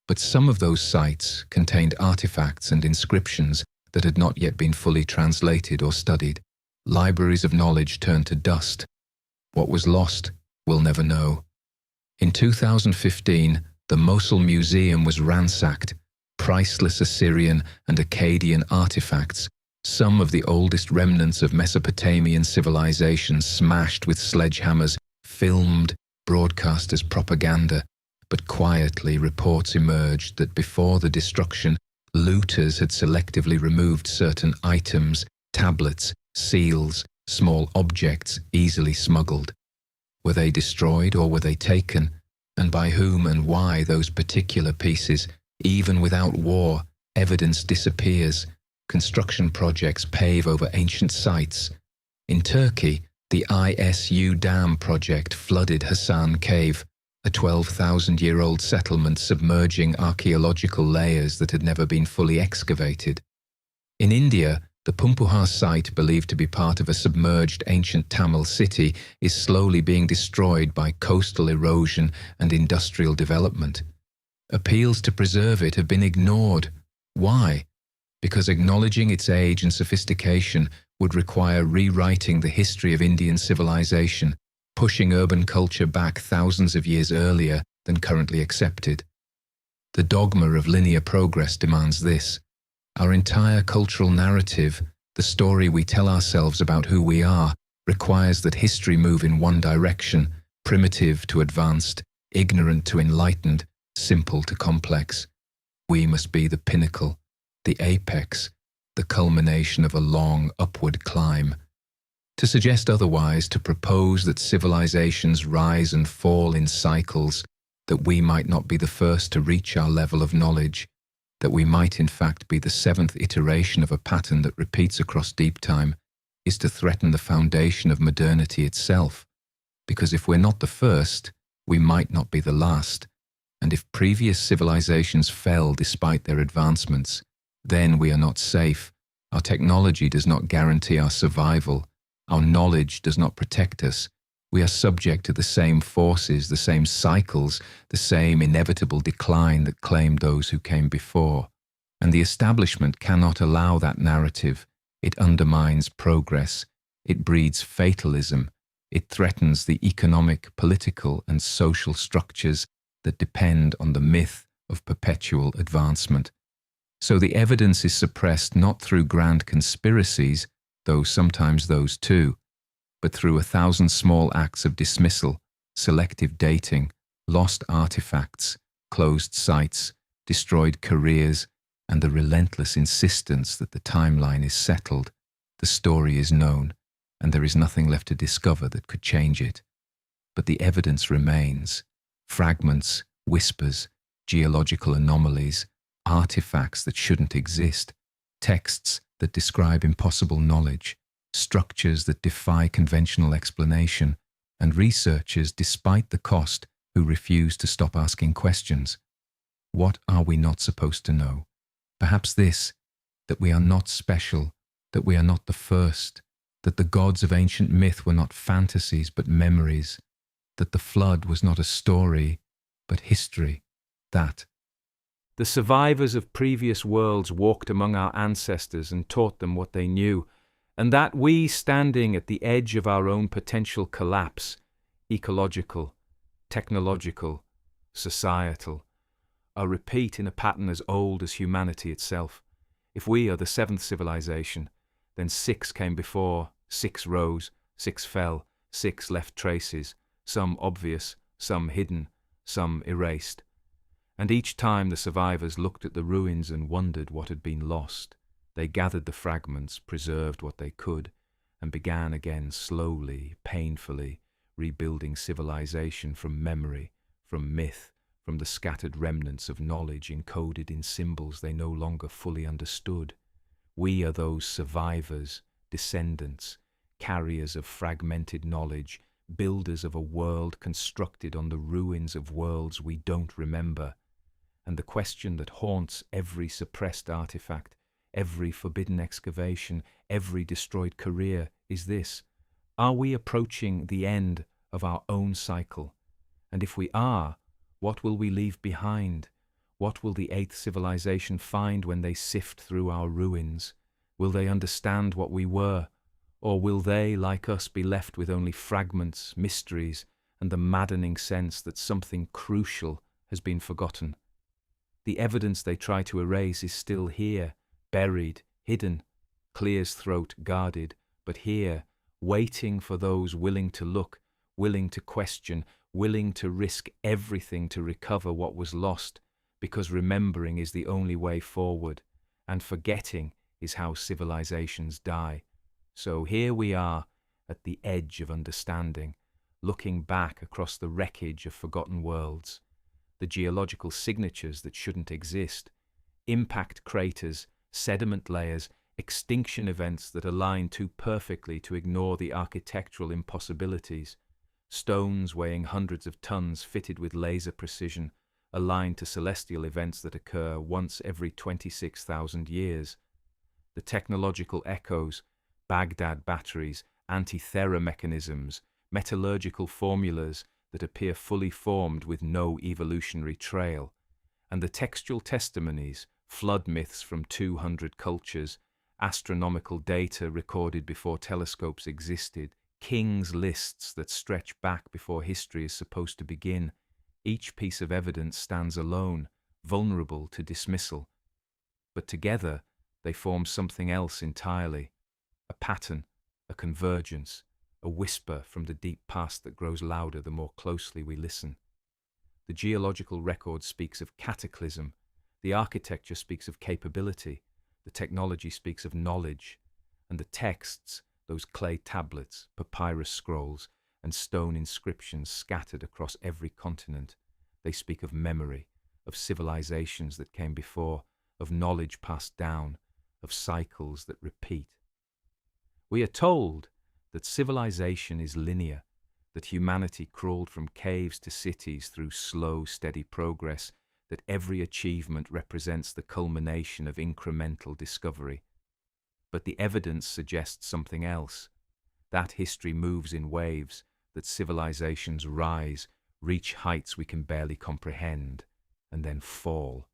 But some of those sites contained artifacts and inscriptions that had not yet been fully translated or studied. Libraries of knowledge turned to dust. What was lost, we'll never know. In 2015, the Mosul Museum was ransacked. Priceless Assyrian and Akkadian artifacts, some of the oldest remnants of Mesopotamian civilization smashed with sledgehammers, filmed, broadcast as propaganda. But quietly, reports emerged that before the destruction, looters had selectively removed certain items, tablets, seals, small objects easily smuggled. Were they destroyed or were they taken? and by whom and why those particular pieces, even without war, evidence disappears. Construction projects pave over ancient sites. In Turkey, the ISU Dam project flooded Hasan Cave, a 12,000-year-old settlement submerging archaeological layers that had never been fully excavated. In India, the Pumpuhar site, believed to be part of a submerged ancient Tamil city, is slowly being destroyed by coastal erosion and industrial development. Appeals to preserve it have been ignored. Why? Because acknowledging its age and sophistication would require rewriting the history of Indian civilization, pushing urban culture back thousands of years earlier than currently accepted. The dogma of linear progress demands this. Our entire cultural narrative, the story we tell ourselves about who we are, requires that history move in one direction, primitive to advanced, ignorant to enlightened, simple to complex. We must be the pinnacle, the apex, the culmination of a long upward climb. To suggest otherwise, to propose that civilizations rise and fall in cycles, that we might not be the first to reach our level of knowledge, that we might in fact be the seventh iteration of a pattern that repeats across deep time, is to threaten the foundation of modernity itself. Because if we're not the first, we might not be the last. And if previous civilizations fell despite their advancements, then we are not safe. Our technology does not guarantee our survival. Our knowledge does not protect us. We are subject to the same forces, the same cycles, the same inevitable decline that claimed those who came before. And the establishment cannot allow that narrative. It undermines progress. It breeds fatalism. It threatens the economic, political, and social structures that depend on the myth of perpetual advancement. So the evidence is suppressed not through grand conspiracies, though sometimes those too, but through 1,000 small acts of dismissal, selective dating, lost artifacts, closed sites, destroyed careers, and the relentless insistence that the timeline is settled, the story is known, and there is nothing left to discover that could change it. But the evidence remains. Fragments, whispers, geological anomalies, artifacts that shouldn't exist, texts that describe impossible knowledge, structures that defy conventional explanation, and researchers, despite the cost, who refuse to stop asking questions. What are we not supposed to know? Perhaps this, that we are not special, that we are not the first, that the gods of ancient myth were not fantasies but memories, that the flood was not a story but history, that the survivors of previous worlds walked among our ancestors and taught them what they knew, and that we, standing at the edge of our own potential collapse, ecological, technological, societal, are repeat in a pattern as old as humanity itself. If we are the seventh civilization, then 6 came before, 6 rose, 6 fell, 6 left traces, some obvious, some hidden, some erased. And each time the survivors looked at the ruins and wondered what had been lost, they gathered the fragments, preserved what they could, and began again slowly, painfully, rebuilding civilization from memory, from myth, from the scattered remnants of knowledge encoded in symbols they no longer fully understood. We are those survivors, descendants, carriers of fragmented knowledge, builders of a world constructed on the ruins of worlds we don't remember. And the question that haunts every suppressed artifact, every forbidden excavation, every destroyed career is this: are we approaching the end of our own cycle? And if we are, what will we leave behind? What will the 8th civilization find when they sift through our ruins? Will they understand what we were? Or will they, like us, be left with only fragments, mysteries, and the maddening sense that something crucial has been forgotten? The evidence they try to erase is still here, buried, hidden, clear's throat guarded, but here, waiting for those willing to look, willing to question, willing to risk everything to recover what was lost, because remembering is the only way forward, and forgetting is how civilizations die. So here we are, at the edge of understanding, looking back across the wreckage of forgotten worlds, the geological signatures that shouldn't exist, impact craters, sediment layers, extinction events that align too perfectly to ignore the architectural impossibilities, stones weighing hundreds of tons fitted with laser precision, aligned to celestial events that occur once every 26,000 years. The technological echoes, Baghdad batteries, anti-Thera mechanisms, metallurgical formulas that appear fully formed with no evolutionary trail, and the textual testimonies, flood myths from 200 cultures, astronomical data recorded before telescopes existed, kings' lists that stretch back before history is supposed to begin. Each piece of evidence stands alone, vulnerable to dismissal. But together, they form something else entirely. A pattern, a convergence, a whisper from the deep past that grows louder the more closely we listen. The geological record speaks of cataclysm, the architecture speaks of capability, the technology speaks of knowledge, and the texts, those clay tablets, papyrus scrolls, and stone inscriptions scattered across every continent, they speak of memory, of civilizations that came before, of knowledge passed down, of cycles that repeat. We are told that civilization is linear, that humanity crawled from caves to cities through slow, steady progress, that every achievement represents the culmination of incremental discovery. But the evidence suggests something else. That history moves in waves, that civilizations rise, reach heights we can barely comprehend, and then fall.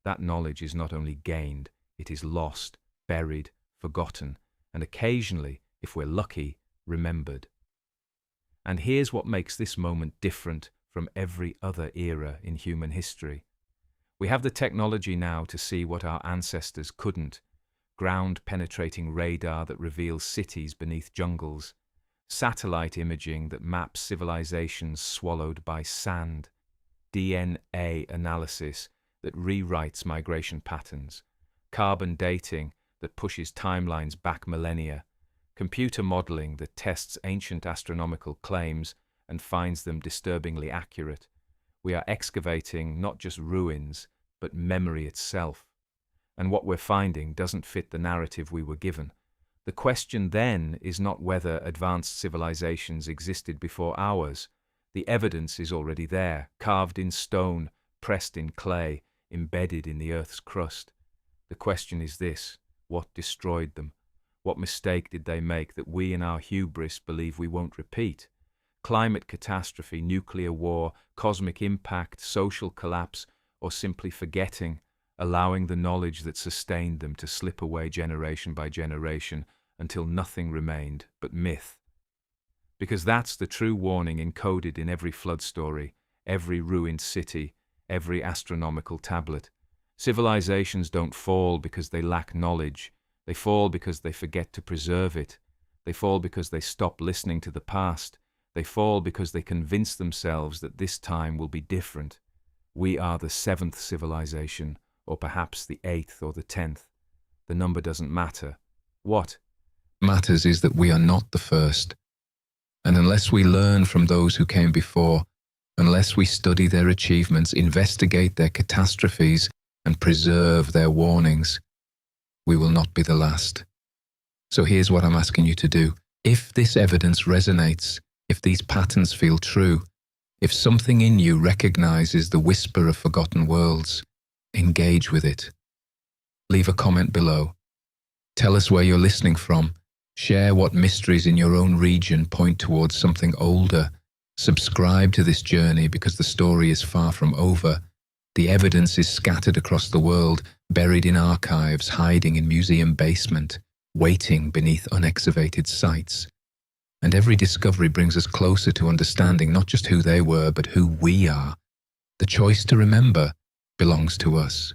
That knowledge is not only gained, it is lost, buried, forgotten, and occasionally, if we're lucky, remembered. And here's what makes this moment different from every other era in human history. We have the technology now to see what our ancestors couldn't. Ground-penetrating radar that reveals cities beneath jungles, satellite imaging that maps civilizations swallowed by sand, DNA analysis that rewrites migration patterns, carbon dating that pushes timelines back millennia, computer modeling that tests ancient astronomical claims and finds them disturbingly accurate. We are excavating not just ruins, but memory itself. And what we're finding doesn't fit the narrative we were given. The question then is not whether advanced civilizations existed before ours. The evidence is already there, carved in stone, pressed in clay, embedded in the Earth's crust. The question is this: what destroyed them? What mistake did they make that we in our hubris believe we won't repeat? Climate catastrophe, nuclear war, cosmic impact, social collapse, or simply forgetting, allowing the knowledge that sustained them to slip away generation by generation until nothing remained but myth. Because that's the true warning encoded in every flood story, every ruined city, every astronomical tablet. Civilizations don't fall because they lack knowledge. They fall because they forget to preserve it. They fall because they stop listening to the past. They fall because they convince themselves that this time will be different. We are the 7th civilization, or perhaps the 8th or the 10th. The number doesn't matter. What matters is that we are not the first. And unless we learn from those who came before, unless we study their achievements, investigate their catastrophes, and preserve their warnings, we will not be the last. So here's what I'm asking you to do. If this evidence resonates, if these patterns feel true, if something in you recognizes the whisper of forgotten worlds, engage with it. Leave a comment below. Tell us where you're listening from. Share what mysteries in your own region point towards something older. Subscribe to this journey because the story is far from over. The evidence is scattered across the world, buried in archives, hiding in museum basement, waiting beneath unexcavated sites. And every discovery brings us closer to understanding not just who they were, but who we are. The choice to remember belongs to us.